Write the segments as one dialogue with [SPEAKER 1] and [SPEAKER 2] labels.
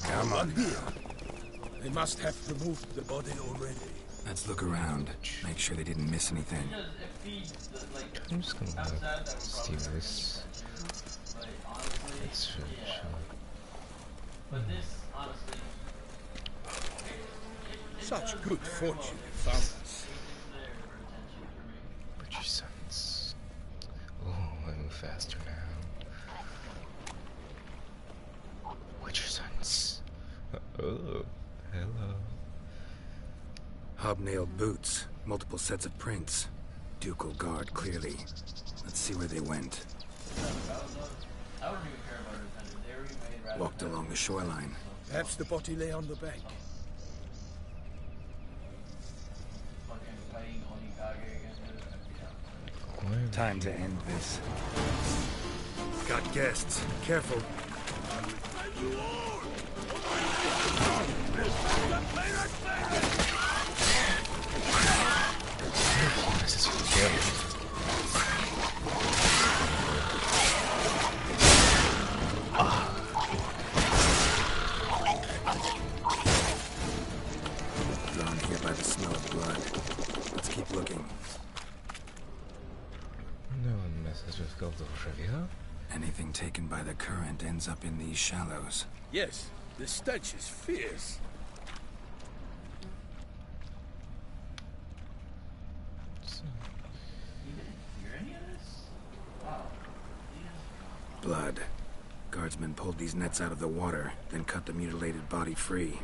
[SPEAKER 1] Come on.
[SPEAKER 2] Here. They must have removed the body already.
[SPEAKER 1] Let's look around. Make sure they didn't miss anything.
[SPEAKER 3] I'm just gonna steal this. Let's chill.
[SPEAKER 4] But this, honestly,
[SPEAKER 2] Such good fortune you found us.
[SPEAKER 3] Put your sons. Oh, I move faster now. What's your sons? Oh, hello.
[SPEAKER 1] Hobnailed boots. Multiple sets of prints. Ducal guard, clearly. Let's see where they went.
[SPEAKER 4] I wouldn't even care about her defender. They were made rather
[SPEAKER 1] Walked along the shoreline.
[SPEAKER 2] Perhaps the body lay on the bank.
[SPEAKER 4] fucking fighting Onikage again.
[SPEAKER 1] Time to end this. Got guests. Careful.
[SPEAKER 3] This is scary.
[SPEAKER 1] Drawn here by the smell of blood. Let's keep looking.
[SPEAKER 3] No one messes with gold trivia.
[SPEAKER 1] Anything taken by the current ends up in these shallows.
[SPEAKER 2] Yes, the stench is fierce.
[SPEAKER 1] Blood. Guardsmen pulled these nets out of the water, then cut the mutilated body free.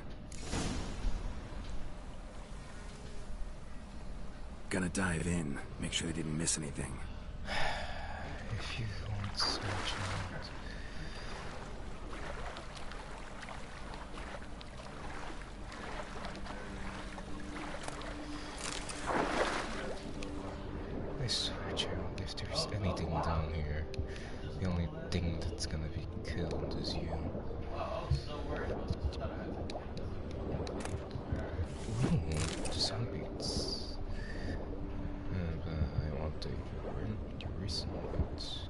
[SPEAKER 1] Gonna dive in, make sure they didn't miss anything.
[SPEAKER 3] If you want such a... I search out if there's anything down here. The only thing that's gonna be killed is you. Ooh, zombies. I want to recent boots.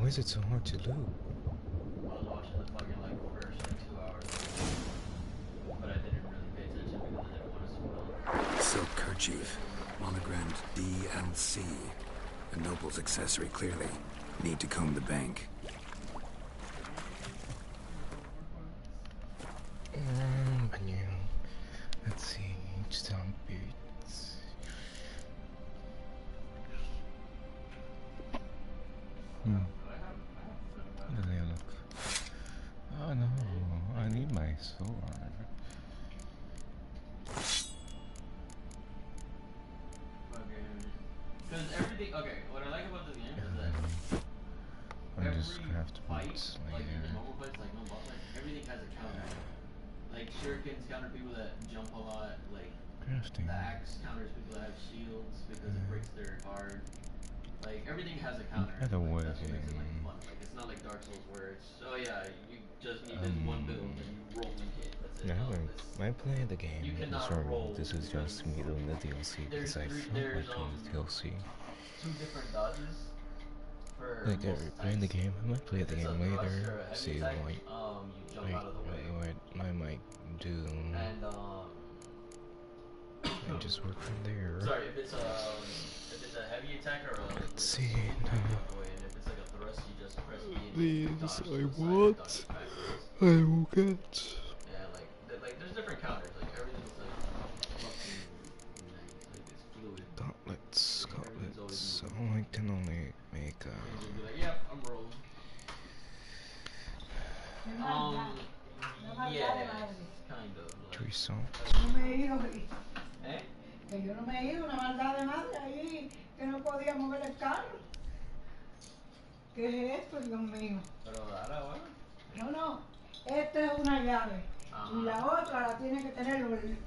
[SPEAKER 3] Why is it so hard to loot?
[SPEAKER 4] I was watching the fucking like first 2 hours, but I didn't really pay attention because I didn't want to spoil.
[SPEAKER 1] Silk kerchief. Monogrammed DLC. A noble's accessory, clearly. Need to comb the bank.
[SPEAKER 3] Menu. Let's see. Each time boots. How do they look? Oh no, I need my sword.
[SPEAKER 4] Because everything, okay, what I like about this game is that
[SPEAKER 3] I
[SPEAKER 4] every
[SPEAKER 3] just craft
[SPEAKER 4] fight,
[SPEAKER 3] boots
[SPEAKER 4] like in
[SPEAKER 3] later.
[SPEAKER 4] the normal fights, like no boss, like everything has a counter. Like shurikens counter people that jump a lot, like
[SPEAKER 3] Crafting.
[SPEAKER 4] the axe counters people that have shields because it breaks their guard. Like everything has a counter.
[SPEAKER 3] Either way,
[SPEAKER 4] That's what makes it like fun. Like it's not like Dark Souls where it's oh yeah, you just need this one build and you roll and hit. That's it.
[SPEAKER 3] No,
[SPEAKER 4] No,
[SPEAKER 3] when I play the game,
[SPEAKER 4] you cannot
[SPEAKER 3] sorry,
[SPEAKER 4] roll
[SPEAKER 3] this is just me doing the DLC because I felt like doing the DLC.
[SPEAKER 4] 2 different dodges for
[SPEAKER 3] Like
[SPEAKER 4] most
[SPEAKER 3] playing the
[SPEAKER 4] types.
[SPEAKER 3] game, I might play the
[SPEAKER 4] It's a
[SPEAKER 3] game
[SPEAKER 4] thrust or
[SPEAKER 3] later,
[SPEAKER 4] a heavy
[SPEAKER 3] see
[SPEAKER 4] attack,
[SPEAKER 3] what
[SPEAKER 4] you jump out of the way.
[SPEAKER 3] I might do
[SPEAKER 4] And
[SPEAKER 3] and just work from there.
[SPEAKER 4] sorry, if it's a heavy attack or a
[SPEAKER 3] Let's see.
[SPEAKER 4] you jump out of the way, and if it's like a thrust, you just press B and
[SPEAKER 3] These
[SPEAKER 4] dodge
[SPEAKER 3] I
[SPEAKER 4] to the side,
[SPEAKER 3] want.
[SPEAKER 4] dodge backwards.
[SPEAKER 3] I will get.
[SPEAKER 4] Yeah, like there's different counters. Like everything's like fucking nice. Like it's fluid.
[SPEAKER 3] Gauntlets. So I can only make
[SPEAKER 4] And you'll be like, yep, I'm rolling. Yeah, kind of. Like,
[SPEAKER 3] Treason.
[SPEAKER 5] No me he ido,
[SPEAKER 4] eh?
[SPEAKER 5] que yo no me he ido, una maldad de madre ahí, que no podía mover el carro. ¿Qué es esto, Dios mío?
[SPEAKER 4] Pero dale, bueno.
[SPEAKER 5] No, no, esta es una llave
[SPEAKER 4] Ajá.
[SPEAKER 5] y la otra la tiene que tener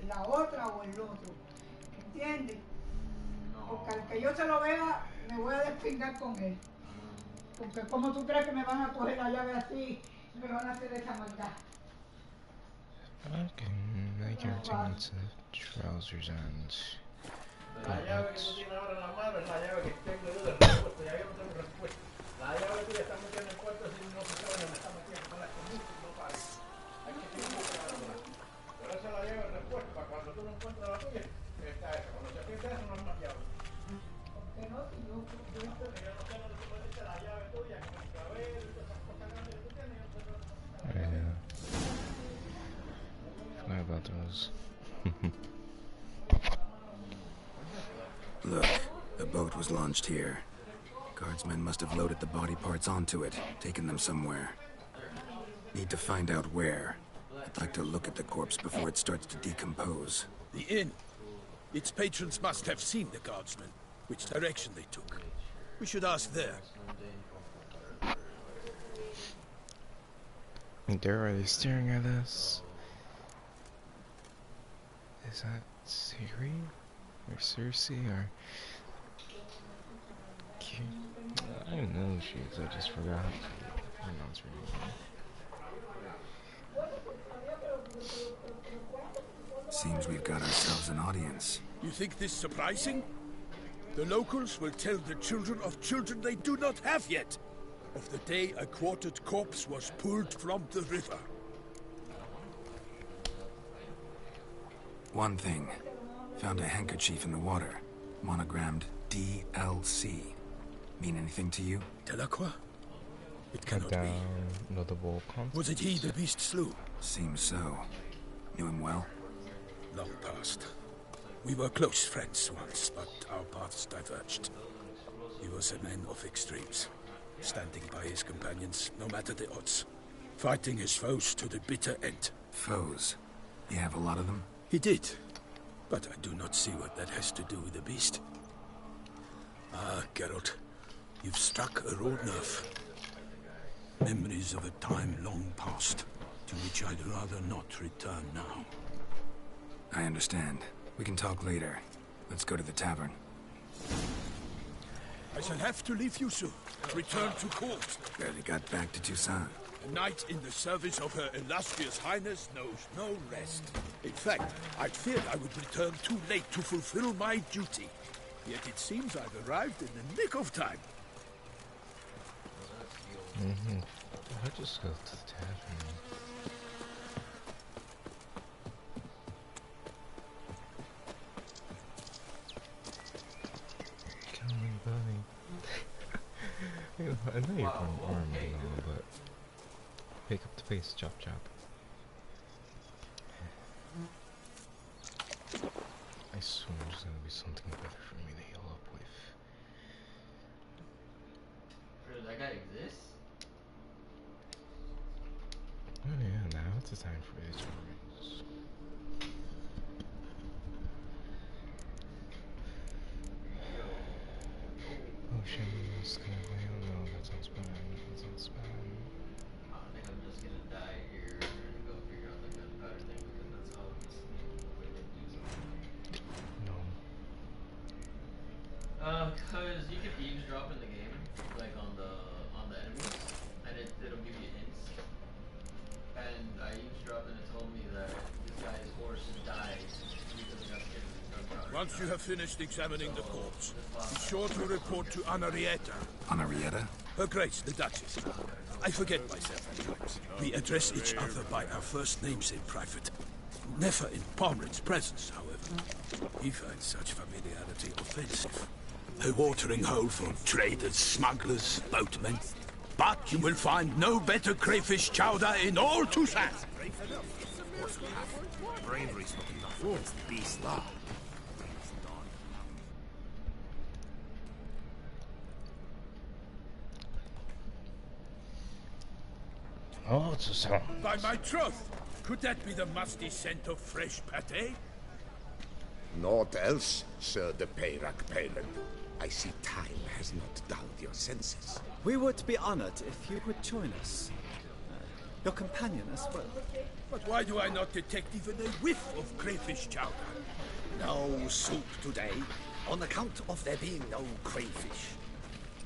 [SPEAKER 5] la otra o el otro. ¿entiendes? Porque al que yo se lo vea, me voy a despingar con él. Porque como tú crees que me van a coger la llave así, me van a hacer esa maldad.
[SPEAKER 3] Okay, make everything into trousers and
[SPEAKER 6] La llave que tú
[SPEAKER 3] gauntlets.
[SPEAKER 6] tienes ahora en la mano es la llave que tengo yo de respuesta. Ya yo no tengo respuesta. La llave tuya está metida en el cuarto así no se sabe dónde está metida. Con la música no para. Hay que tener buscándola. Pero esa es la llave de respuesta. Para cuando tú no encuentras la tuya, está esa. Cuando se pierde esa no hay más llave.
[SPEAKER 5] ¿Por qué no? Si yo
[SPEAKER 6] Yo no sé dónde tú metiste la llave tuya, con el cabello y todas esas cosas grandes que tú tienes. Yo no sé dónde metiste la llave.
[SPEAKER 3] Yeah. Forgot about those.
[SPEAKER 1] Look, a boat was launched here. Guardsmen must have loaded the body parts onto it, taken them somewhere. Need to find out where. I'd like to look at the corpse before it starts to decompose.
[SPEAKER 2] The inn. Its patrons must have seen the guardsmen, which direction they took. We should ask there.
[SPEAKER 3] And they're already staring at us. Is that Siri? Or Cersei? Or... I don't know who she is, I just forgot. Her name's really
[SPEAKER 1] Seems we've got ourselves an audience.
[SPEAKER 2] You think this surprising? The locals will tell the children of children they do not have yet, of the day a quartered corpse was pulled from the river.
[SPEAKER 1] One thing. Found a handkerchief in the water. Monogrammed DLC. Mean anything to you?
[SPEAKER 2] Delacroix? It
[SPEAKER 3] Cut
[SPEAKER 2] cannot
[SPEAKER 3] down
[SPEAKER 2] be.
[SPEAKER 3] notable content.
[SPEAKER 2] Was it he the beast slew?
[SPEAKER 1] Seems so. Knew him well?
[SPEAKER 2] Long past. We were close friends once, but our paths diverged. He was a man of extremes, standing by his companions, no matter the odds. Fighting his foes to the bitter end.
[SPEAKER 1] Foes. You have a lot of them?
[SPEAKER 2] He did, but I do not see what that has to do with the beast. Ah, Geralt, you've struck a raw nerve. Memories of a time long past, to which I'd rather not return now.
[SPEAKER 1] I understand. We can talk later. Let's go to the tavern.
[SPEAKER 2] I shall have to leave you soon. Return to court.
[SPEAKER 1] Barely got back to Toussaint.
[SPEAKER 2] A knight in the service of Her Illustrious Highness knows no rest. In fact, I feared I would return too late to fulfill my duty. Yet it seems I've arrived in the nick of time.
[SPEAKER 3] I'll just go to the tavern. Come on, buddy. I know you're from army and all, but pick up the pace, chop chop. I assume there's gonna be something better for me to heal up with.
[SPEAKER 4] Does that guy exist?
[SPEAKER 3] Oh yeah, now it's the time for it to rise. Oh shit, this gonna play. Oh no, that sounds bad. That sounds bad.
[SPEAKER 4] I think I'm just gonna die here and go figure out the gunpowder thing because that's obviously the way to do something.
[SPEAKER 3] No.
[SPEAKER 4] Cause you can eavesdrop in the game, like on the enemies, and it'll give you hints. And I eavesdropped and it told me that this guy's horse died because he got scared of his gunpowder.
[SPEAKER 2] Once you have finished examining the corpse, be sure to report to Anarietta.
[SPEAKER 1] Anarietta?
[SPEAKER 2] Her Grace, the Duchess. I forget myself at times. We address each other by our first names in private. Never in Palmerit's presence, however. He finds such familiarity offensive. A watering hole for traders, smugglers, boatmen. But you will find no better crayfish chowder in all Toussaint.
[SPEAKER 1] Bravery's looking the fourth beast law.
[SPEAKER 3] Oh, it's a sound.
[SPEAKER 2] By my troth, could that be the musty scent of fresh pâté?
[SPEAKER 7] Naught else, Sir de Peyrac Palin. I see time has not dulled your senses.
[SPEAKER 8] We would be honored if you would join us. Your companion as well.
[SPEAKER 2] But why do I not detect even a whiff of crayfish chowder?
[SPEAKER 7] No soup today, on account of there being no crayfish.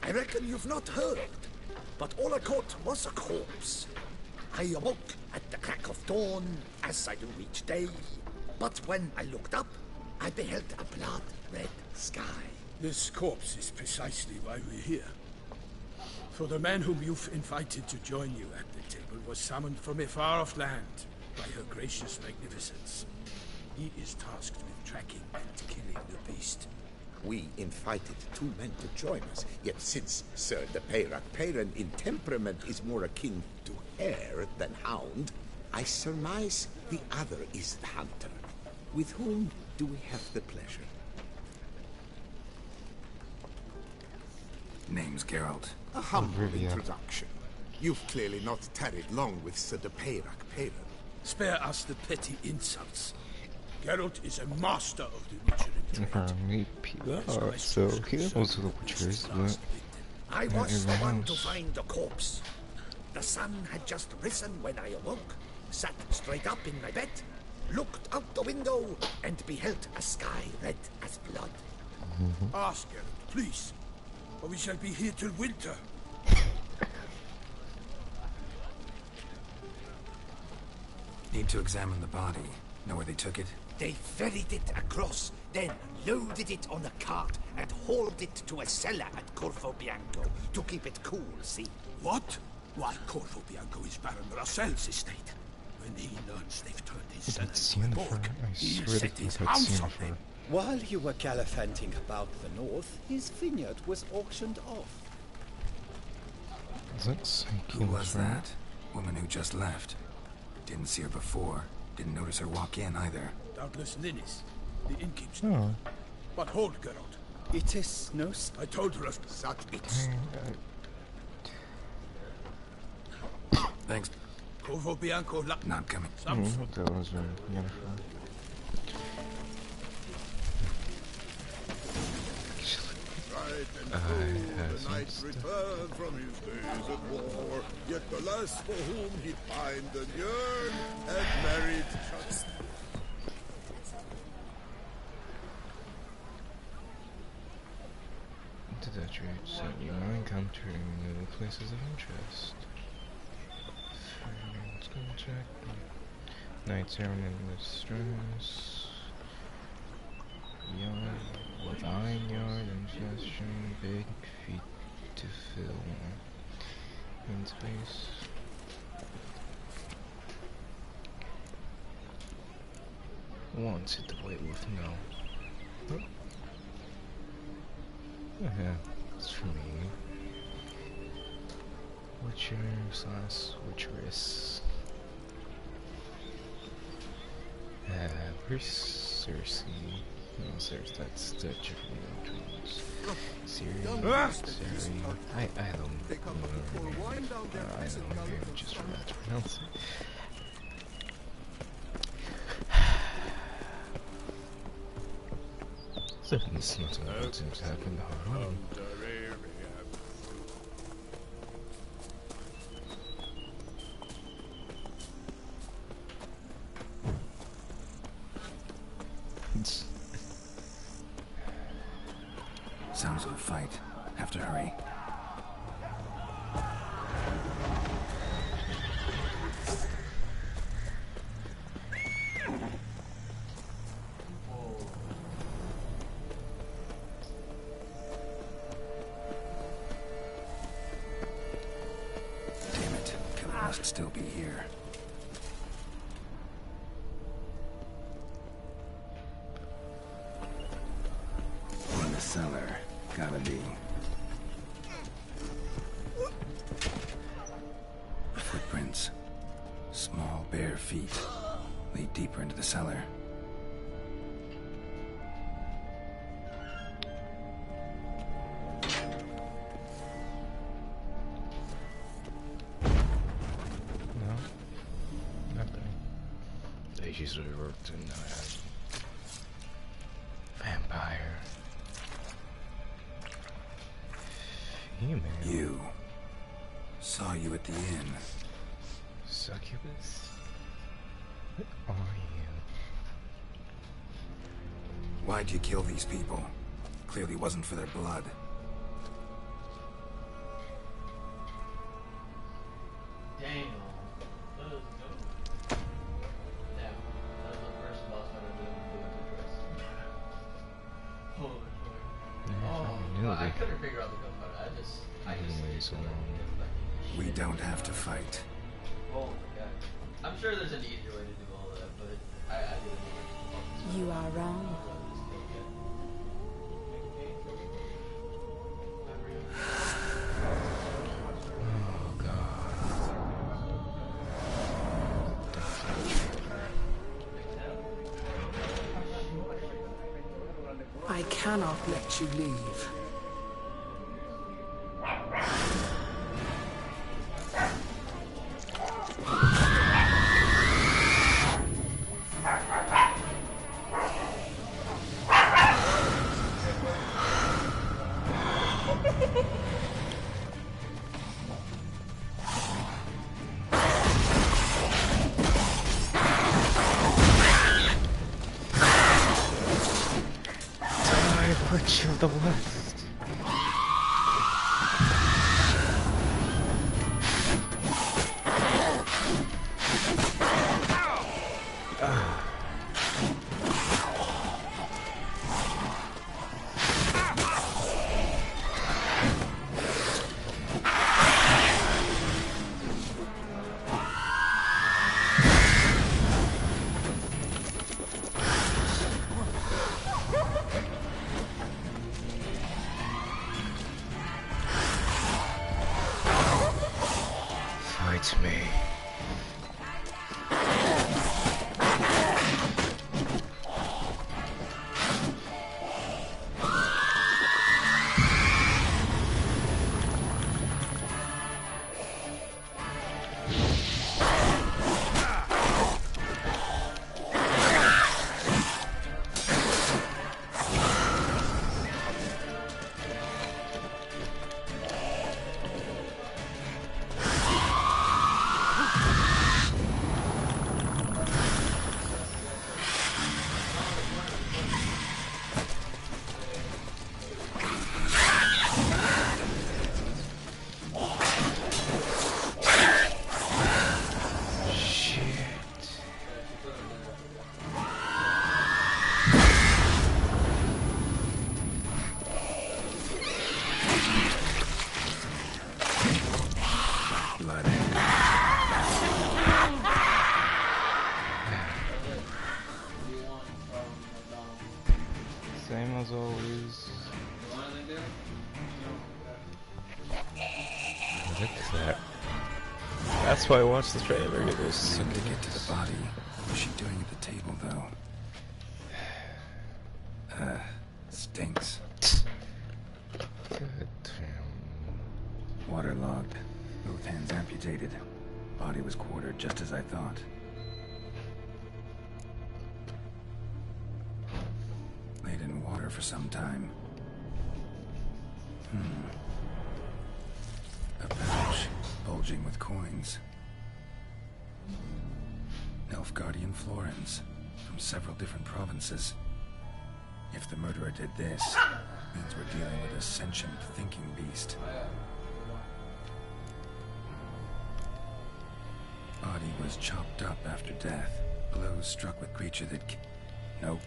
[SPEAKER 7] I reckon you've not heard, but all I caught was a corpse. I awoke at the crack of dawn, as I do each day, but when I looked up, I beheld a blood-red sky.
[SPEAKER 2] This corpse is precisely why we're here. For the man whom you've invited to join you at the table was summoned from a far-off land by her gracious magnificence. He is tasked with tracking and killing the beast.
[SPEAKER 7] We invited 2 men to join us, yet since Sir de Peyrac Peyran in temperament is more akin to hare than hound, I surmise the other is the hunter. With whom do we have the pleasure?
[SPEAKER 1] Name's Geralt.
[SPEAKER 7] A humble introduction. You've clearly not tarried long with Sir de Peyrac Peyran.
[SPEAKER 2] Spare us the petty insults. Geralt is a master of the Witcher.
[SPEAKER 3] Apparently, so he knows the Witchers, but
[SPEAKER 7] I was the one to find the corpse. The sun had just risen when I awoke, sat straight up in my bed, looked out the window, and beheld a sky red as blood.
[SPEAKER 2] Ask Geralt, please, or we shall be here till winter.
[SPEAKER 1] Need to examine the body. Know where they took it?
[SPEAKER 7] They ferried it across, then loaded it on a cart and hauled it to a cellar at Corvo Bianco to keep it cool, see?
[SPEAKER 2] What? Why, Corvo Bianco is Baron Russell's estate. When he learns they've turned his cellar into a borg, he'll set his house on them.
[SPEAKER 8] While you were gallivanting about the north, his vineyard was auctioned off.
[SPEAKER 1] Who was that? Woman who just left. Didn't see her before. Didn't notice her walk in either.
[SPEAKER 2] Doubtless Ninnis, the innkeep's.
[SPEAKER 3] Oh.
[SPEAKER 2] But hold, Geralt.
[SPEAKER 8] It is no...
[SPEAKER 2] I told her
[SPEAKER 7] such bits.
[SPEAKER 1] Thanks.
[SPEAKER 2] Corvo Bianco
[SPEAKER 1] not coming.
[SPEAKER 2] Some
[SPEAKER 3] that was beautiful.
[SPEAKER 7] The knight returned from his days at war, yet the lass for whom he pined and yearned had married just...
[SPEAKER 3] The attributes that you are encountering new places of interest. Let's go check. Knight's Errand in distress. Yard, vineyard, ingestion, big feet to fill. In space. Once hit the weight with no. Huh? Yeah, it's for me. Witcher / Witcheress. Where's Cersei? No, Cersei, that's the different ones. Siri. I don't know. I don't know, I just forgot to pronounce it. It's not what seems to happen to her.
[SPEAKER 1] Sounds of a fight. Have to hurry. Damn it. Killer must still be here. In the cellar. Gotta be. Footprints. Small, bare feet. Lead deeper into the cellar.
[SPEAKER 3] No? Nothing. They usually worked in vampire. Female.
[SPEAKER 1] You. Saw you at the inn.
[SPEAKER 3] Succubus? What are you?
[SPEAKER 1] Why'd you kill these people? Clearly wasn't for their blood.
[SPEAKER 4] Dang. Let's go. Damn. That was the first boss fight I did with Holy shit. Oh, I couldn't figure out the gunfight. I just
[SPEAKER 3] so long.
[SPEAKER 1] We don't have to fight.
[SPEAKER 4] Oh my god. I'm sure there's an easier way to do all that, but I didn't know.
[SPEAKER 9] You are wrong.
[SPEAKER 3] Oh god.
[SPEAKER 10] I cannot let you leave.
[SPEAKER 3] Witch of the West. Fight me. Same as always. Look at that. That's why I watched the trailer. It was so
[SPEAKER 1] To get to the body. What's she doing at the table, though? Stinks.
[SPEAKER 3] good.
[SPEAKER 1] Waterlogged. Both hands amputated. Body was quartered just as I thought. Laid in water for some time. A pouch bulging with coins. Nilfgaardian florins from several different provinces. If the murderer did this, means we're dealing with a sentient thinking beast. Body was chopped up after death. Blows struck with creature that... Nope.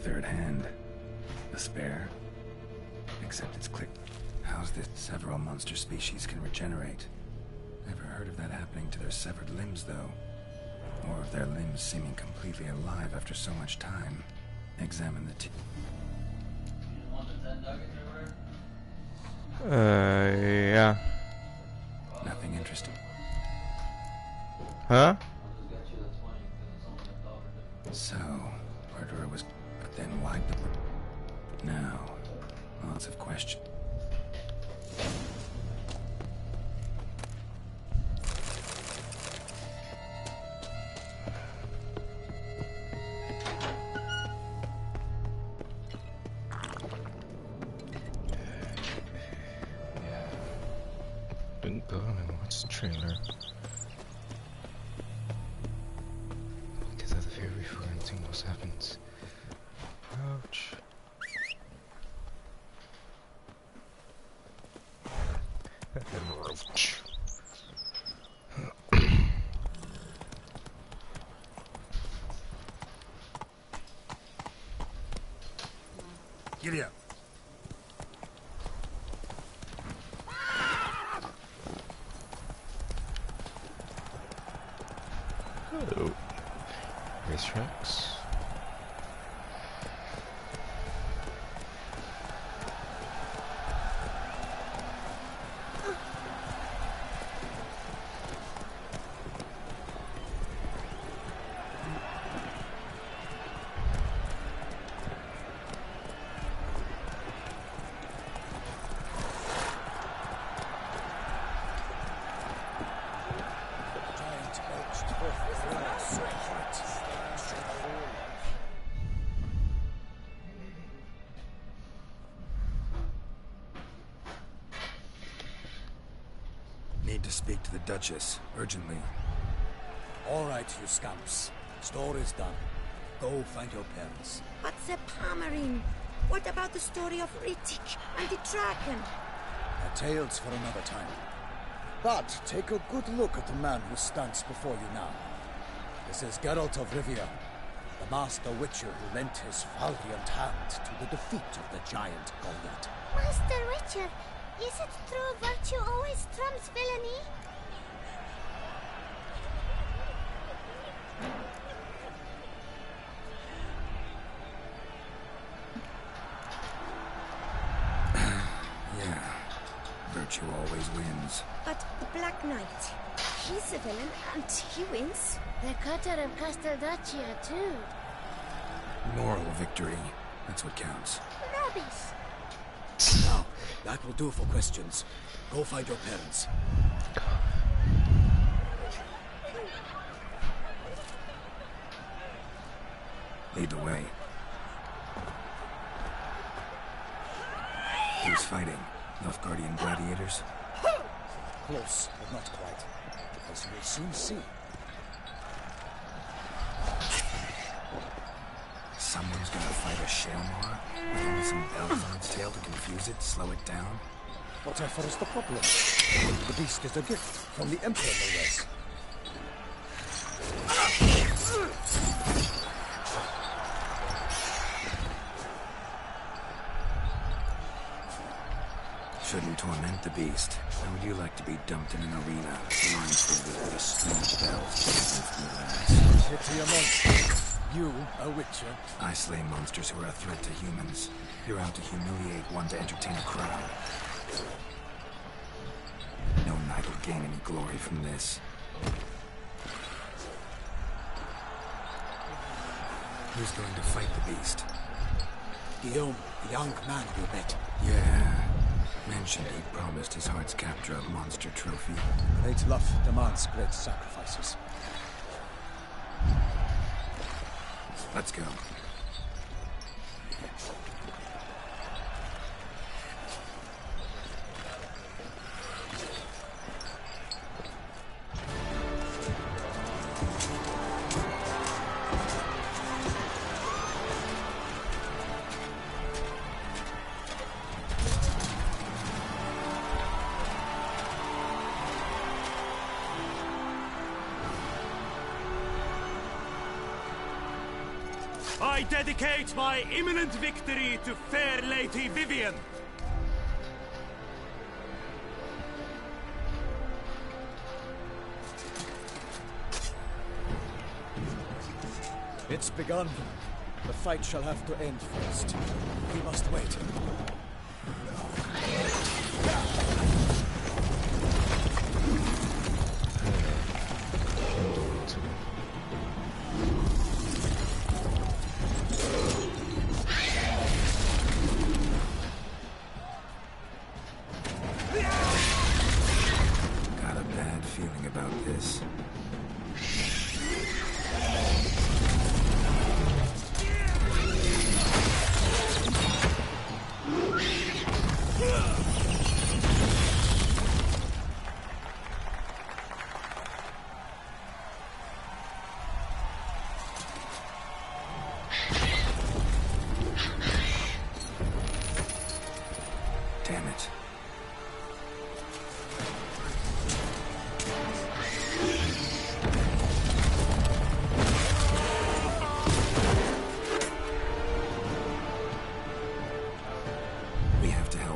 [SPEAKER 1] Third hand. A spare. Except it's clicked. How's this? Several monster species can regenerate. Never heard of that happening to their severed limbs, though. Or of their limbs seeming completely alive after so much time. Examine the
[SPEAKER 3] Yeah.
[SPEAKER 1] Nothing interesting.
[SPEAKER 3] Huh?
[SPEAKER 1] So, murderer was... But then why'd the... Now, lots of questions.
[SPEAKER 3] Didn't go and watch the trailer. Roach.
[SPEAKER 1] Giddy up.
[SPEAKER 3] Oh. Racetracks.
[SPEAKER 1] Need to speak to the Duchess, urgently.
[SPEAKER 7] All right, you scamps. Store is done. Go find your parents.
[SPEAKER 9] But the Pomerine, what about the story of Rittik and the dragon?
[SPEAKER 7] Tales for another time. But take a good look at the man who stands before you now. This is Geralt of Rivia, the master witcher who lent his valiant hand to the defeat of the giant Goliath.
[SPEAKER 9] Master Witcher, is it true virtue always trumps villainy?
[SPEAKER 1] Yeah, virtue always wins.
[SPEAKER 9] But the Black Knight, he's a villain and he wins. The cutter of Castelduccia too.
[SPEAKER 1] Moral victory, that's what counts.
[SPEAKER 9] Rubbish.
[SPEAKER 7] Now, that will do for questions. Go find your parents.
[SPEAKER 1] Lead the way. Who's fighting? Nilfgaardian gladiators?
[SPEAKER 7] Close, but not quite. As you will soon see.
[SPEAKER 1] Someone's gonna fight a Shelmar? With only some bells on its tail to confuse it, slow it down?
[SPEAKER 7] Whatever is the problem? The beast is a gift from the Emperor, no less.
[SPEAKER 1] Shouldn't torment the beast. How would you like to be dumped in an arena, blindfolded with a string of bells from your ass?
[SPEAKER 7] Pity a monster. You, a witcher.
[SPEAKER 1] I slay monsters who are a threat to humans. You're out to humiliate one to entertain a crowd. No knight will gain any glory from this. Who's going to fight the beast?
[SPEAKER 7] Guillaume, the young man you met.
[SPEAKER 1] Yeah. Mentioned he promised his heart's capture a monster trophy.
[SPEAKER 7] Great love demands great sacrifices.
[SPEAKER 1] Let's go.
[SPEAKER 11] I dedicate my imminent victory to fair Lady Vivian.
[SPEAKER 7] It's begun. The fight shall have to end first. We must wait.
[SPEAKER 1] Got a bad feeling about this.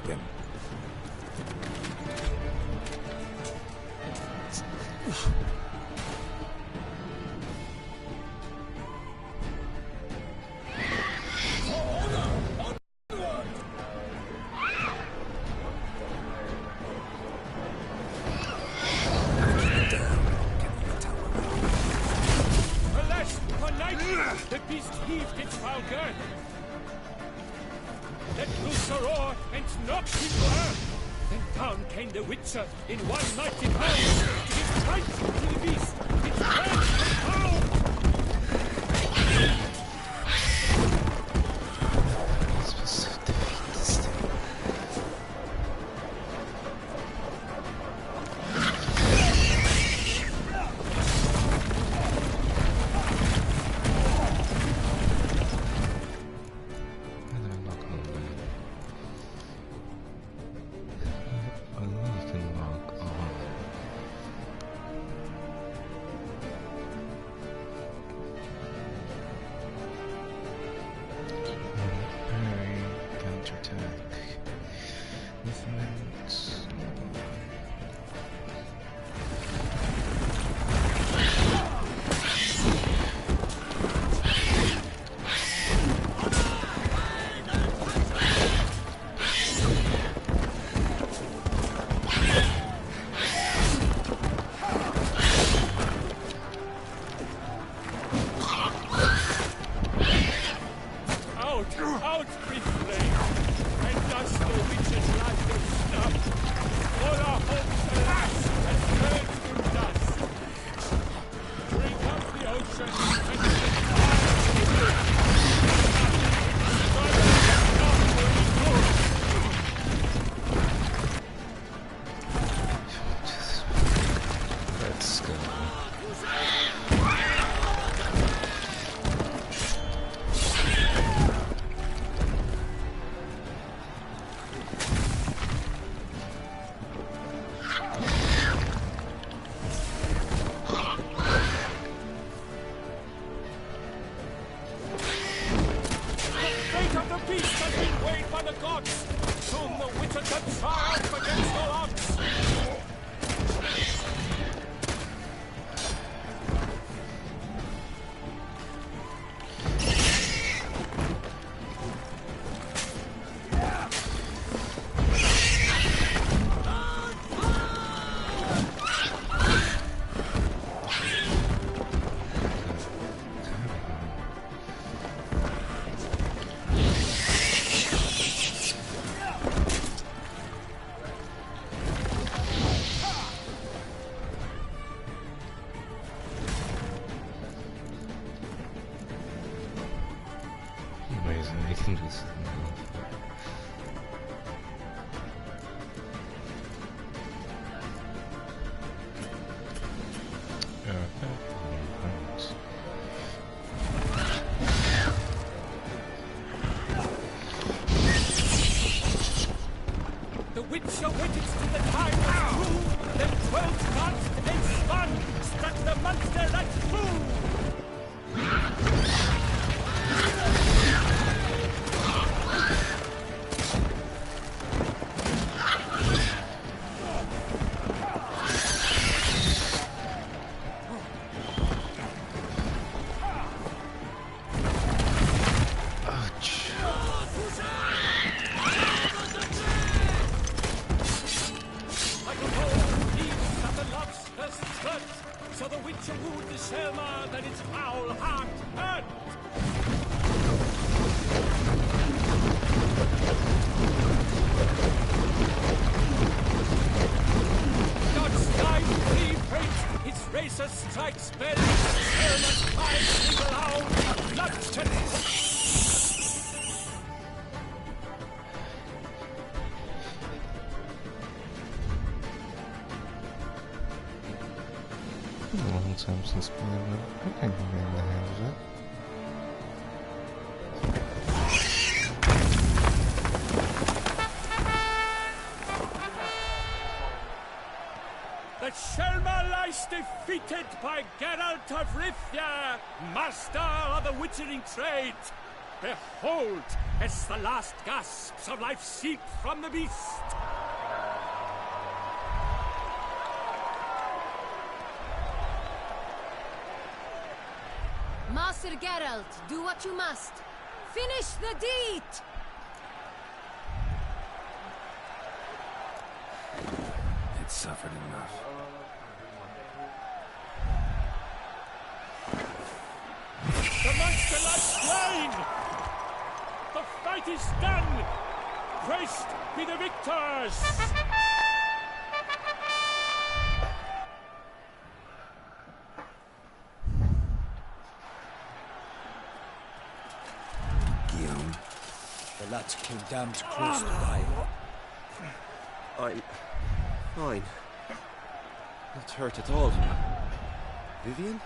[SPEAKER 1] stop him.
[SPEAKER 11] The beast heaved its foul girth. Let loose a roar and knocked him to earth. Then down came the Witcher in one mighty pound. To give strength to the beast, its words profound.
[SPEAKER 3] It's supposed to defeat this thing.
[SPEAKER 11] Out with flame, and thus the witch's life was snuffed. All our hopes, alas, has turned to dust. Drink up the ocean, and the fire
[SPEAKER 3] Let's go. Amazing, I can do this.
[SPEAKER 11] The Witcher waited till the time was through. Then 12 cards they spun, struck the monster like fool. So the Witcher wooed the Selma, that its foul heart hurt. God's knife free fate, its razor strikes bell. Selma's fire single out, bloodshed.
[SPEAKER 3] A long time since playing that. I can get in the hands of it.
[SPEAKER 11] The Selma lies defeated by Geralt of Rivia, master of the witchering trade. Behold, as the last gasps of life seep from the beast.
[SPEAKER 9] Master Geralt, do what you must. Finish the deed!
[SPEAKER 1] It suffered enough.
[SPEAKER 11] The monster lies slain! The fight is done! Christ be the victors!
[SPEAKER 1] Guillaume,
[SPEAKER 8] The lad came damned close to dying.
[SPEAKER 12] I'm fine. Not hurt at all. Vivian?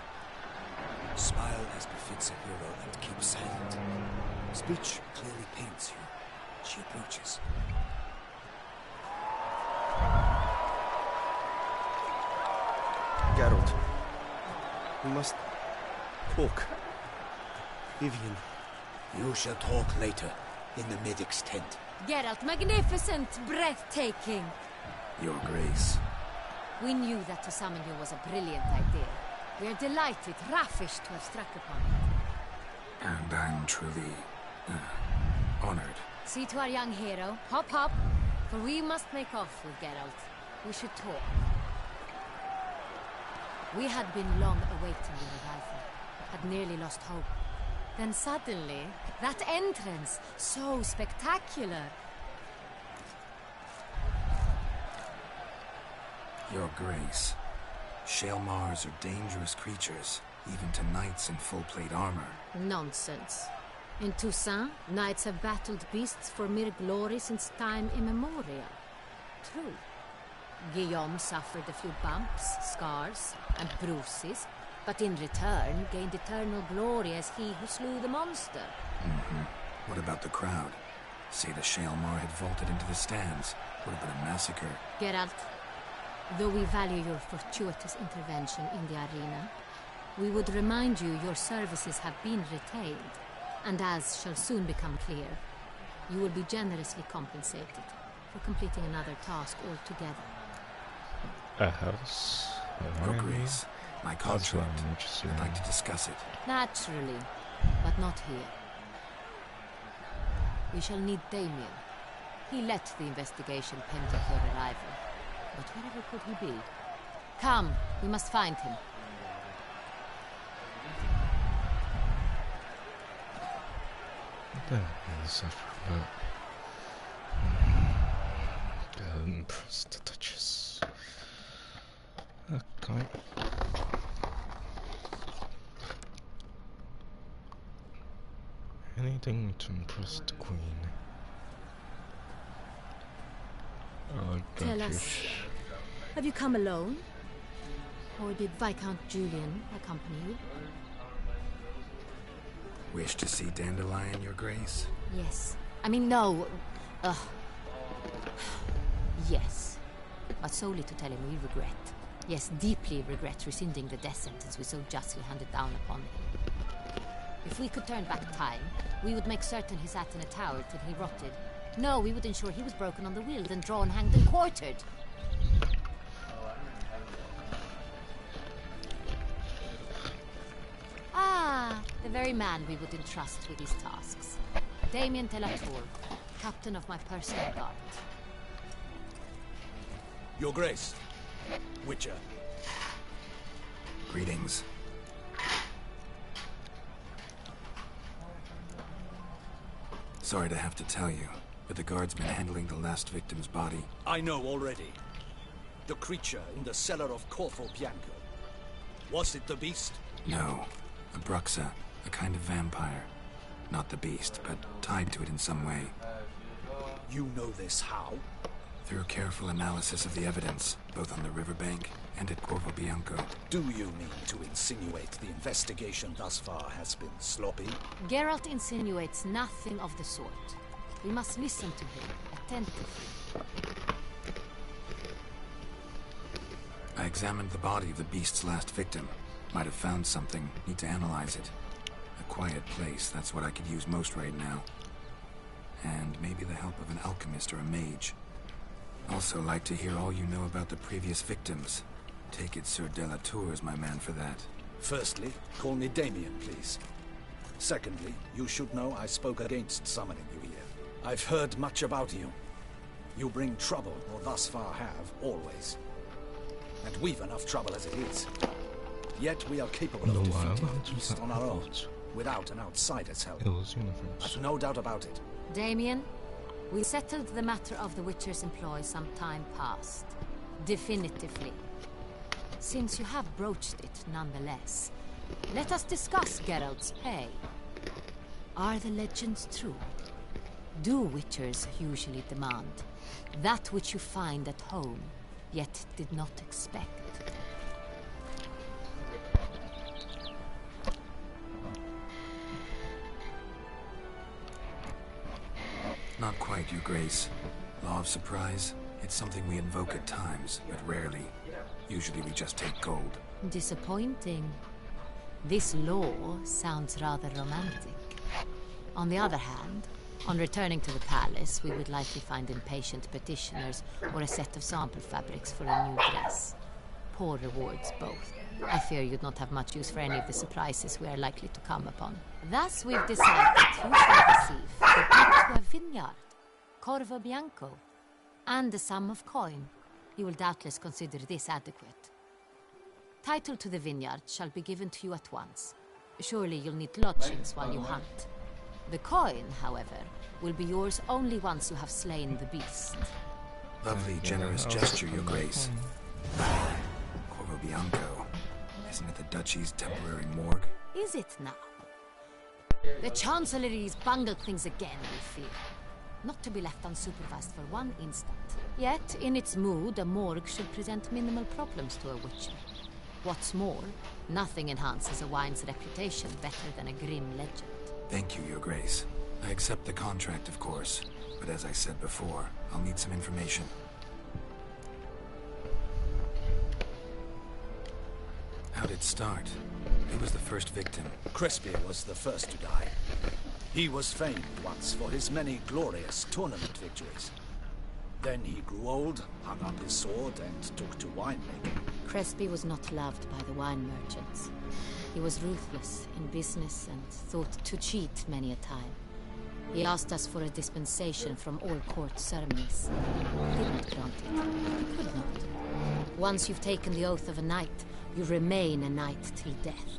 [SPEAKER 8] Smile as befits a hero and keep silent. Speech clearly paints you. She approaches.
[SPEAKER 12] Geralt. We must talk. Vivian.
[SPEAKER 8] You shall talk later, in the medic's tent.
[SPEAKER 9] Geralt, magnificent, breathtaking.
[SPEAKER 1] Your Grace.
[SPEAKER 9] We knew that to summon you was a brilliant idea. We are delighted, ravished to have struck upon it.
[SPEAKER 1] And I'm truly honored.
[SPEAKER 9] See to our young hero. Hop, hop. For we must make off with Geralt. We should talk. We had been long awaiting your arrival. Had nearly lost hope. Then suddenly, that entrance, so spectacular.
[SPEAKER 1] Your Grace. Shaelmars are dangerous creatures, even to knights in full-plate armor.
[SPEAKER 9] Nonsense. In Toussaint, knights have battled beasts for mere glory since time immemorial. True. Guillaume suffered a few bumps, scars, and bruises, but in return gained eternal glory as he who slew the monster.
[SPEAKER 1] What about the crowd? Say the Shaelmar had vaulted into the stands. Would have been a massacre.
[SPEAKER 9] Geralt, though we value your fortuitous intervention in the arena, we would remind you your services have been retained, and as shall soon become clear, you will be generously compensated for completing another task altogether.
[SPEAKER 3] A house?
[SPEAKER 1] Your Grace, my contract. I'd like to discuss it.
[SPEAKER 9] Naturally, but not here. We shall need Damien. He led the investigation pending your arrival. But wherever could he be? Come, we must find him.
[SPEAKER 3] Press the touches. Okay. Anything to impress the Queen.
[SPEAKER 9] Tell us, have you come alone? Or did Viscount Julian accompany you?
[SPEAKER 1] Wish to see Dandelion, Your Grace?
[SPEAKER 9] Yes. I mean, no. Yes. But solely to tell him we regret. Yes, deeply regret rescinding the death sentence we so justly handed down upon him. If we could turn back time, we would make certain he sat in a tower till he rotted. No, we would ensure he was broken on the wheel, then drawn, hanged, and quartered. Ah, the very man we would entrust with these tasks. Damien Telatour, captain of my personal guard.
[SPEAKER 2] Your Grace. Witcher.
[SPEAKER 1] Greetings. Sorry to have to tell you, but the guardsman handling the last victim's body...
[SPEAKER 7] I know already. The creature in the cellar of Corvo Bianco. Was it the beast?
[SPEAKER 1] No. A Bruxa, a kind of vampire. Not the beast, but tied to it in some way.
[SPEAKER 7] You know this how?
[SPEAKER 1] Through careful analysis of the evidence, both on the riverbank and at Corvo Bianco.
[SPEAKER 7] Do you mean to insinuate the investigation thus far has been sloppy?
[SPEAKER 9] Geralt insinuates nothing of the sort. We must listen to him attentively.
[SPEAKER 1] I examined the body of the beast's last victim. Might have found something. Need to analyze it. A quiet place. That's what I could use most right now. And maybe the help of an alchemist or a mage. Also like to hear all you know about the previous victims. Take it Sir Delatour is my man for that.
[SPEAKER 7] Firstly, call me Damien, please. Secondly, you should know I spoke against summoning you here. I've heard much about you. You bring trouble, or thus far have, always. And we've enough trouble as it is. Yet we are capable of defeating the beast on our own, without an outsider's help. I've no doubt about it.
[SPEAKER 9] Damien, we settled the matter of the Witcher's employ some time past. Definitively. Since you have broached it nonetheless, let us discuss Geralt's pay. Are the legends true? Do Witchers usually demand that which you find at home, yet did not expect?
[SPEAKER 1] Not quite, Your Grace. Law of surprise, it's something we invoke at times, but rarely. Usually we just take gold.
[SPEAKER 9] Disappointing. This law sounds rather romantic. On the other hand, on returning to the palace, we would likely find impatient petitioners or a set of sample fabrics for a new dress. Poor rewards both. I fear you'd not have much use for any of the surprises we are likely to come upon. Thus we've decided you shall receive the gift to a vineyard, Corvo Bianco, and a sum of coin. You will doubtless consider this adequate. Title to the vineyard shall be given to you at once. Surely you'll need lodgings while you hunt. The coin, however, will be yours only once you have slain the beast.
[SPEAKER 1] Lovely, generous gesture, Your Grace. Corvo Bianco. Isn't it the Duchy's temporary morgue?
[SPEAKER 9] Is it now? The Chancellery's bungled things again, we fear. Not to be left unsupervised for one instant. Yet, in its mood, a morgue should present minimal problems to a Witcher. What's more, nothing enhances a wine's reputation better than a grim legend.
[SPEAKER 1] Thank you, Your Grace. I accept the contract, of course. But as I said before, I'll need some information. How'd it start? Who was the first victim?
[SPEAKER 7] Crespi was the first to die. He was famed once for his many glorious tournament victories. Then he grew old, hung up his sword, and took to winemaking.
[SPEAKER 9] Crespi was not loved by the wine merchants. He was ruthless in business and thought to cheat many a time. He asked us for a dispensation from all court ceremonies. Didn't grant it. Could not. Once you've taken the oath of a knight, you remain a knight till death.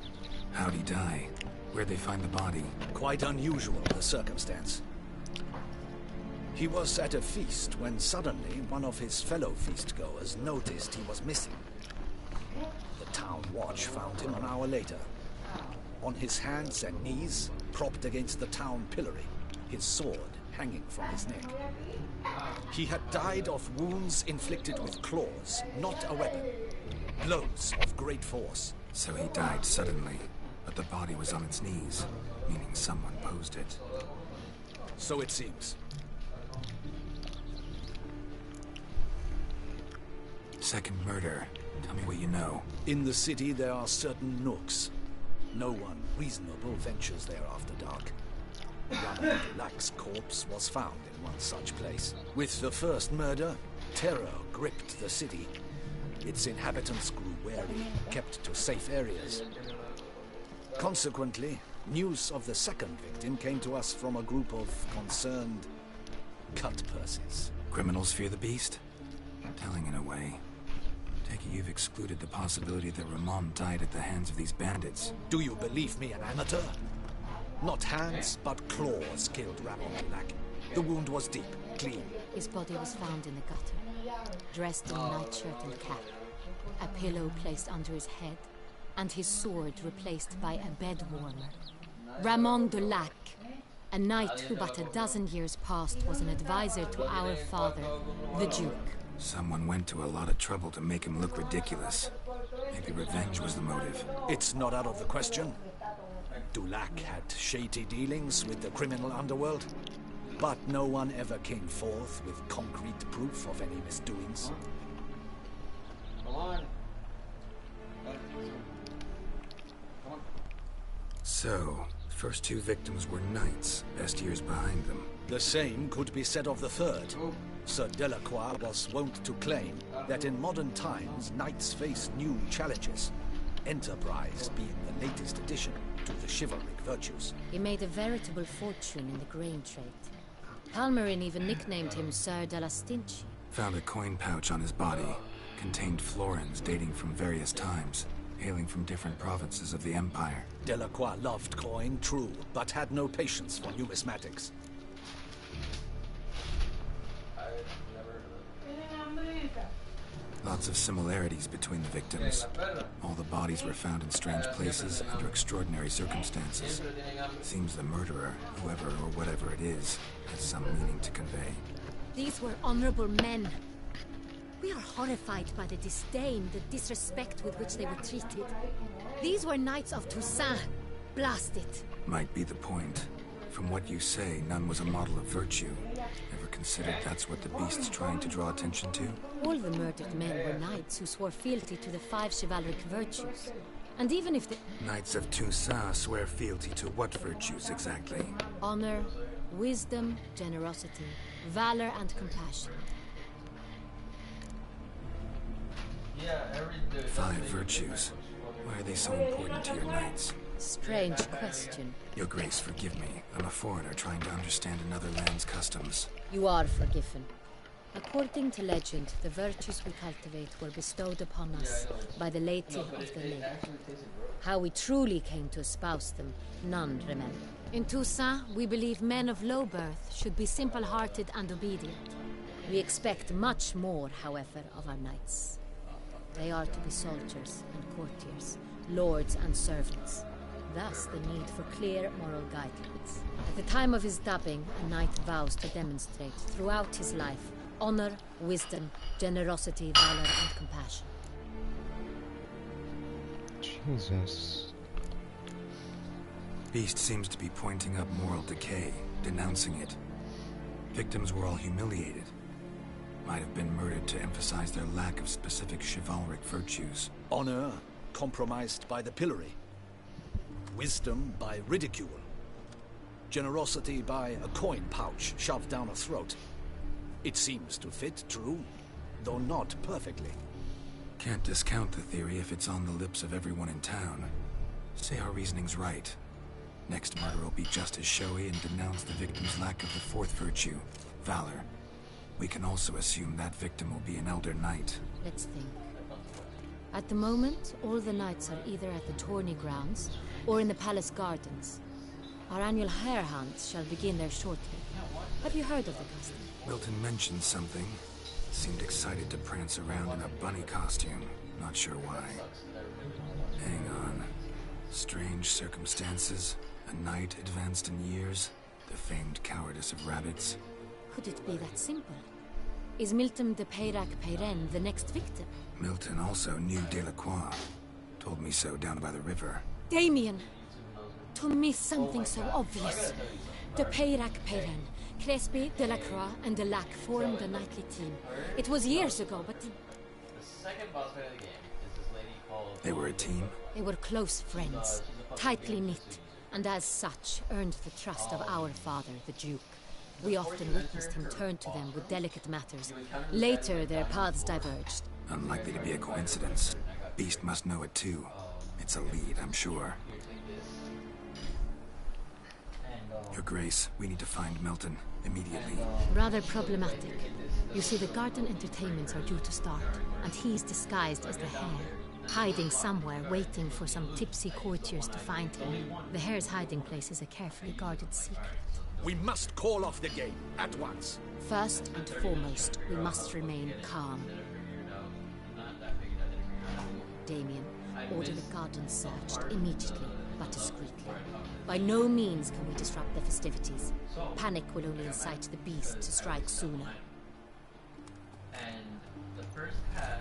[SPEAKER 1] How'd he die? Where'd they find the body?
[SPEAKER 7] Quite unusual, the circumstance. He was at a feast when suddenly one of his fellow feastgoers noticed he was missing. The town watch found him an hour later. On his hands and knees, propped against the town pillory, his sword hanging from his neck. He had died of wounds inflicted with claws, not a weapon. Blows of great force.
[SPEAKER 1] So he died suddenly, but the body was on its knees, meaning someone posed it.
[SPEAKER 7] So it seems.
[SPEAKER 1] Second murder. Tell me what you know.
[SPEAKER 7] In the city there are certain nooks. No one reasonable ventures there after dark. Ramon Dulac's corpse was found in one such place. With the first murder, terror gripped the city. Its inhabitants grew wary, kept to safe areas. Consequently, news of the second victim came to us from a group of concerned cut-purses.
[SPEAKER 1] Criminals fear the beast? Telling in a way. Take it you've excluded the possibility that Ramon died at the hands of these bandits.
[SPEAKER 7] Do you believe me an amateur? Not hands, but claws killed Ramon Dulac. The wound was deep, clean.
[SPEAKER 9] His body was found in the gutter, dressed in a nightshirt and cap, a pillow placed under his head, and his sword replaced by a bed warmer. Ramon Dulac, a knight who but a dozen years past was an advisor to our father, the Duke.
[SPEAKER 1] Someone went to a lot of trouble to make him look ridiculous. Maybe revenge was the motive.
[SPEAKER 7] It's not out of the question. Dulac had shady dealings with the criminal underworld, but no one ever came forth with concrete proof of any misdoings.
[SPEAKER 1] So, First two victims were knights, best years behind them.
[SPEAKER 7] The same could be said of the third. Sir Delacroix was wont to claim that in modern times, knights face new challenges. Enterprise being the latest addition to the chivalric virtues.
[SPEAKER 9] He made a veritable fortune in the grain trade. Palmerin even nicknamed him Sir de la Stinchi.
[SPEAKER 1] Found a coin pouch on his body. Contained florins dating from various times, hailing from different provinces of the Empire.
[SPEAKER 7] Delacroix loved coin, true, but had no patience for numismatics.
[SPEAKER 1] Lots of similarities between the victims. All the bodies were found in strange places under extraordinary circumstances. Seems the murderer, whoever or whatever it is, has some meaning to convey.
[SPEAKER 9] These were honorable men. We are horrified by the disdain, the disrespect with which they were treated. These were knights of Toussaint. Blast it.
[SPEAKER 1] Might be the point. From what you say, none was a model of virtue. Ever considered that's what the beast's trying to draw attention to?
[SPEAKER 9] All the murdered men were knights who swore fealty to the 5 chivalric virtues. And even if the...
[SPEAKER 1] Knights of Toussaint swear fealty to what virtues exactly?
[SPEAKER 9] Honor, wisdom, generosity, valor, and compassion.
[SPEAKER 1] 5 virtues. Why are they so important to your knights?
[SPEAKER 9] Strange question.
[SPEAKER 1] Your Grace, forgive me. I'm a foreigner trying to understand another land's customs.
[SPEAKER 9] You are forgiven. According to legend, the virtues we cultivate were bestowed upon us by the Lady of the Lake. How we truly came to espouse them, none remember. In Toussaint, we believe men of low birth should be simple-hearted and obedient. We expect much more, however, of our knights. They are to be soldiers and courtiers, lords and servants. Thus, the need for clear moral guidelines. At the time of his dubbing, a knight vows to demonstrate throughout his life honor, wisdom, generosity, valor, and compassion.
[SPEAKER 3] Jesus.
[SPEAKER 1] Beast seems to be pointing up moral decay, denouncing it. Victims were all humiliated. Might have been murdered to emphasize their lack of specific chivalric virtues.
[SPEAKER 7] Honor compromised by the pillory. Wisdom by ridicule. Generosity by a coin pouch shoved down a throat. It seems to fit, true, though not perfectly.
[SPEAKER 1] Can't discount the theory if it's on the lips of everyone in town. Say our reasoning's right. Next murder will be just as showy and denounce the victim's lack of the 4th virtue, valor. We can also assume that victim will be an elder knight.
[SPEAKER 9] Let's think. At the moment, all the knights are either at the tourney grounds or in the palace gardens. Our annual hare hunts shall begin there shortly. Have you heard of the custom?
[SPEAKER 1] Milton mentioned something. Seemed excited to prance around in a bunny costume. Not sure why. Hang on. Strange circumstances. A knight advanced in years. The famed cowardice of rabbits.
[SPEAKER 9] Could it be that simple? Is Milton de Peyrac-Peyren the next victim?
[SPEAKER 1] Milton also knew Delacroix. Told me so down by the river.
[SPEAKER 9] Damien! To miss something so obvious. De Peyrac-Peyren, Crespi, Delacroix, and Delac formed a knightly team. It was years ago, but...
[SPEAKER 4] The second boss fight of the game is this lady called...
[SPEAKER 1] They were a team?
[SPEAKER 9] They were close friends, tightly knit, and as such earned the trust of our father, the Duke. We often witnessed him turn to them with delicate matters. Later, their paths diverged.
[SPEAKER 1] Unlikely to be a coincidence. Beast must know it too. It's a lead, I'm sure. Your Grace, we need to find Milton immediately.
[SPEAKER 9] Rather problematic. You see, the garden entertainments are due to start, and he's disguised as the hare, hiding somewhere, waiting for some tipsy courtiers to find him. The hare's hiding place is a carefully guarded secret.
[SPEAKER 7] We must call off the game, at once.
[SPEAKER 9] First and foremost, we must remain calm. Damien, order the garden searched immediately, but discreetly. By no means can we disrupt the festivities. Panic will only incite the beast to strike sooner.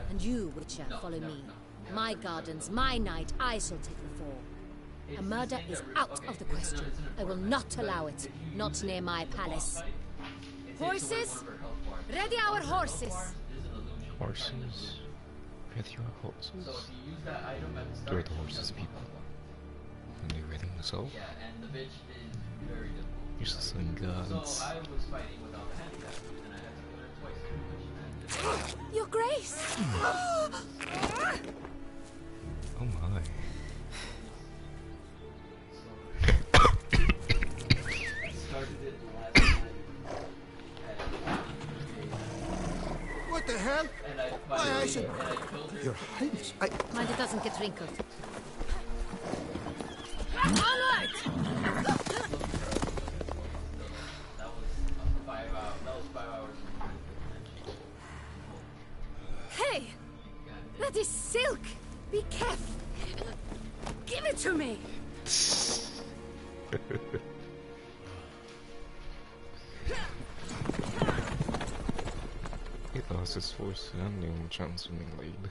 [SPEAKER 9] And you, Witcher, follow me. My gardens, my night, I shall take the fall. A murder is out of the question. I will not allow it. Not near my palace. Horses! Ready our horses!
[SPEAKER 3] Horses? Ready our horses? Where are the horses, people? and everything was over.
[SPEAKER 4] Yeah, and the bitch is very difficult.
[SPEAKER 3] You're just some guns.
[SPEAKER 4] So I was fighting without the handicap, and I had to kill her twice, which
[SPEAKER 9] Your Grace!
[SPEAKER 3] Oh my.
[SPEAKER 7] What the hell? Why, I should... Your Highness,
[SPEAKER 9] Mind it doesn't get wrinkled. All right!
[SPEAKER 4] That was 5 hours.
[SPEAKER 9] Hey! That is silk! Be careful! Give it to me!
[SPEAKER 3] He lost his force and new chance winning lead.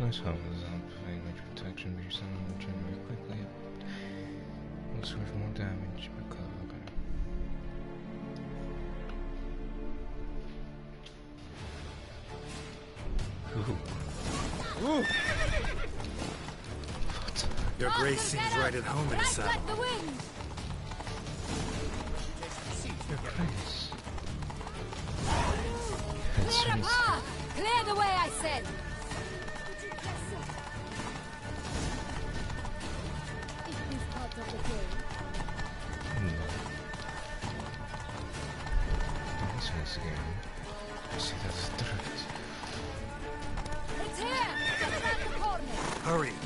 [SPEAKER 3] Nice home is on providing major protection, but your son will generate quickly. Will suffer more damage, but okay.
[SPEAKER 1] Ooh. Your Grace seems right at home in the saddle.
[SPEAKER 9] Like the wind!
[SPEAKER 3] Your Grace.
[SPEAKER 9] Clear the path! Clear the way, I said!
[SPEAKER 3] This game. I see that's a threat.
[SPEAKER 9] It's here! Just around the corner!
[SPEAKER 1] Hurry!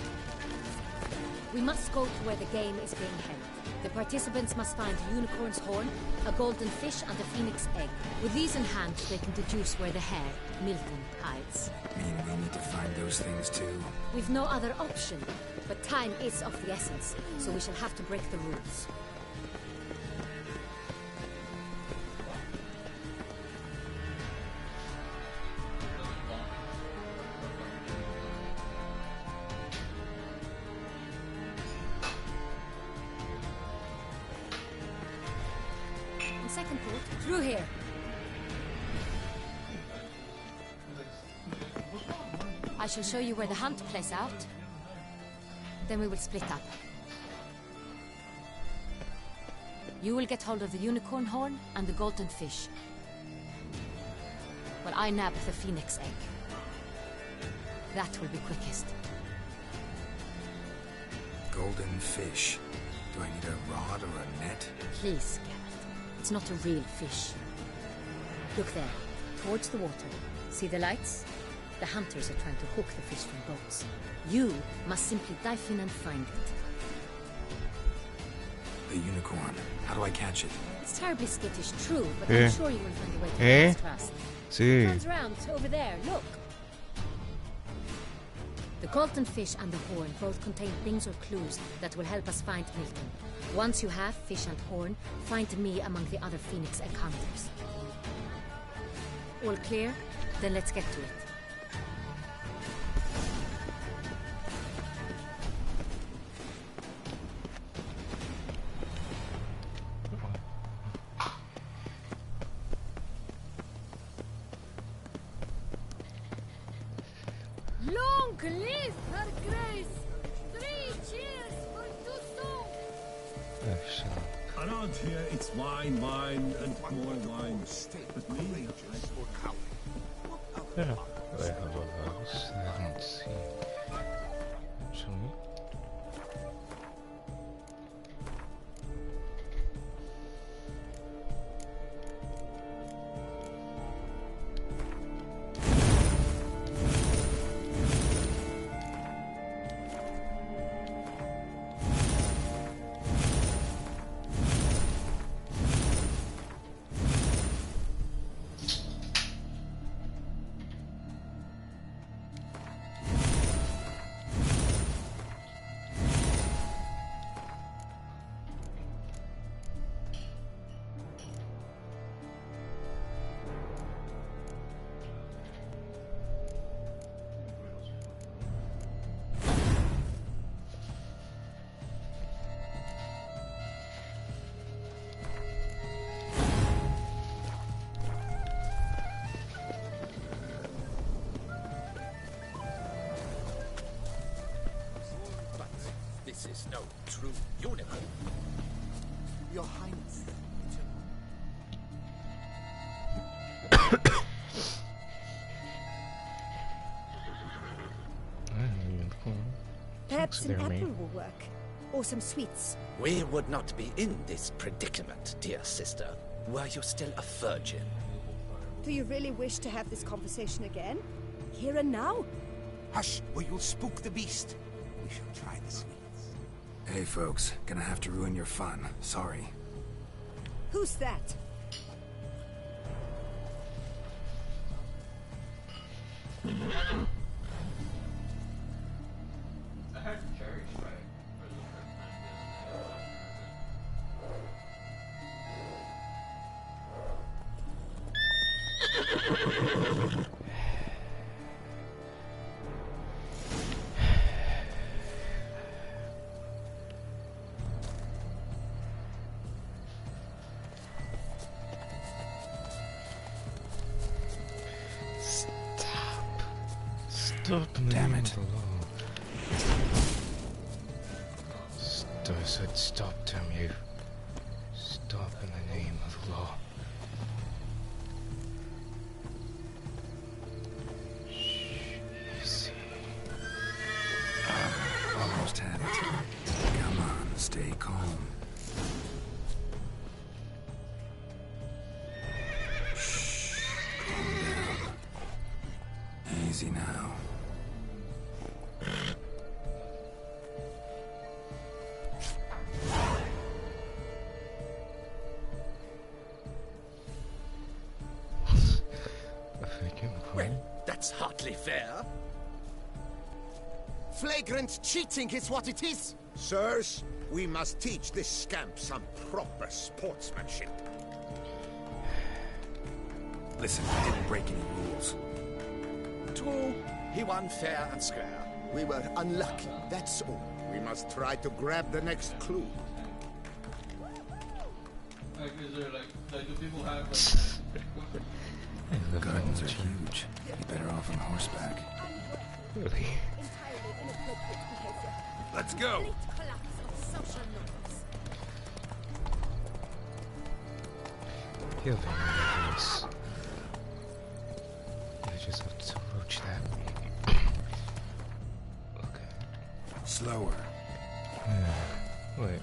[SPEAKER 9] We must go to where the game is being held. The participants must find a unicorn's horn, a golden fish, and a phoenix egg. With these in hand, they can deduce where the hare, Milton, hides.
[SPEAKER 1] Mean we need to find those things too?
[SPEAKER 9] We've no other option, but time is of the essence, so we shall have to break the rules. Second thought, through here. I shall show you where the hunt plays out. Then we will split up. You will get hold of the unicorn horn and the golden fish, while I nab the phoenix egg. That will be quickest.
[SPEAKER 1] Golden fish. Do I need a rod or a net?
[SPEAKER 9] Please, Geralt. It's not a real fish. Look there, towards the water. See the lights? The hunters are trying to hook the fish from boats. You must simply dive in and find it.
[SPEAKER 1] The unicorn. How do I catch it?
[SPEAKER 9] It's terribly skittish, true, but
[SPEAKER 3] Yeah.
[SPEAKER 9] I'm sure you will find a way to
[SPEAKER 3] Eh?
[SPEAKER 9] gain its trust.
[SPEAKER 3] See.
[SPEAKER 9] Turns around, over there, look. The golden fish and the horn both contain things or clues that will help us find Milton. Once you have fish and horn, find me among the other phoenix egg hunters. All clear? Then let's get to it. Long live her grace! 3 cheers for Toussaint!
[SPEAKER 3] Oh, shut up.
[SPEAKER 2] Around here, it's wine, wine, and more wine. But me,
[SPEAKER 3] Yeah. I have a house. I don't see. Actually.
[SPEAKER 7] true unicorn.
[SPEAKER 8] Your Highness.
[SPEAKER 13] Perhaps an apple will work. Or some sweets.
[SPEAKER 7] We would not be in this predicament, dear sister, were you still a virgin.
[SPEAKER 13] Do you really wish to have this conversation again? Here and now?
[SPEAKER 8] Hush, or you'll spook the beast. We shall try the sweets.
[SPEAKER 1] Hey, folks. Gonna have to ruin your fun. Sorry.
[SPEAKER 13] Who's that?
[SPEAKER 4] I heard Cherry Strike for the first time.
[SPEAKER 3] Stop in the
[SPEAKER 1] Damn
[SPEAKER 3] name
[SPEAKER 1] it.
[SPEAKER 3] of the law. I said stop, damn you. Stop in the name of the law. Shh, easy.
[SPEAKER 1] Almost had it. Come on, stay calm. Shh. Calm down. Easy now.
[SPEAKER 7] Well, that's hardly fair.
[SPEAKER 8] Flagrant cheating is what it is.
[SPEAKER 7] Sirs, we must teach this scamp some proper sportsmanship.
[SPEAKER 1] Listen, I didn't break any rules.
[SPEAKER 7] True, he won fair and square. We were unlucky, that's all. We must try to grab the next clue.
[SPEAKER 4] Like, is there like do people have
[SPEAKER 1] The gardens are huge. Be better off on horseback.
[SPEAKER 3] Really?
[SPEAKER 13] Entirely inappropriate behavior.
[SPEAKER 1] Let's go!
[SPEAKER 13] Complete collapse of social norms.
[SPEAKER 3] He'll be my voice. I just have to approach that. Okay.
[SPEAKER 1] Slower.
[SPEAKER 3] Wait.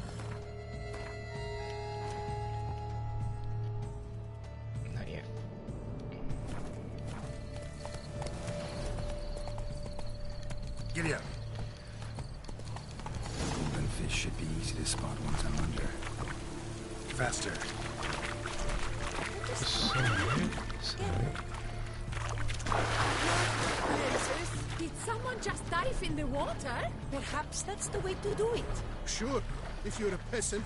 [SPEAKER 3] Not yet.
[SPEAKER 1] Giddy up. Golden fish should be easy to spot once I'm under. Faster.
[SPEAKER 9] Did someone just dive in the water? Perhaps that's the way to do it.
[SPEAKER 2] Sure, if you're a peasant.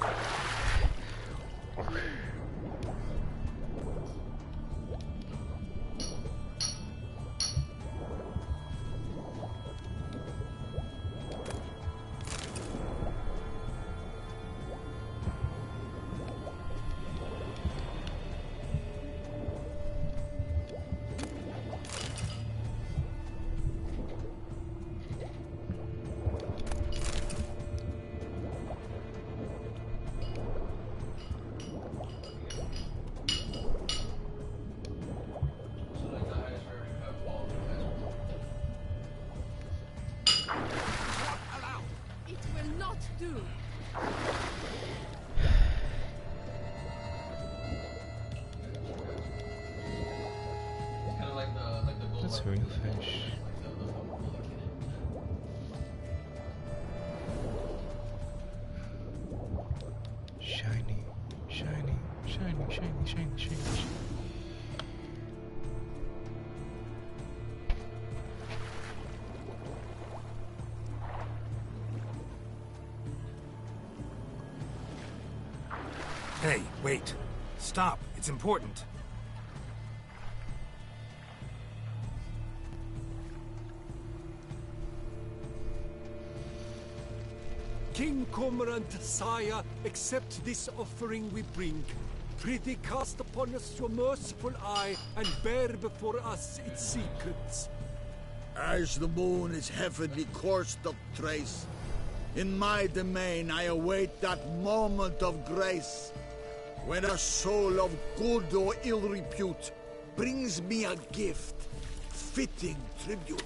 [SPEAKER 9] It will not do.
[SPEAKER 4] kind of like the gold
[SPEAKER 3] That's a real fish. Shiny, shiny, shiny, shiny, shiny, shiny, shiny.
[SPEAKER 1] Hey, wait. Stop. It's important.
[SPEAKER 14] King Cormorant, sire, accept this offering we bring. Prithee cast upon us your merciful eye, and bear before us its secrets.
[SPEAKER 7] As the moon is heavily coursed of trace, In my domain, I await that moment of grace, when a soul of good or ill repute brings me a gift, fitting tribute.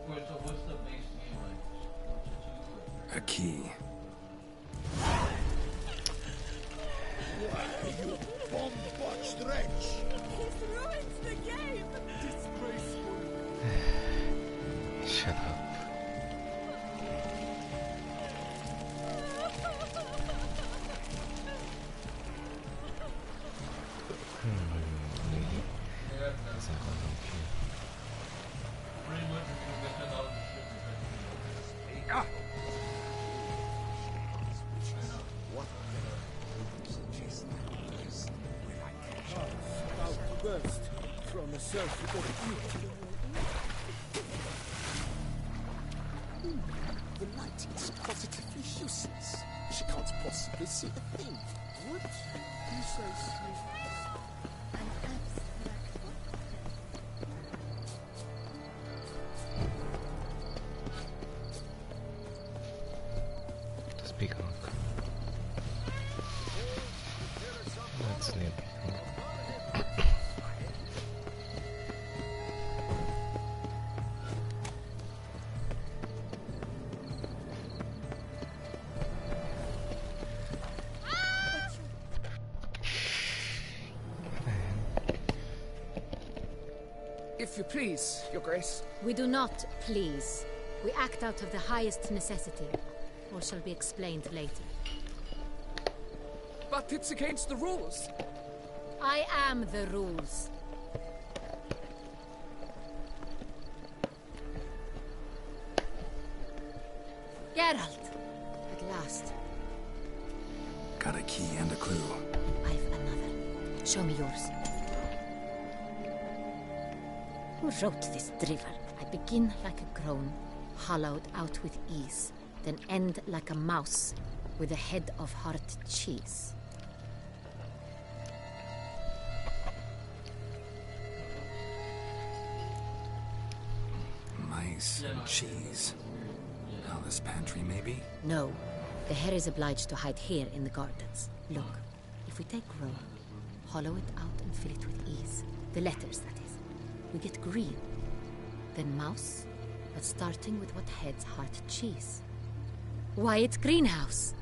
[SPEAKER 4] Wait, so what's the base game like?
[SPEAKER 1] A key.
[SPEAKER 7] Why, you bomb-botched wretch!
[SPEAKER 15] He's ruined the game!
[SPEAKER 14] Disgraceful.
[SPEAKER 3] Shut up.
[SPEAKER 14] Burst from a surface of beauty.
[SPEAKER 8] The light is positively useless. She can't possibly see a thing.
[SPEAKER 14] What? Precisely.
[SPEAKER 3] Das Peacock. That's the peacock.
[SPEAKER 10] If you please, Your Grace.
[SPEAKER 9] We do not please. We act out of the highest necessity, or shall be explained later.
[SPEAKER 10] But it's against the rules.
[SPEAKER 9] I am the rules. Geralt! At last.
[SPEAKER 1] Got a key and a clue.
[SPEAKER 9] I've another. Show me yours. Who wrote this drivel? I begin like a groan, hollowed out with ease, then end like a mouse, with a head of hard cheese.
[SPEAKER 1] Mice and cheese. Palace pantry, maybe?
[SPEAKER 9] No. The hair is obliged to hide here in the gardens. Look, if we take Rome, hollow it out and fill it with ease. The letters, that is. We get green. Then mouse, but starting with what heads heart cheese. Why, it's greenhouse.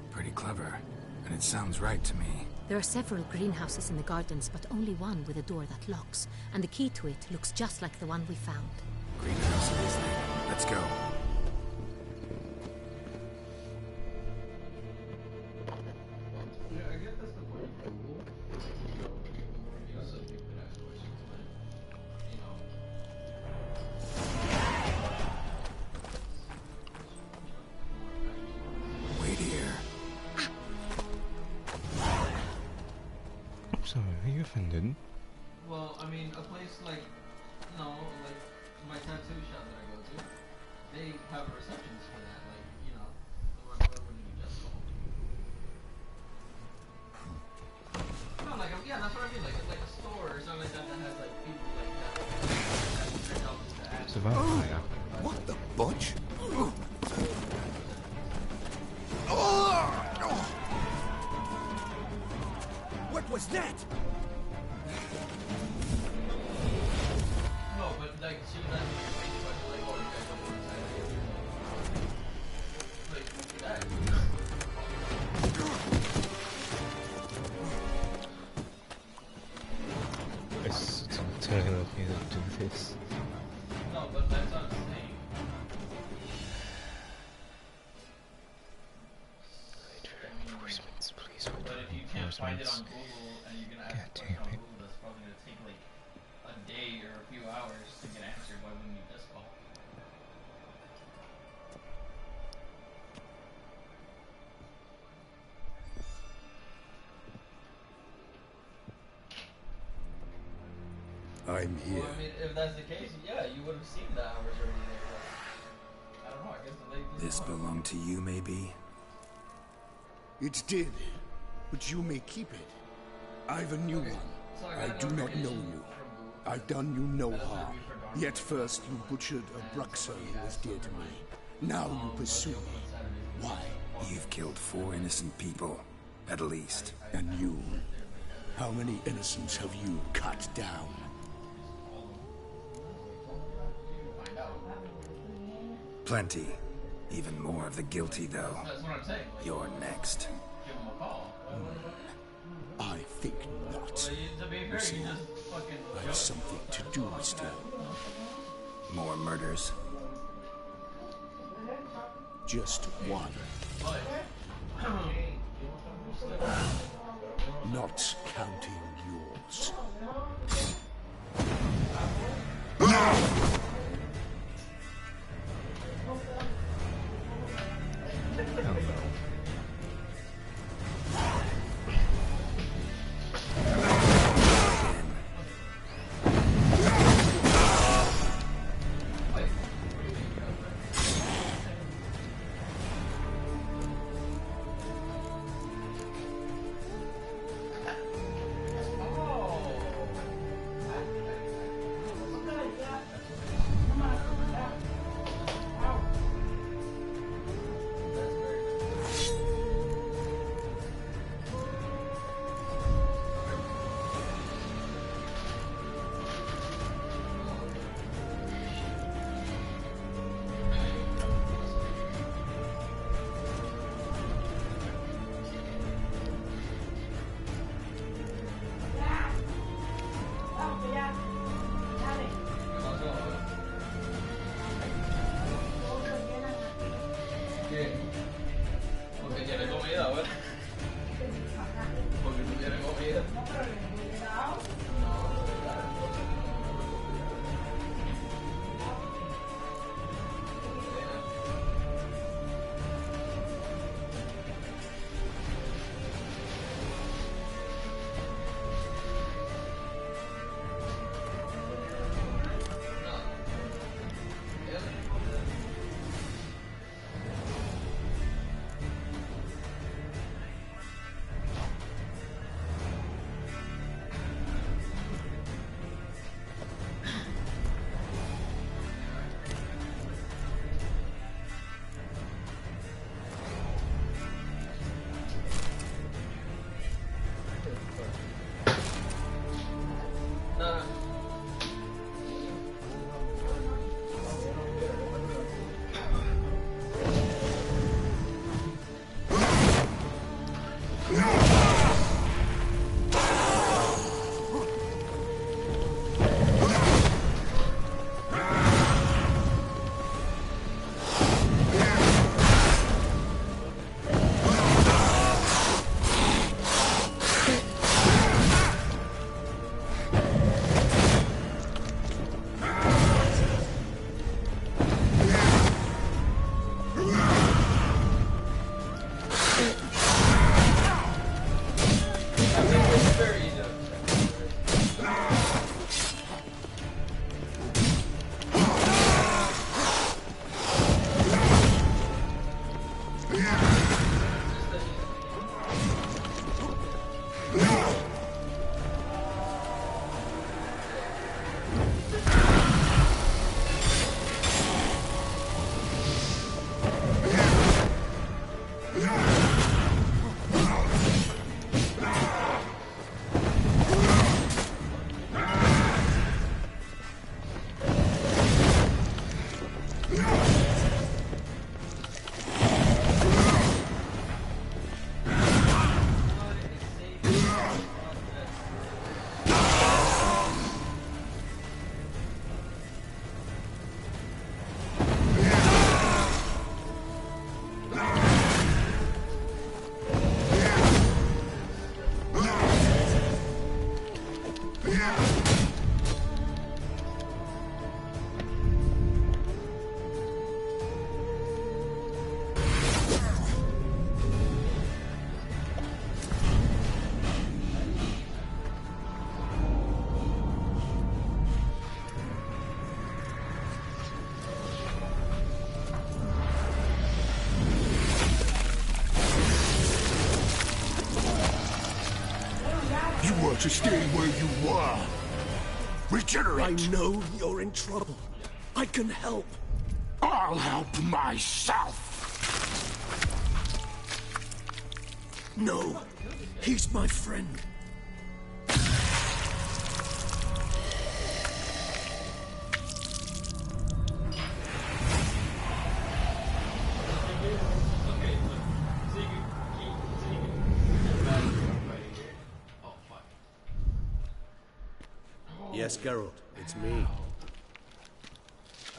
[SPEAKER 1] Pretty clever. And it sounds right to me.
[SPEAKER 9] There are several greenhouses in the gardens, but only one with a door that locks. And the key to it looks just like the one we found.
[SPEAKER 1] Greenhouse it is then. Let's go.
[SPEAKER 3] Sorry, are you offended?
[SPEAKER 4] Well, I mean, a place like, no, like my tattoo shop that I go to, they have a receptionist for that. Like, you know, why wouldn't you just go? No, like, yeah, that's what I mean. Like a store or something like that that has like people like that. That help with the ads.
[SPEAKER 3] It's a vampire.
[SPEAKER 8] What the butch?
[SPEAKER 2] What was that?
[SPEAKER 4] No, but like she was asking me a question like, oh, you guys don't want to like that.
[SPEAKER 3] It's telling me to do this.
[SPEAKER 4] No, but that's what I'm saying.
[SPEAKER 3] Reinforcements, please.
[SPEAKER 4] But if you can't find it on Google and you're gonna ask a question on Google, that's probably gonna take like a day or a few hours to get answered. Why wouldn't you just call?
[SPEAKER 2] I'm here.
[SPEAKER 4] Well, I mean, if that's the case, yeah, you would have seen the hours already there. But I don't know. I guess the lady.
[SPEAKER 1] This belonged to you, maybe?
[SPEAKER 2] It did, but you may keep it. I've a new one.
[SPEAKER 4] So
[SPEAKER 2] I do not know you. I've done you no harm. Yet first you butchered a Bruxer who was dear to me. Now you pursue me. Why?
[SPEAKER 1] You've killed 4 innocent people, at least.
[SPEAKER 2] And you? How many innocents have you cut down?
[SPEAKER 1] Plenty. Even more of the guilty, though.
[SPEAKER 4] That's what I'm saying.
[SPEAKER 1] You're next.
[SPEAKER 4] Give him a call.
[SPEAKER 2] I think not.
[SPEAKER 4] Well, to be fair,
[SPEAKER 2] See,
[SPEAKER 4] you just fucking...
[SPEAKER 2] I have something to do still.
[SPEAKER 1] More murders?
[SPEAKER 2] Just one. Not counting yours.
[SPEAKER 4] Porque tiene comida, ¿verdad? Porque tú tienes comida.
[SPEAKER 2] You were to stay where you were.
[SPEAKER 7] Regenerate! I know you're in trouble. I can help.
[SPEAKER 16] I'll help myself.
[SPEAKER 7] No, he's my friend. Yes, Geralt, it's me.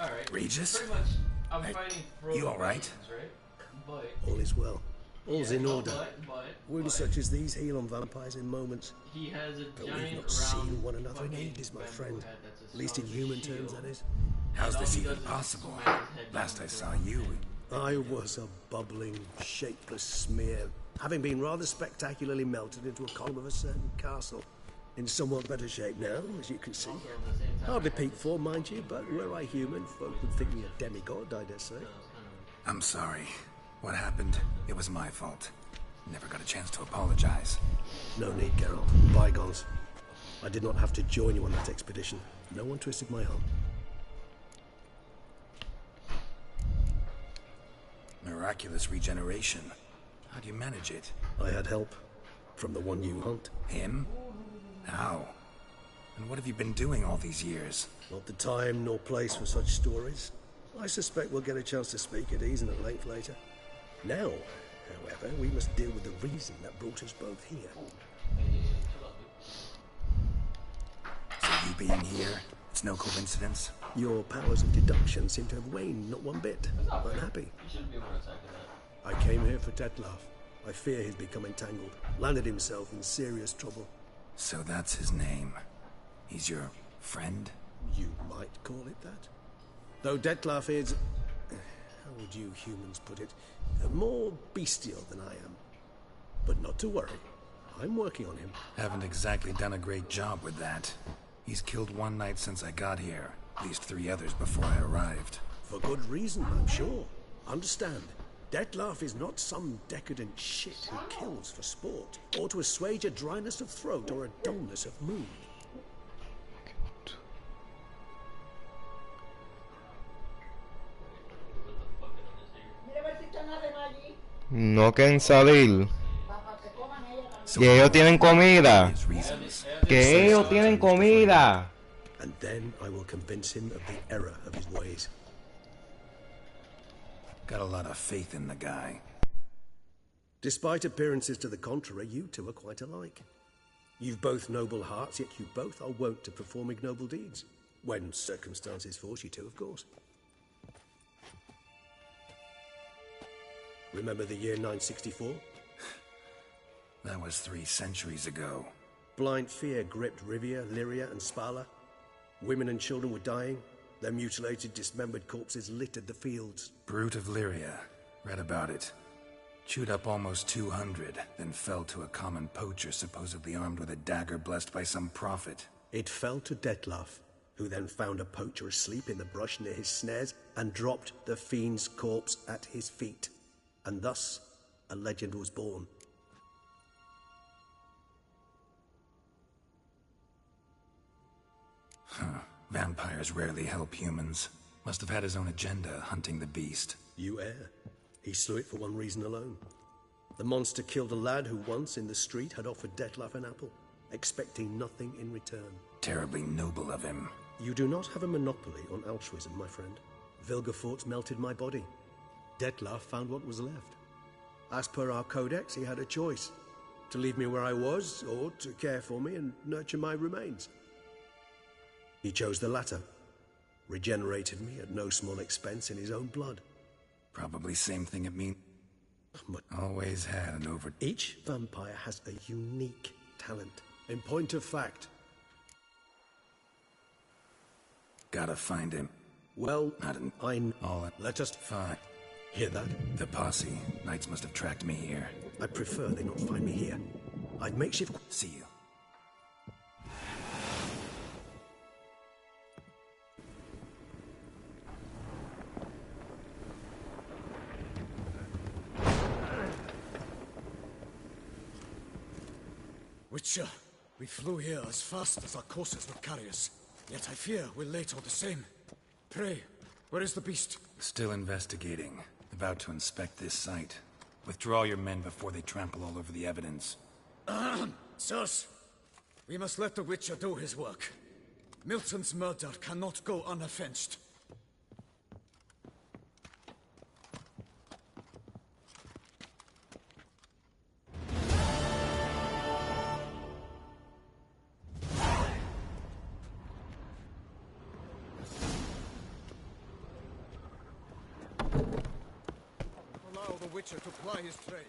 [SPEAKER 4] Alright.
[SPEAKER 1] Regis?
[SPEAKER 4] Pretty much, I'm fighting frozen
[SPEAKER 1] you all right?
[SPEAKER 4] dragons, right? But
[SPEAKER 7] All is well. All's in order.
[SPEAKER 4] but
[SPEAKER 7] Wounds such as these heal on vampires in moments.
[SPEAKER 4] he has a
[SPEAKER 7] But
[SPEAKER 4] giant
[SPEAKER 7] we've not seen
[SPEAKER 4] round
[SPEAKER 7] one another in
[SPEAKER 4] fucking
[SPEAKER 7] ages, my
[SPEAKER 4] bamboo
[SPEAKER 7] friend.
[SPEAKER 4] head that's
[SPEAKER 7] At least in
[SPEAKER 4] as
[SPEAKER 7] human
[SPEAKER 4] shield.
[SPEAKER 7] terms, that is.
[SPEAKER 1] How's
[SPEAKER 4] And
[SPEAKER 1] this
[SPEAKER 4] all he
[SPEAKER 1] even
[SPEAKER 4] does is
[SPEAKER 1] possible?
[SPEAKER 4] smack his head
[SPEAKER 1] Last
[SPEAKER 4] down
[SPEAKER 1] I
[SPEAKER 4] the
[SPEAKER 1] saw
[SPEAKER 4] ground.
[SPEAKER 1] you,
[SPEAKER 7] I was a bubbling, shapeless smear, having been rather spectacularly melted into a column of a certain castle. In somewhat better shape now, as you can see. Hardly peak form, mind you, but were I human, folk would think me a demigod, I dare say.
[SPEAKER 1] I'm sorry. What happened? It was my fault. Never got a chance to apologize.
[SPEAKER 7] No need, Geralt. Bygones. I did not have to join you on that expedition. No one twisted my arm.
[SPEAKER 1] Miraculous regeneration. How do you manage it?
[SPEAKER 7] I had help. From the one you hunt.
[SPEAKER 1] Him? How? And what have you been doing all these years?
[SPEAKER 7] Not the time nor place for such stories. I suspect we'll get a chance to speak at ease and at length later. Now, however, we must deal with the reason that brought us both here.
[SPEAKER 1] So you being here, it's no coincidence?
[SPEAKER 7] Your powers of deduction seem to have waned not one bit. I'm happy.
[SPEAKER 4] You shouldn't be able to attack that.
[SPEAKER 7] I came here for Detlaf. I fear he's become entangled. Landed himself in serious trouble.
[SPEAKER 1] So that's his name. He's your friend?
[SPEAKER 7] You might call it that. Though Detlaf is... how would you humans put it? More bestial than I am. But not to worry. I'm working on him.
[SPEAKER 1] Haven't exactly done a great job with that. He's killed one knight since I got here. At least 3 others before I arrived.
[SPEAKER 7] For good reason, I'm sure. Understand, Detlaf is not some decadent shit who kills for sport, or to assuage a dryness of throat or a dullness of mood.
[SPEAKER 3] No quieren salir. Que ellos tienen comida. Que ellos tienen comida.
[SPEAKER 7] And then I will convince him of the error of his ways.
[SPEAKER 1] Got a lot of faith in the guy.
[SPEAKER 7] Despite appearances to the contrary, you two are quite alike. You've both noble hearts, yet you both are wont to perform ignoble deeds. When circumstances force you to, of course. Remember the year 964?
[SPEAKER 1] That was 3 centuries ago.
[SPEAKER 7] Blind fear gripped Rivia, Lyria, and Spala. Women and children were dying. Their mutilated, dismembered corpses littered the fields.
[SPEAKER 1] Brute of Lyria. Read about it. Chewed up almost 200, then fell to a common poacher supposedly armed with a dagger blessed by some prophet.
[SPEAKER 7] It fell to Detlaf, who then found a poacher asleep in the brush near his snares and dropped the fiend's corpse at his feet. And thus, a legend was born.
[SPEAKER 1] Vampires rarely help humans. Must have had his own agenda, hunting the beast.
[SPEAKER 7] You err. He slew it for one reason alone. The monster killed a lad who once, in the street, had offered Detlaf an apple, expecting nothing in return.
[SPEAKER 1] Terribly noble of him.
[SPEAKER 7] You do not have a monopoly on altruism, my friend. Vilgefortz melted my body. Detlaf found what was left. As per our codex, he had a choice. To leave me where I was, or to care for me and nurture my remains. He chose the latter. Regenerated me at no small expense in his own blood.
[SPEAKER 1] Probably same thing it means. Always had an over...
[SPEAKER 7] Each vampire has a unique talent. In point of fact...
[SPEAKER 1] Gotta find him.
[SPEAKER 7] Well,
[SPEAKER 1] let us... Fine.
[SPEAKER 7] Hear that?
[SPEAKER 1] The posse. Knights must have tracked me here.
[SPEAKER 7] I prefer they not find me here. I'd makeshift...
[SPEAKER 1] See you.
[SPEAKER 17] Witcher, we flew here as fast as our coursers would carry us.
[SPEAKER 1] Yet I fear we're late all the same. Pray, where is the beast? Still investigating. About to inspect this site. Withdraw your men before they trample all over the evidence. Sirs, we must let the Witcher do his work. Milton's murder cannot go unavenged. Allow the Witcher to ply his trade.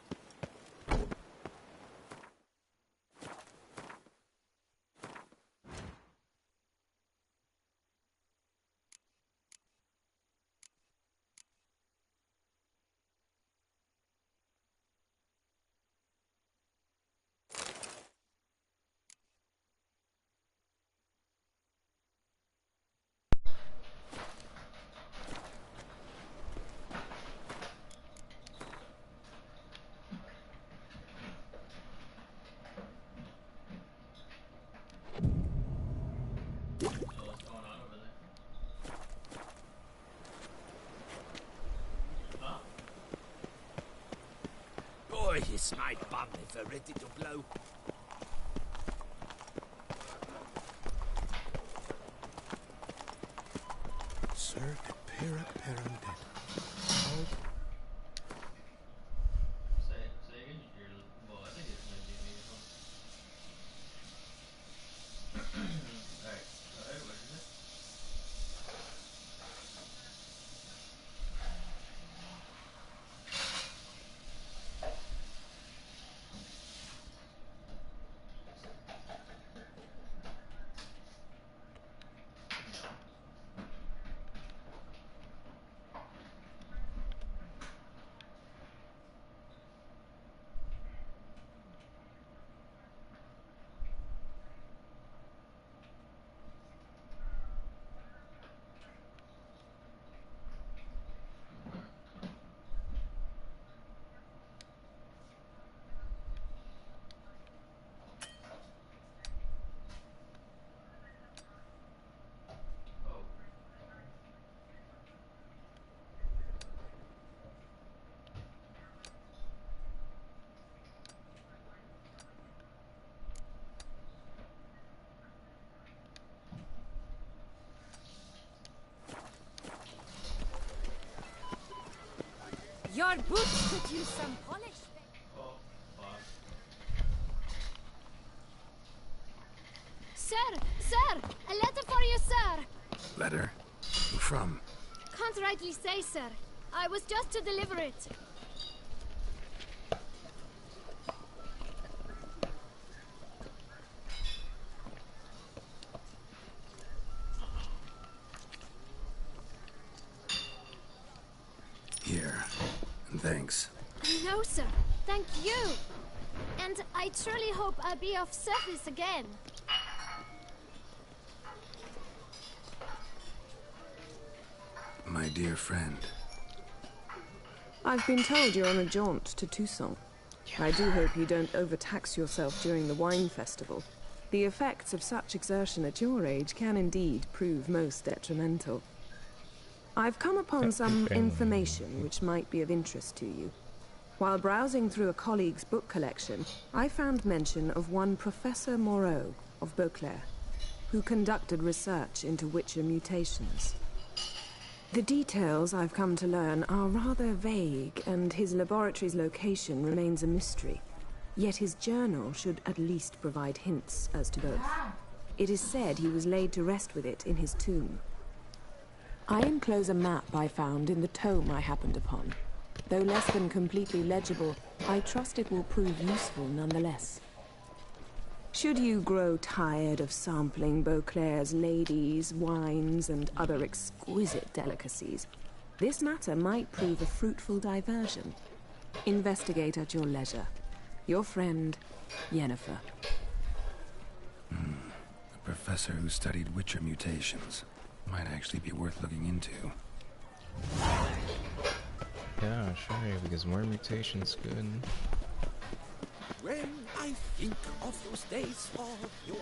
[SPEAKER 7] Boy, is my bum ever ready to blow.
[SPEAKER 2] Sir, pera perandet.
[SPEAKER 4] Say again, well, I think it's gonna give me Alright, what is it?
[SPEAKER 13] Your boots could use some polish.
[SPEAKER 17] Sir! Sir! A letter for you, sir!
[SPEAKER 1] Letter? Who from?
[SPEAKER 17] Can't rightly say, sir. I was just to deliver it.
[SPEAKER 1] Here. And thanks.
[SPEAKER 17] No, sir. Thank you. And I truly hope I'll be of service again.
[SPEAKER 1] My dear friend.
[SPEAKER 18] I've been told you're on a jaunt to Toussaint. I do hope you don't overtax yourself during the wine festival. The effects of such exertion at your age can indeed prove most detrimental. I've come upon some information which might be of interest to you. While browsing through a colleague's book collection, I found mention of one Professor Moreau of Beauclair, who conducted research into Witcher mutations. The details I've come to learn are rather vague, and his laboratory's location remains a mystery. Yet his journal should at least provide hints as to both. It is said he was laid to rest with it in his tomb. I enclose a map I found in the tome I happened upon. Though less than completely legible, I trust it will prove useful nonetheless. Should you grow tired of sampling Beauclair's ladies, wines, and other exquisite delicacies, this matter might prove a fruitful diversion. Investigate at your leisure. Your friend, Yennefer.
[SPEAKER 1] A professor who studied Witcher mutations. Might actually be worth looking into.
[SPEAKER 3] Yeah, sure, because more mutations good.
[SPEAKER 7] When I think of those days of your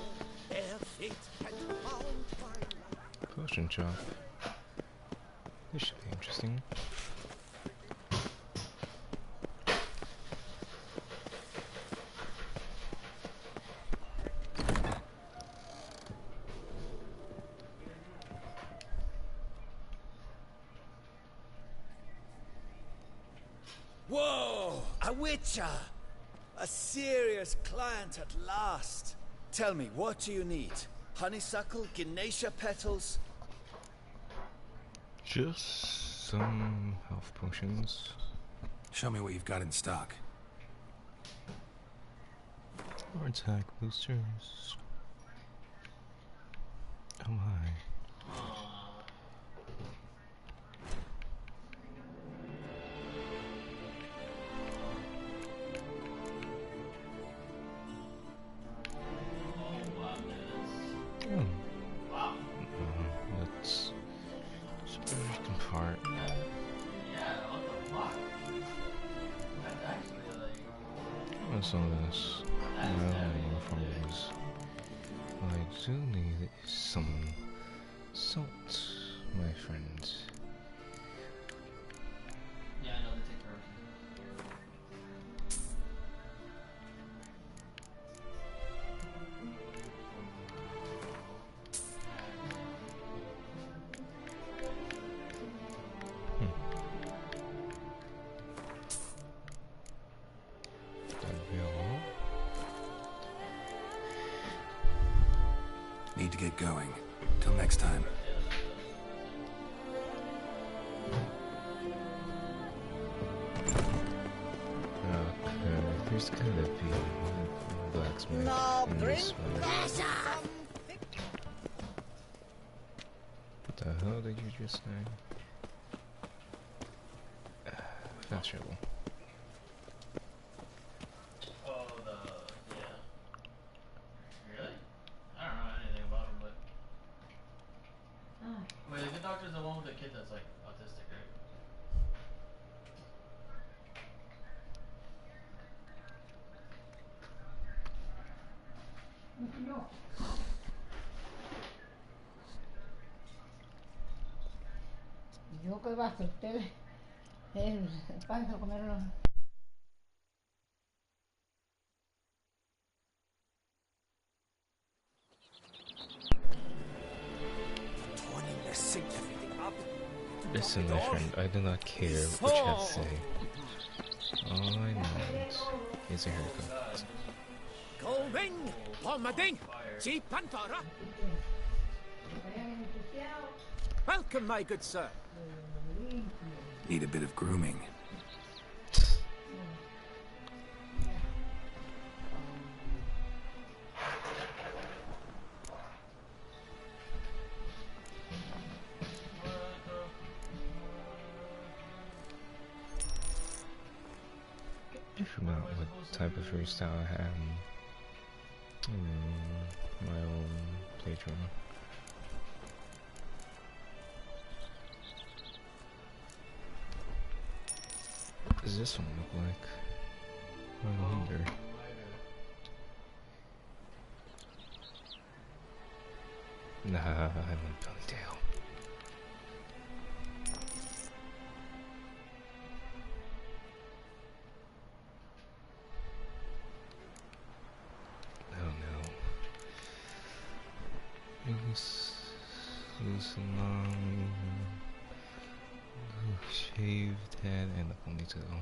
[SPEAKER 7] bare feet and found my
[SPEAKER 3] Potion shop. This should be interesting.
[SPEAKER 7] Whoa! A witcher! A serious client at last. Tell me, what do you need? Honeysuckle? Gymnasia petals?
[SPEAKER 3] Just some health potions.
[SPEAKER 1] Show me what you've got in stock.
[SPEAKER 3] Or attack boosters. Oh my. That's interesting part. What's all this? More from these. What I do need is some salt, my friend.
[SPEAKER 4] Yeah, I know they take forever.
[SPEAKER 1] Need to get going. Till next time.
[SPEAKER 3] Okay, there's gotta be a blacksmith in this one. What the hell did you just say? Fast travel.
[SPEAKER 4] Oh, yeah. Really? I don't know anything about him, but... Wait, the good doctor's the one with the kid that's, like, autistic, right?
[SPEAKER 5] No. Yo qué va a hacer ustedes. El pan se lo comieron.
[SPEAKER 3] Listen, my friend, I do not care what you have to say. All I know is a haircut.
[SPEAKER 6] Going! Pomading! See Panthara! Welcome, my good sir.
[SPEAKER 1] Need a bit of grooming.
[SPEAKER 3] I forgot what type of freestyle I had in my own playthrough. What does this one look like? I wonder. Nah, I want ponytail. Loose and long, shaved head, and a ponytail.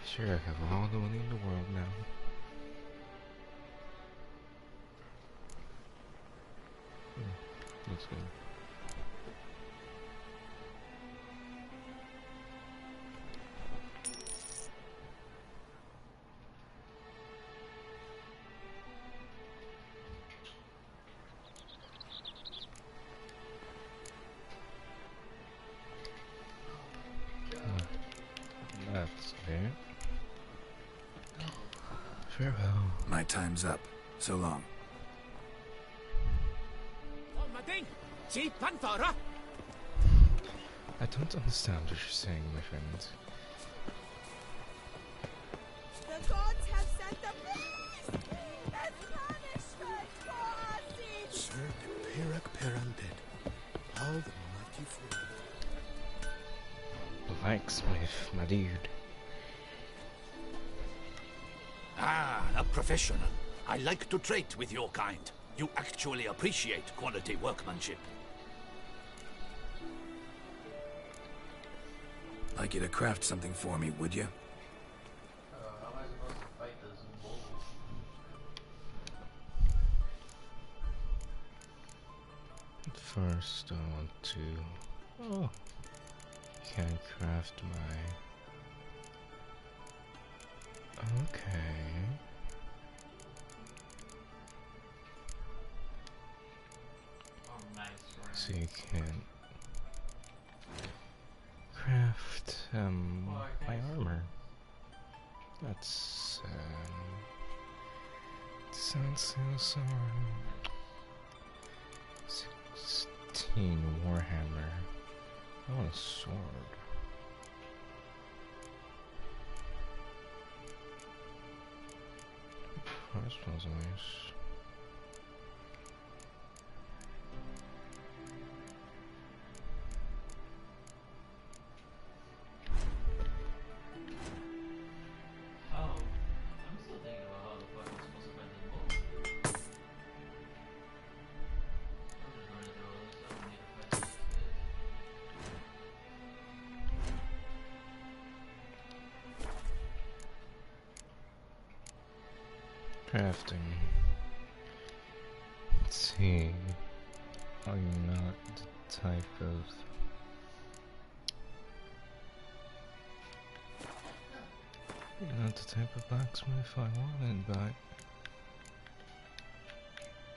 [SPEAKER 3] Sure, I have all the money in the world now. Looks good. That's it. Farewell.
[SPEAKER 1] My time's up. So long.
[SPEAKER 6] Pomading! See Panthara!
[SPEAKER 3] I don't understand what you're saying, my friend.
[SPEAKER 15] The gods have sent a beast as punishment for our sins.
[SPEAKER 7] Sir, the Pyrrhic her undead. How the mighty fool.
[SPEAKER 3] Blacksmith, my dude.
[SPEAKER 7] Ah, a professional. I like to trade with your kind. You actually appreciate quality workmanship.
[SPEAKER 1] Like you to craft something for me, would you?
[SPEAKER 4] How am I supposed to fight this bull?
[SPEAKER 3] First, I want to. Oh, can craft my. Okay.
[SPEAKER 4] Oh, nice.
[SPEAKER 3] So you can craft my armor. That's sounds so 16 Warhammer. I want a sword. Oh, that smells nice.
[SPEAKER 4] Oh, I'm still thinking about how the fuck I'm supposed to fight this bull. I'm just running through all this stuff and need to fight this bitch.
[SPEAKER 3] Crafting. Let's see. Are you not the type of... You're not the type of blacksmith I wanted, but...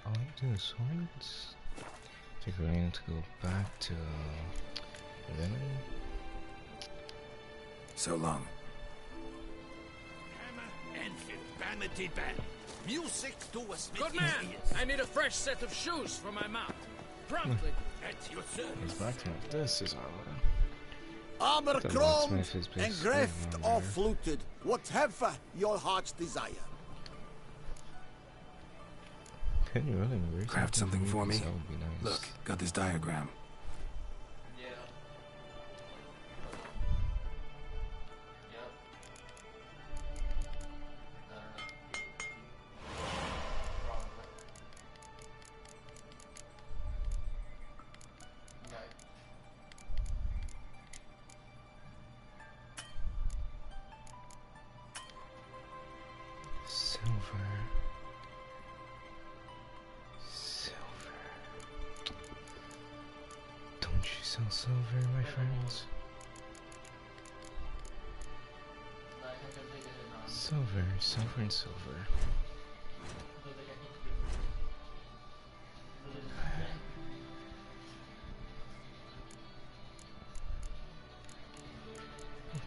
[SPEAKER 3] All I do is swords? Figuring to go back to... Venom?
[SPEAKER 1] So long.
[SPEAKER 7] Vanity band. Music to a smith's
[SPEAKER 6] Good man!
[SPEAKER 7] ears.
[SPEAKER 6] I need a fresh set of shoes for my mount. Promptly.
[SPEAKER 7] At your
[SPEAKER 3] He's
[SPEAKER 7] service.
[SPEAKER 3] blacksmith. This is armor.
[SPEAKER 7] Armor
[SPEAKER 3] The
[SPEAKER 7] chromed,
[SPEAKER 3] blacksmith is basically
[SPEAKER 7] engraved
[SPEAKER 3] armor.
[SPEAKER 7] or fluted, whatever your heart's desire.
[SPEAKER 3] Can you really agree?
[SPEAKER 1] Craft something for me?
[SPEAKER 3] That would be nice.
[SPEAKER 1] Look, got this diagram.
[SPEAKER 4] Yeah. Yep. I don't know. Probably. Okay.
[SPEAKER 3] Silver. Silver. Don't you sell silver, my friends?
[SPEAKER 4] Like, I could take it in on.
[SPEAKER 3] Silver, silver, and silver.
[SPEAKER 4] I don't think I need to do it.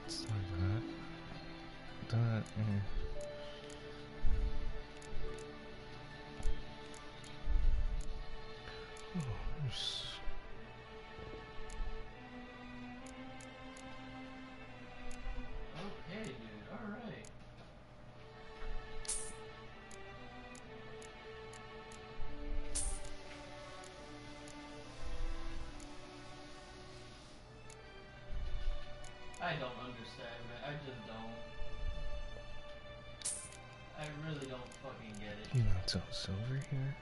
[SPEAKER 3] Let's start that. That, Oh, there's...
[SPEAKER 4] Okay, dude. Alright. I don't understand, man. I just don't. I really don't fucking get it.
[SPEAKER 3] You not sell silver here?